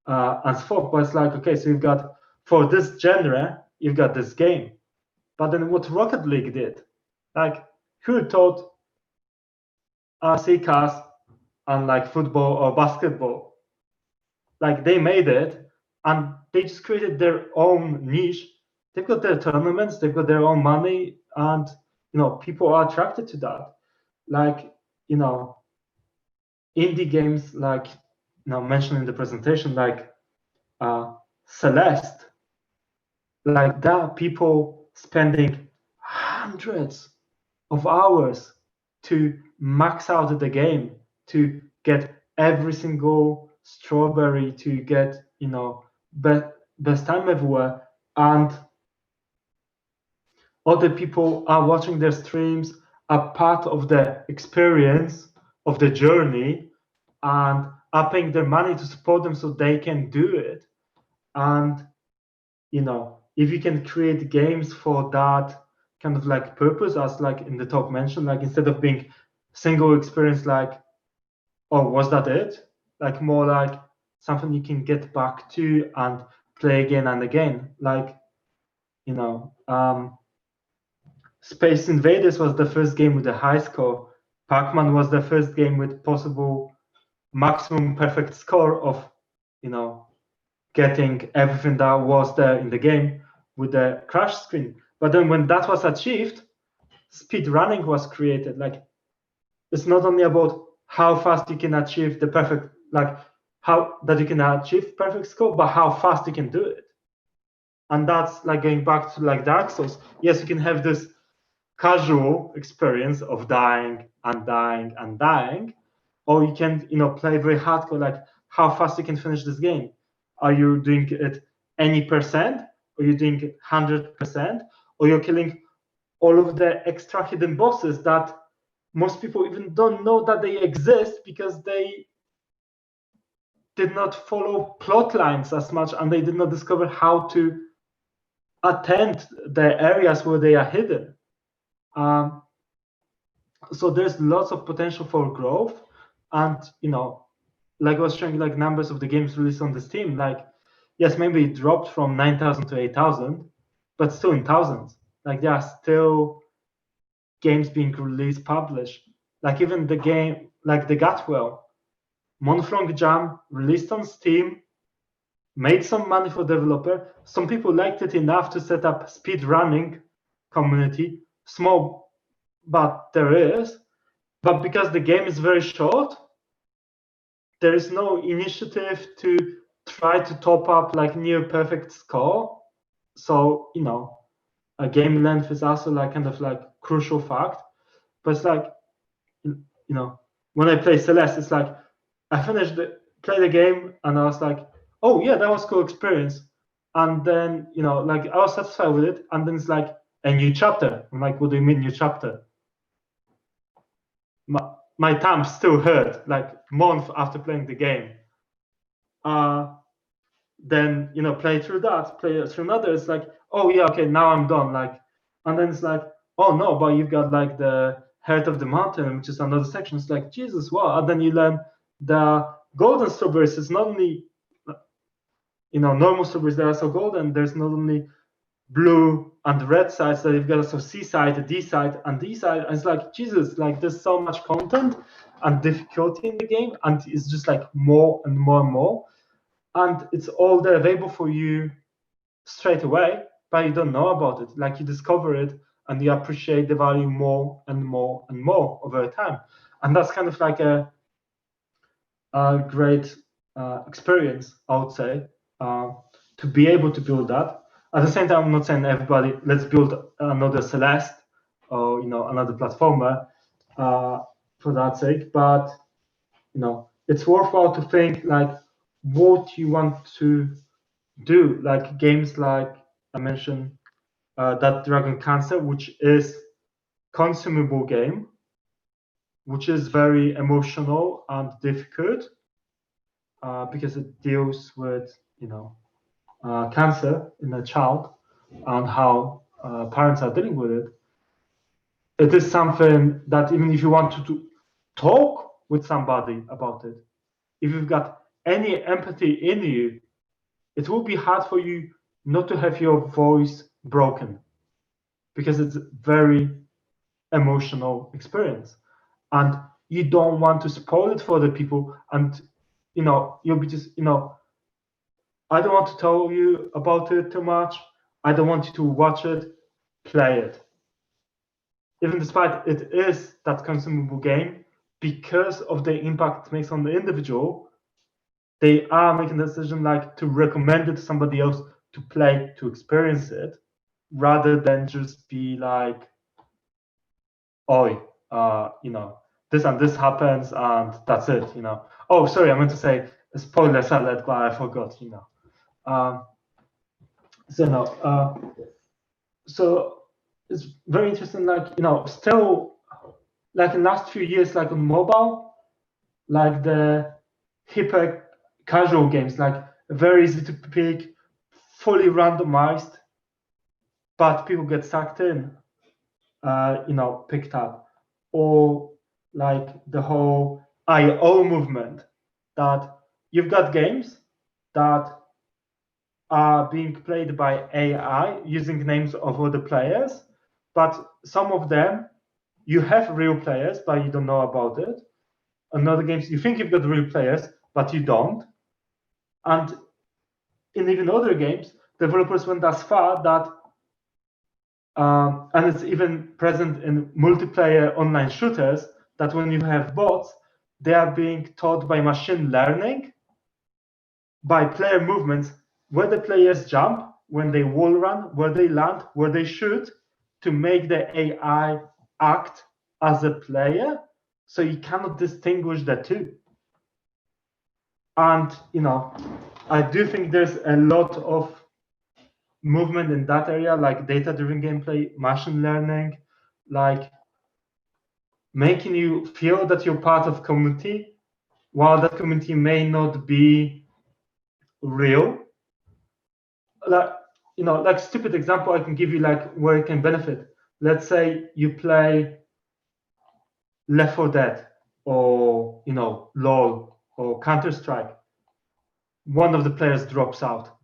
and so forth. But it's like, okay, so you've got, for this genre, you've got this game. But then what Rocket League did, like, who taught CCAS and like football or basketball? Like they made it and they just created their own niche. They've got their tournaments, they've got their own money, and, you know, people are attracted to that. Like, you know, indie games like, you know, mentioned in the presentation, like Celeste, like that, people spending hundreds of hours to max out the game, to get every single strawberry, to get, you know, best time everywhere. And other people are watching their streams, are part of the experience of the journey, and are paying their money to support them so they can do it. And, you know, if you can create games for that kind of like purpose, as like in the talk mentioned, like instead of being single experience, like, oh, was that it? Like more like something you can get back to and play again and again. Like, you know, Space Invaders was the first game with a high score. Pac-Man was the first game with possible maximum perfect score of, you know, getting everything that was there in the game with the crash screen. But then when that was achieved, speed running was created. Like, it's not only about how fast you can achieve the perfect, like how that you can achieve perfect score, but how fast you can do it. And that's like going back to like Dark Souls. Yes, you can have this casual experience of dying and dying and dying, or you can, you know, play very hardcore, like how fast you can finish this game. Are you doing it any percent, or you're doing it 100%, or you're killing all of the extra hidden bosses that most people even don't know that they exist because they did not follow plot lines as much and they did not discover how to attend the areas where they are hidden. So there's lots of potential for growth. And, you know, like I was showing, like numbers of the games released on the Steam, like, yes, maybe it dropped from 9,000 to 8,000, but still in thousands. Like there are still games being released, published. Like even the game, like the Gatwell, month-long jam, released on Steam, made some money for developer. Some people liked it enough to set up speed running community, small, but there is. But because the game is very short, there is no initiative to try to top up like near perfect score. So, you know, a game length is also like kind of like crucial fact. But it's like, you know, when I play Celeste, it's like I play the game and I was like, oh yeah, that was a cool experience. And then, you know, like I was satisfied with it. And then it's like a new chapter. I'm like, what do you mean new chapter? My thumb still hurt like month after playing the game. Then, you know, play through another. It's like, oh yeah, okay, now I'm done. Like, and then it's like, oh no, but you've got like the Heart of the Mountain, which is another section. It's like, Jesus, wow. And then you learn the golden strawberries is not only, you know, normal strawberries that are so golden. There's not only blue and red sides, that you've got also C side, D side, and D side. And it's like, Jesus, like there's so much content and difficulty in the game, and it's just like more and more and more. And it's all there available for you straight away, but you don't know about it. Like you discover it and you appreciate the value more and more and more over time. And that's kind of like a great experience, I would say, to be able to build that. At the same time, I'm not saying everybody, let's build another Celeste or, you know, another platformer for that sake. But, you know, it's worthwhile to think like what you want to do, like games like I mentioned, that Dragon Cancer, which is consumable game, which is very emotional and difficult because it deals with, you know, cancer in a child and how parents are dealing with it. It is something that even if you want to talk with somebody about it, if you've got any empathy in you, it will be hard for you not to have your voice broken because it's a very emotional experience. And you don't want to spoil it for the people. And, you know, you'll be just, you know, I don't want to tell you about it too much. I don't want you to watch it, play it. Even despite it is that consumable game, because of the impact it makes on the individual, they are making a decision like to recommend it to somebody else to play, to experience it, rather than just be like, oh, you know, this and this happens and that's it, you know. Oh, sorry, I meant to say spoiler alert, but I forgot, you know. So it's very interesting, like, you know, still, like in the last few years, like on mobile, like the hyper casual games, like very easy to pick, fully randomized, but people get sucked in, you know, picked up. Or like the whole IO movement, that you've got games that are being played by AI using names of other players, but some of them you have real players, but you don't know about it. And other games you think you've got real players, but you don't. And in even other games, developers went as far that, and it's even present in multiplayer online shooters, that when you have bots, they are being taught by machine learning, by player movements, where the players jump, when they wall run, where they land, where they shoot, to make the AI act as a player, so you cannot distinguish the two. And, you know, I do think there's a lot of movement in that area, like data-driven gameplay, machine learning, like making you feel that you're part of community, while that community may not be real. Like, you know, like stupid example I can give you, like where it can benefit. Let's say you play Left 4 Dead or, you know, LOL or Counter-Strike. One of the players drops out.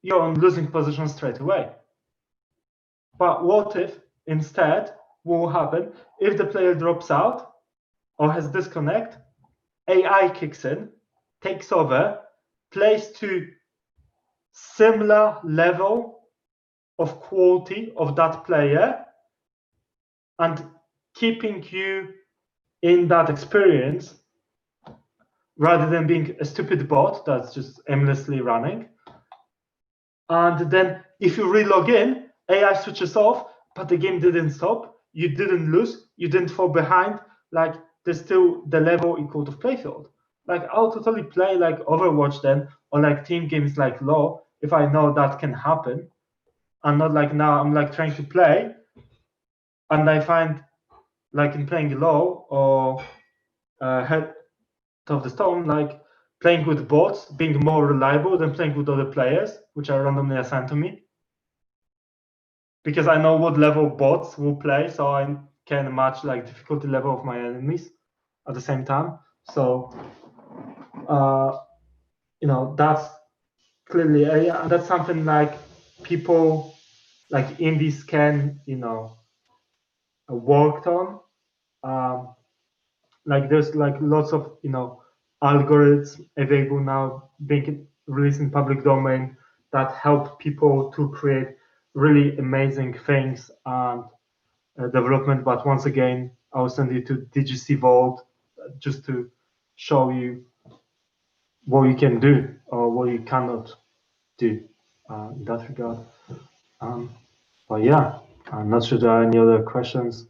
You're on losing position straight away. But what if instead, what will happen if the player drops out or has disconnect? AI kicks in, takes over, plays to similar level of quality of that player, and keeping you in that experience rather than being a stupid bot that's just aimlessly running. And then if you re-log in, AI switches off, but the game didn't stop. You didn't lose. You didn't fall behind. Like, there's still the level equal to playfield. Like, I'll totally play like Overwatch then, or like team games like LoL, if I know that can happen. And not like now I'm like trying to play, and I find like in playing LoL or Head of the Storm, like playing with bots being more reliable than playing with other players, which are randomly assigned to me. Because I know what level bots will play, so I can match like difficulty level of my enemies at the same time. So, you know, that's clearly that's something like people like indies can, you know, worked on. Like there's like lots of, you know, algorithms available now being released in public domain that help people to create really amazing things and development. But once again, I'll send you to DGC Vault just to show you what you can do or what you cannot do in that regard. But yeah, I'm not sure there are any other questions.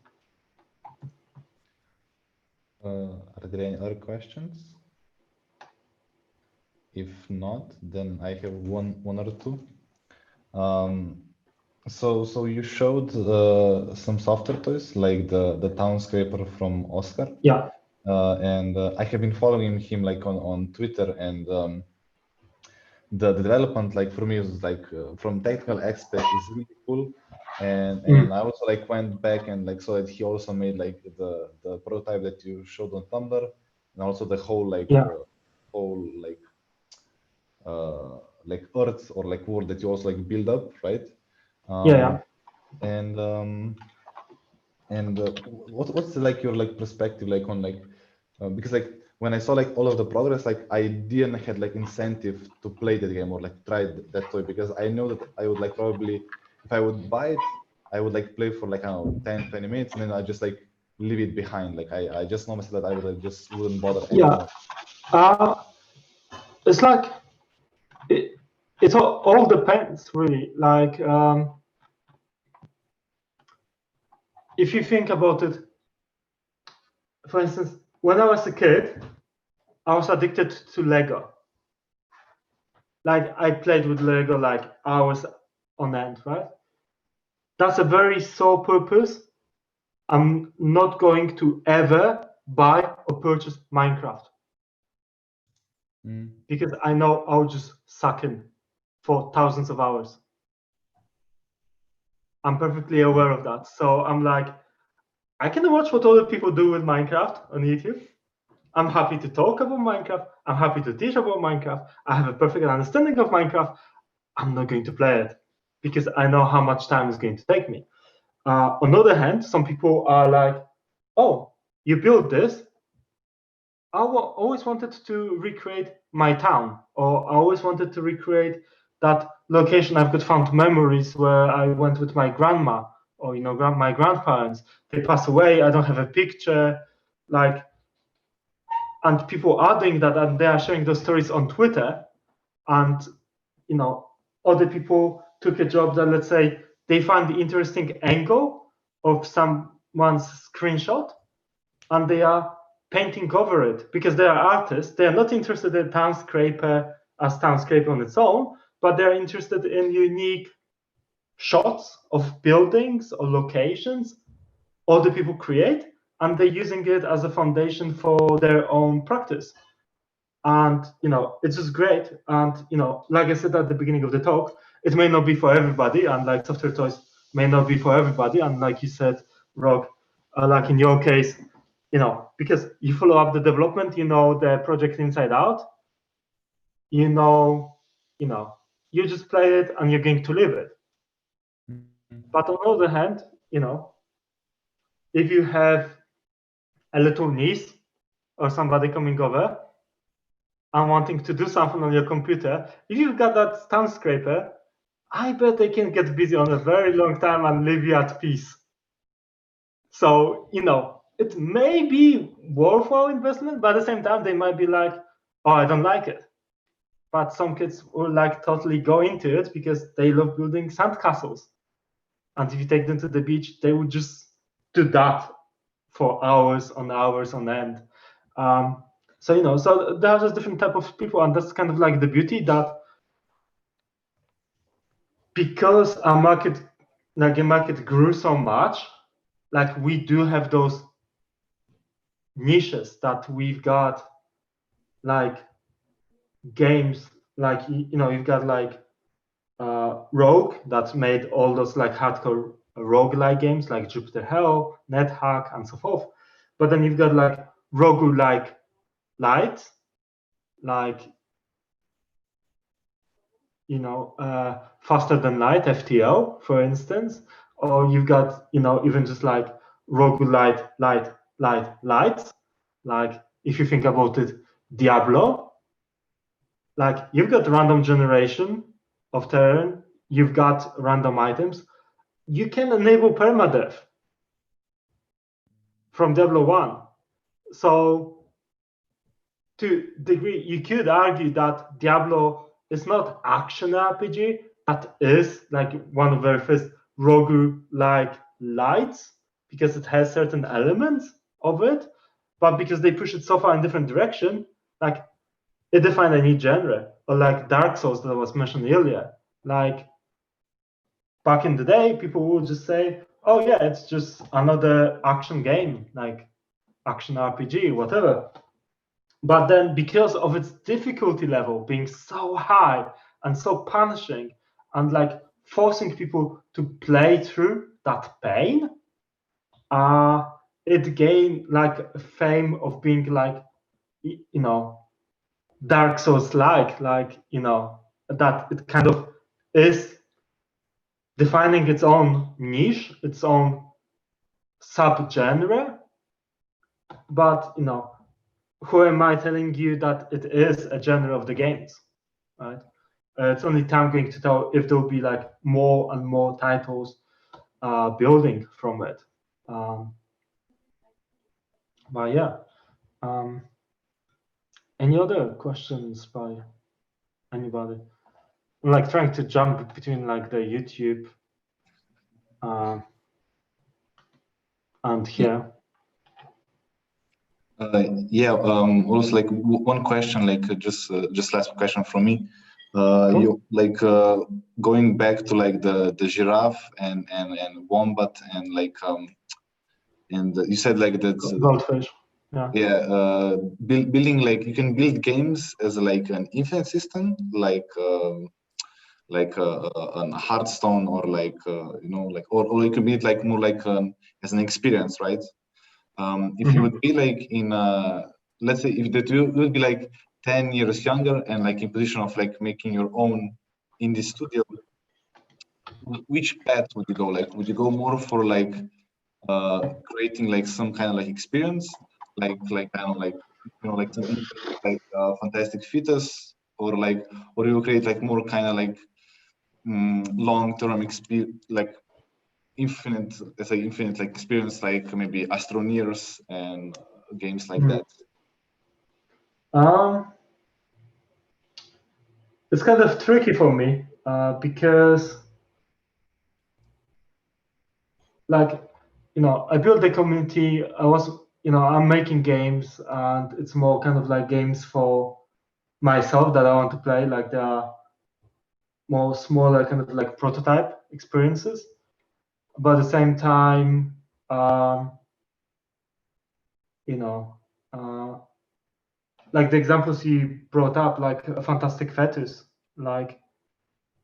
Are there any other questions? If not, then I have one or two. So you showed some software toys like the Town Scraper from Oscar. Yeah. And I have been following him like on Twitter, and the development like for me is like from technical aspect is really cool. And I also like went back and like saw that he also made like the prototype that you showed on Tumblr, and also the whole like whole like earth or like world that you also like build up, right? And what's like your like perspective like on like because like when I saw like all of the progress, like I didn't had like incentive to play that game or like try that toy, because I know that I would like probably if I would buy it, I would like play for like I don't know 10-20 minutes and then I just like leave it behind. Like I just know myself that I would like, just wouldn't bother anymore. It's like it all depends really. Like if you think about it, for instance, when I was a kid, I was addicted to Lego. Like I played with Lego like hours on end, right? That's a very sole purpose. I'm not going to ever buy or purchase Minecraft because I know I'll just suck in for thousands of hours. I'm perfectly aware of that. So I'm like, I can watch what other people do with Minecraft on YouTube. I'm happy to talk about Minecraft. I'm happy to teach about Minecraft. I have a perfect understanding of Minecraft. I'm not going to play it because I know how much time it's going to take me. On the other hand, some people are like, oh, you built this. I always wanted to recreate my town, or I always wanted to recreate that location. I've got fond memories where I went with my grandma, or my grandparents. They passed away. I don't have a picture, like, and people are doing that, and they are sharing those stories on Twitter. And other people took a job that, let's say, they find the interesting angle of someone's screenshot, and they are painting over it because they are artists. They are not interested in Town Scraper as Town Scraper on its own, but they're interested in unique shots of buildings or locations other people create, and they're using it as a foundation for their own practice. And it's just great. And like I said at the beginning of the talk, it may not be for everybody, and like software toys may not be for everybody. And like you said, Rob, like in your case, because you follow up the development, the project inside out, you just play it and you're going to live it. But on the other hand, if you have a little niece or somebody coming over and wanting to do something on your computer, if you've got that Town Scraper, I bet they can get busy on a very long time and leave you at peace. So, it may be worthwhile investment, but at the same time, they might be like, oh, I don't like it. But some kids will like totally go into it because they love building sandcastles. And if you take them to the beach, they would just do that for hours on end. So, you know, so there are just different type of people, and that's kind of like the beauty, that because our market, like the market grew so much, like we do have those niches that we've got, like games, like, you know, you've got like Rogue that made all those like hardcore roguelike games like Jupiter Hell, NetHack, and so forth. But then you've got like roguelike light, like, you know, faster than light, FTL, for instance, or you've got, you know, even just like roguelite lights, like if you think about it, Diablo, like you've got random generation of terrain, you've got random items, you can enable permadeath from Diablo 1. So to degree, you could argue that Diablo is not action RPG, that is like one of the very first rogue-like lights, because it has certain elements of it, but because they push it so far in different direction, like it defined a new genre. Or like Dark Souls that was mentioned earlier. Like back in the day, people would just say, oh yeah, it's just another action game, like action RPG, whatever. But then because of its difficulty level being so high and so punishing, and like forcing people to play through that pain, it gained like fame of being like, you know, Dark Souls like, you know, that it kind of is defining its own niche, its own subgenre. But, you know, who am I telling you that it is a genre of the games, right? It's only time going to tell if there will be like more and more titles building from it. But yeah, any other questions by anybody? I'm like trying to jump between like the YouTube and here. Also like one question, like just last question from me. Cool. You like going back to like the Giraffe and Wombat and like and you said like that Goldfish. Yeah. Building, like you can build games as like an infinite system, like a Hearthstone, or like you know, like or you could be like more like as an experience, right? If you would be like in let's say if that you would be like 10 years younger and like in position of like making your own indie studio, which path would you go? Like would you go more for like creating like some kind of like experience, like kind of like, you know, like something like Fantastic Fetus, or you create like more kind of like long-term experience, like infinite like experience, like maybe Astroneers and games like that? It's kind of tricky for me because, like, you know, I built the community. I'm making games, and it's more kind of like games for myself that I want to play. Like there are more smaller kind of like prototype experiences, but at the same time, like the examples you brought up, like a Fantastic Fetus, like,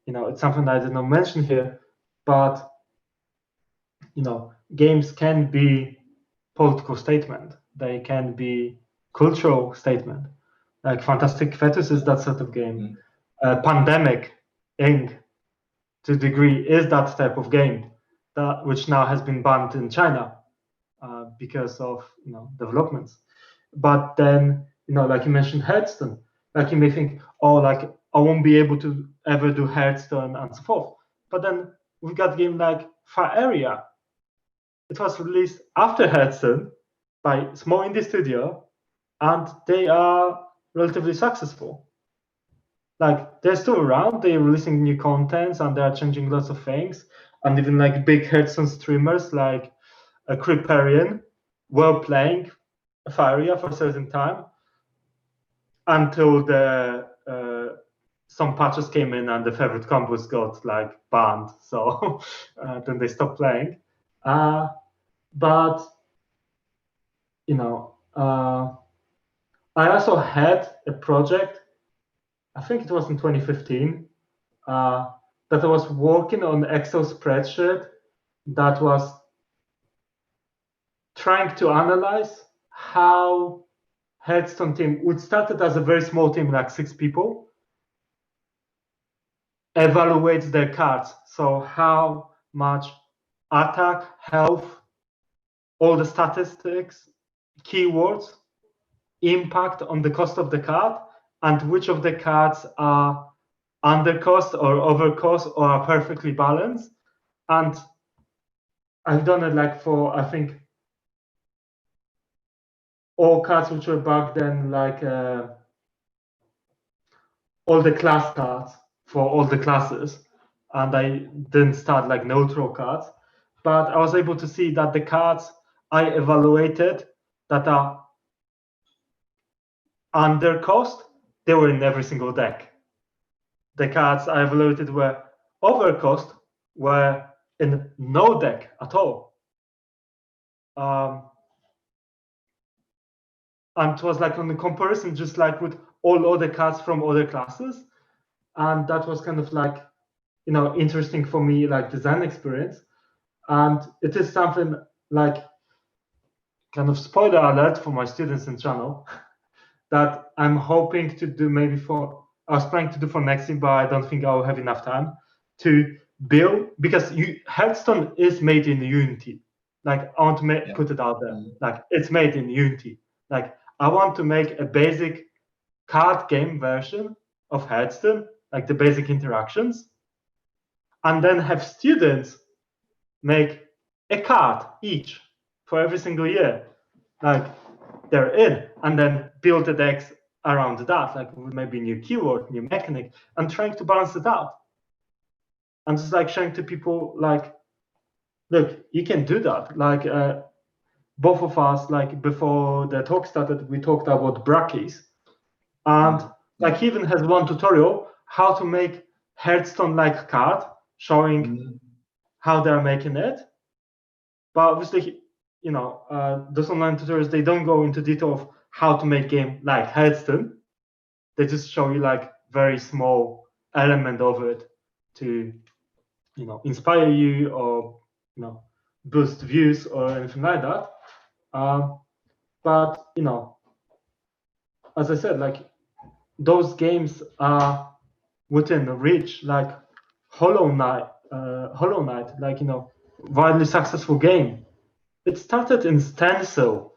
you know, it's something that I did not mention here, but, you know, games can be political statement. They can be cultural statement. Like Fantastic Fetus is that sort of game. Pandemic Inc., to a degree, is that type of game, which now has been banned in China because of, you know, developments. But then, you know, like you mentioned Hearthstone, like you may think, oh, like I won't be able to ever do Hearthstone and so forth. But then we've got a game like Far Area. It was released after Hearthstone by small indie studio, and they are relatively successful. Like they're still around, they're releasing new contents and they're changing lots of things. And even like big Hearthstone streamers like Creeperian were playing Faria for a certain time until the some patches came in and the favorite combos got like banned. So then they stopped playing. But you know, I also had a project, I think it was in 2015, that I was working on an Excel spreadsheet that was trying to analyze how Hearthstone team, which started as a very small team, like 6 people, evaluates their cards. So how much attack, health, all the statistics, keywords impact on the cost of the card, and which of the cards are under cost or over cost or are perfectly balanced. And I've done it like for, I think, all cards which were back then, like all the class cards for all the classes. And I didn't start like neutral cards, but I was able to see that the cards I evaluated that are under cost, they were in every single deck. The cards I evaluated were over cost were in no deck at all. And it was like on the comparison, just like with all other cards from other classes. And that was kind of like, you know, interesting for me, like design experience. And it is something like kind of spoiler alert for my students in channel that I'm hoping to do maybe for, I was planning to do for next year, but I don't think I'll have enough time to build, because Hearthstone is made in Unity. Like I want to put it out there, like it's made in Unity. Like I want to make a basic card game version of Hearthstone, like the basic interactions, and then have students make a card each for every single year. Like they're in, and then build the decks around that, like maybe new keyword, new mechanic, and trying to balance it out. And just like showing to people, like, look, you can do that. Like both of us, like before the talk started, we talked about brackeys, and like he even has one tutorial how to make Hearthstone-like card, showing how they're making it. But obviously, you know, those online tutorials, they don't go into detail of how to make game like Hearthstone. They just show you like very small element of it to, you know, inspire you or, you know, boost views or anything like that. But, you know, as I said, like those games are within reach, like Hollow Knight, like, you know, widely successful game. It started in Stencil.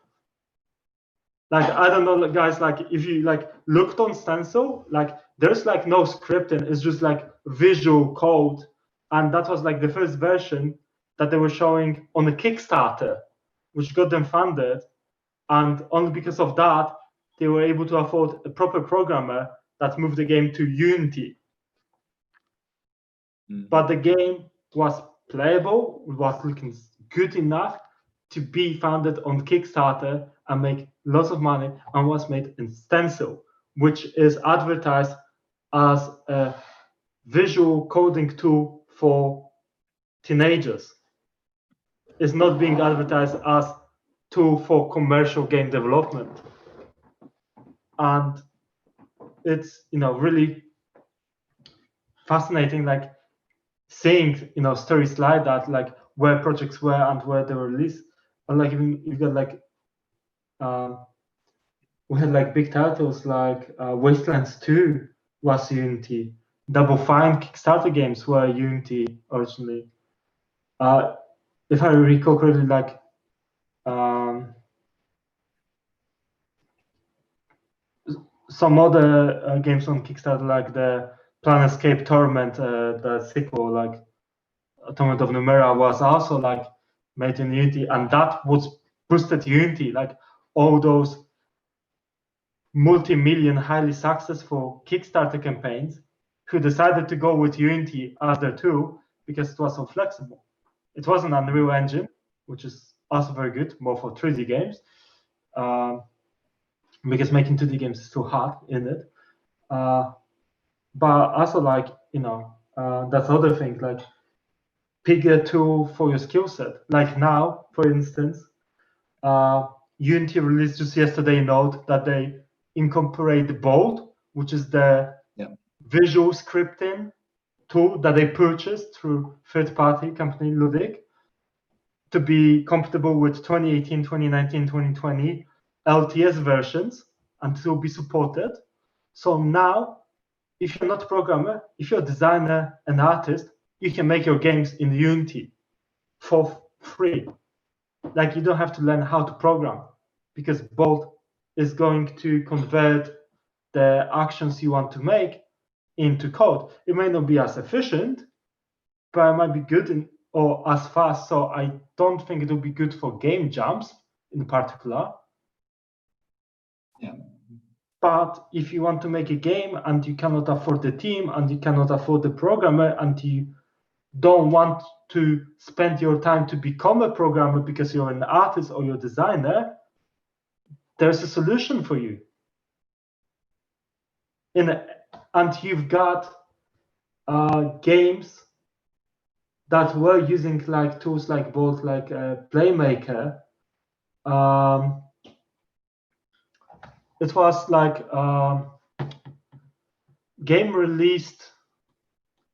Like, I don't know, guys, like if you like looked on Stencil, like there's like no scripting, it's just like visual code. And that was like the first version that they were showing on the Kickstarter, which got them funded. And only because of that, they were able to afford a proper programmer that moved the game to Unity. But the game was playable, was looking good enough to be funded on Kickstarter and make lots of money, and was made in Stencil, which is advertised as a visual coding tool for teenagers. It's not being advertised as tool for commercial game development. And it's, you know, really fascinating, like seeing, you know, stories like that, like where projects were and where they were released. And like even you got like we had like big titles like Wastelands 2 was Unity. Double Fine Kickstarter games were Unity originally. If I recall correctly, like some other games on Kickstarter, like the Planescape Torment, the sequel, like Torment of Numenera, was also like made in Unity, and that was boosted Unity. Like all those multi-million, highly successful Kickstarter campaigns who decided to go with Unity as their tool because it was so flexible. It was an Unreal Engine, which is also very good, more for 3D games, because making 2D games is too hard in it. But also, like, that's other thing, like pick a tool for your skill set. Like now, for instance, Unity released just yesterday a note that they incorporate Bolt, which is the visual scripting tool that they purchased through third-party company Ludic, to be compatible with 2018, 2019, 2020 LTS versions and to be supported. So now, if you're not a programmer, if you're a designer and artist, you can make your games in Unity for free. Like, you don't have to learn how to program, because Bolt is going to convert the actions you want to make into code. It may not be as efficient, but it might be good or as fast. So I don't think it will be good for game jams in particular. Yeah. But if you want to make a game and you cannot afford the team and you cannot afford the programmer and you don't want to spend your time to become a programmer because you're an artist or you're a designer, there's a solution for you. And you've got games that were using like tools like Bolt, like Playmaker. It was like game released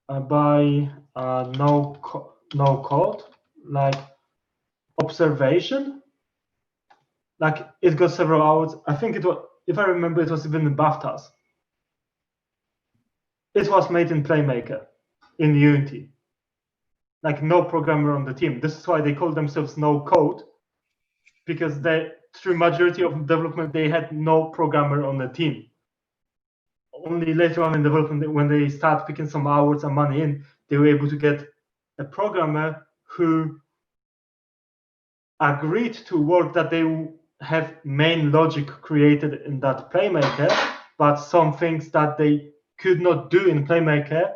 by no code, like Observation. Like, it got several hours. I think it was, if I remember, it was even in BAFTAs. It was made in Playmaker, in Unity. Like, no programmer on the team. This is why they call themselves no code, because they, through majority of development, they had no programmer on the team. Only later on in development, when they start picking some hours and money in, they were able to get a programmer who agreed to work that they have main logic created in that Playmaker, but some things that they could not do in Playmaker,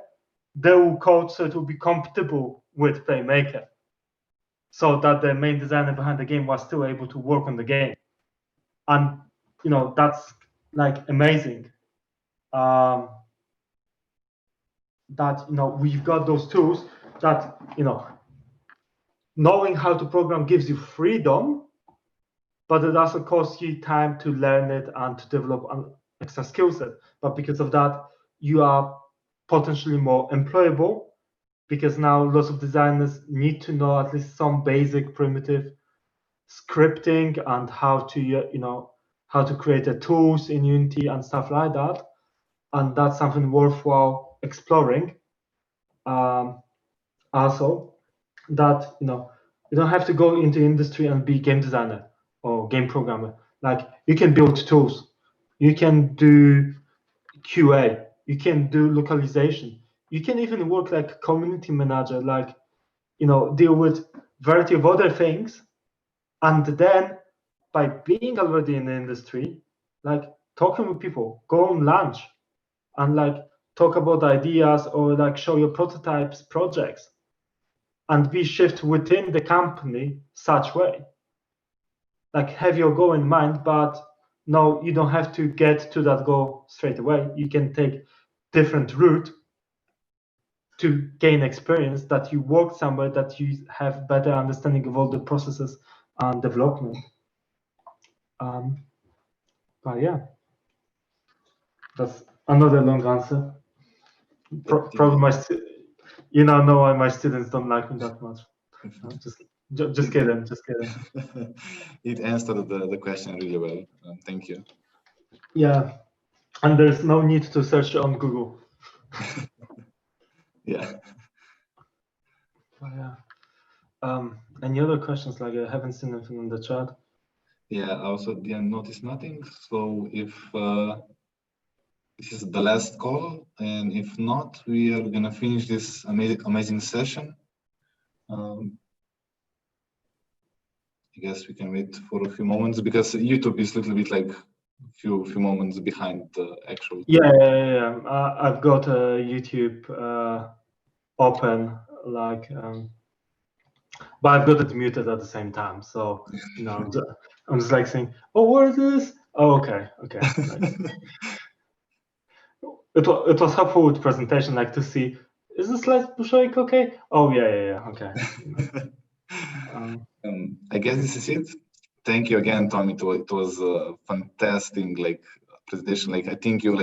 they will code so it will be compatible with Playmaker, so that the main designer behind the game was still able to work on the game. And that's like amazing. That we've got those tools that knowing how to program gives you freedom, but it also costs you time to learn it and to develop an extra skill set. But because of that, you are potentially more employable, because now lots of designers need to know at least some basic primitive scripting and how to create the tools in Unity and stuff like that. And that's something worthwhile exploring. Also, that you don't have to go into industry and be game designer or game programmer. Like, you can build tools, you can do QA, you can do localization, you can even work like community manager, like deal with variety of other things. And then by being already in the industry, like talking with people, go on lunch and like talk about ideas or like show your prototypes, projects, and be shift within the company such way. Like, have your goal in mind, but no, you don't have to get to that goal straight away. You can take different route to gain experience, that you work somewhere, that you have better understanding of all the processes and development. But yeah, that's another long answer. Probably know why my students don't like me that much. Just kidding. It answered the question really well. Thank you. Yeah, and there's no need to search on Google. Yeah. Yeah. Any other questions? Like, I haven't seen anything in the chat. Yeah, I also didn't notice nothing. So if this is the last call, and if not, we are gonna finish this amazing session. I guess we can wait for a few moments, because YouTube is a little bit like few moments behind the actual. Yeah. I've got YouTube open, like, but I've got it muted at the same time. So you know, I'm just like saying, "Oh, what is this? Oh, okay. Nice." It was helpful with presentation, like to see, is the slide showing okay? Oh yeah, okay. I guess this is it. Thank you again, Thom. It was a fantastic presentation. I think you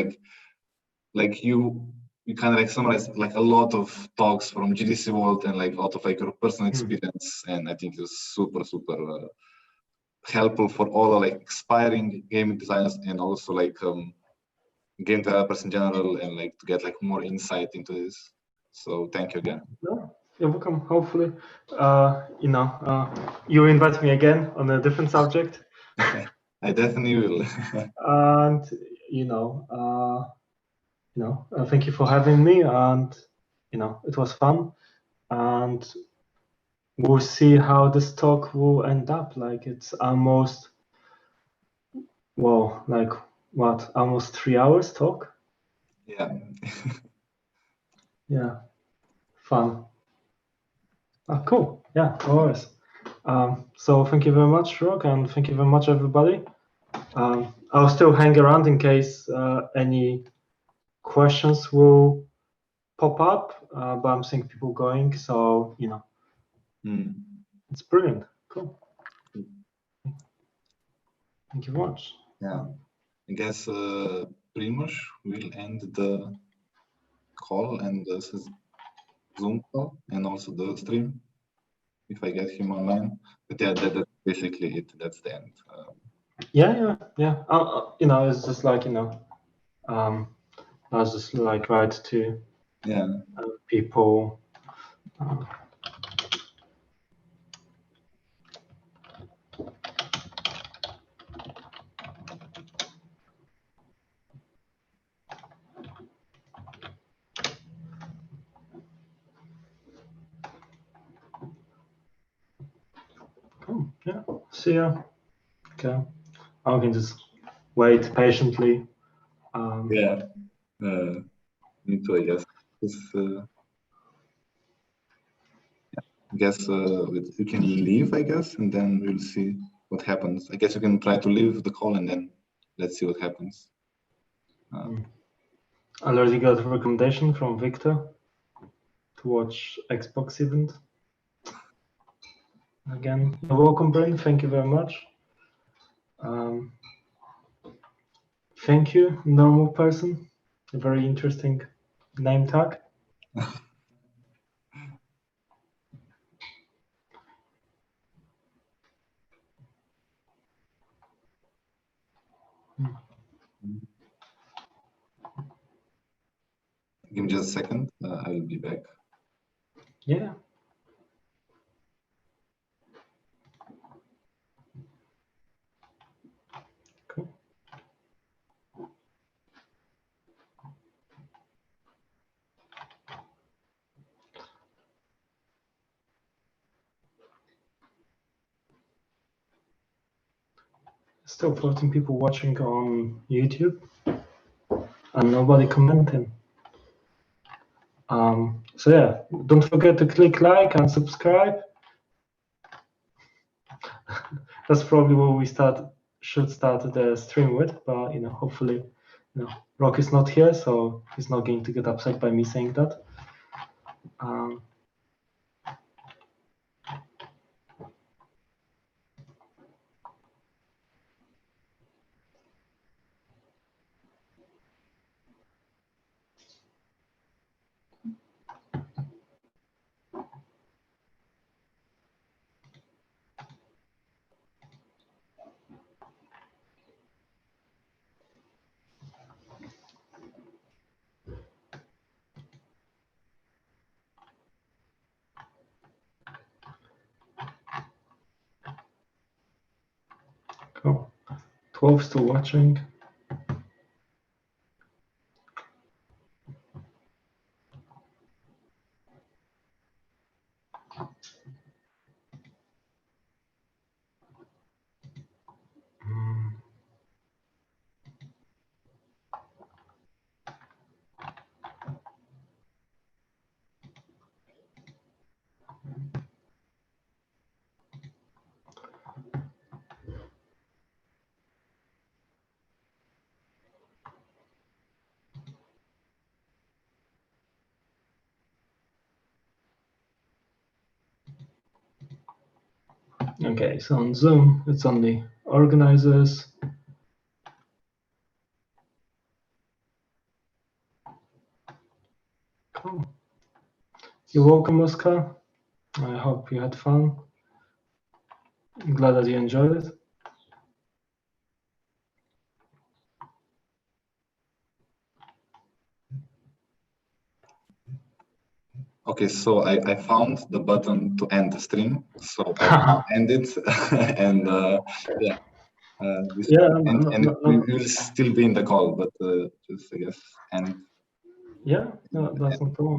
you kind of summarized a lot of talks from GDC World and a lot of your personal experience, and I think it was super helpful for all aspiring game designers and also game developers in general, and to get more insight into this. So thank you again. No, you're welcome. Hopefully, you invite me again on a different subject. I definitely will. And thank you for having me, and it was fun, and we'll see how this talk will end up. It's almost, well, almost 3 hours talk. Yeah. Yeah, fun. Cool. Yeah, always. So thank you very much, Rock, and thank you very much, everybody. I'll still hang around in case any questions will pop up, but I'm seeing people going, so it's brilliant. Cool. Thank you very much. Yeah, I guess Primož will end the call and this is Zoom call and also the stream if I get him online. But yeah, that's basically it. That's the end. Yeah. It's just I was just write to people. Cool. Yeah. See ya. Okay. I can just wait patiently. Yeah. Me too, I guess. I guess you can leave, I guess, and then we'll see what happens. I guess you can try to leave the call and then let's see what happens. I already got a recommendation from Victor to watch Xbox event. Again, you're welcome, Brain. Thank you very much. Thank you, normal person. A very interesting name tag. Give me just a second. I will be back. Yeah. Cool. Still 14 people watching on YouTube and nobody commenting. So yeah, don't forget to click like and subscribe. That's probably what we should start the stream with, but hopefully, Rock is not here, so he's not going to get upset by me saying that. Cool. 12 still watching. Okay, so on Zoom, it's only organizers. Cool. You're welcome, Oscar. I hope you had fun. I'm glad that you enjoyed it. Okay, so I found the button to end the stream, so I'll end it, and yeah, we will still be in the call, but just I guess end. Yeah, no, that's no problem.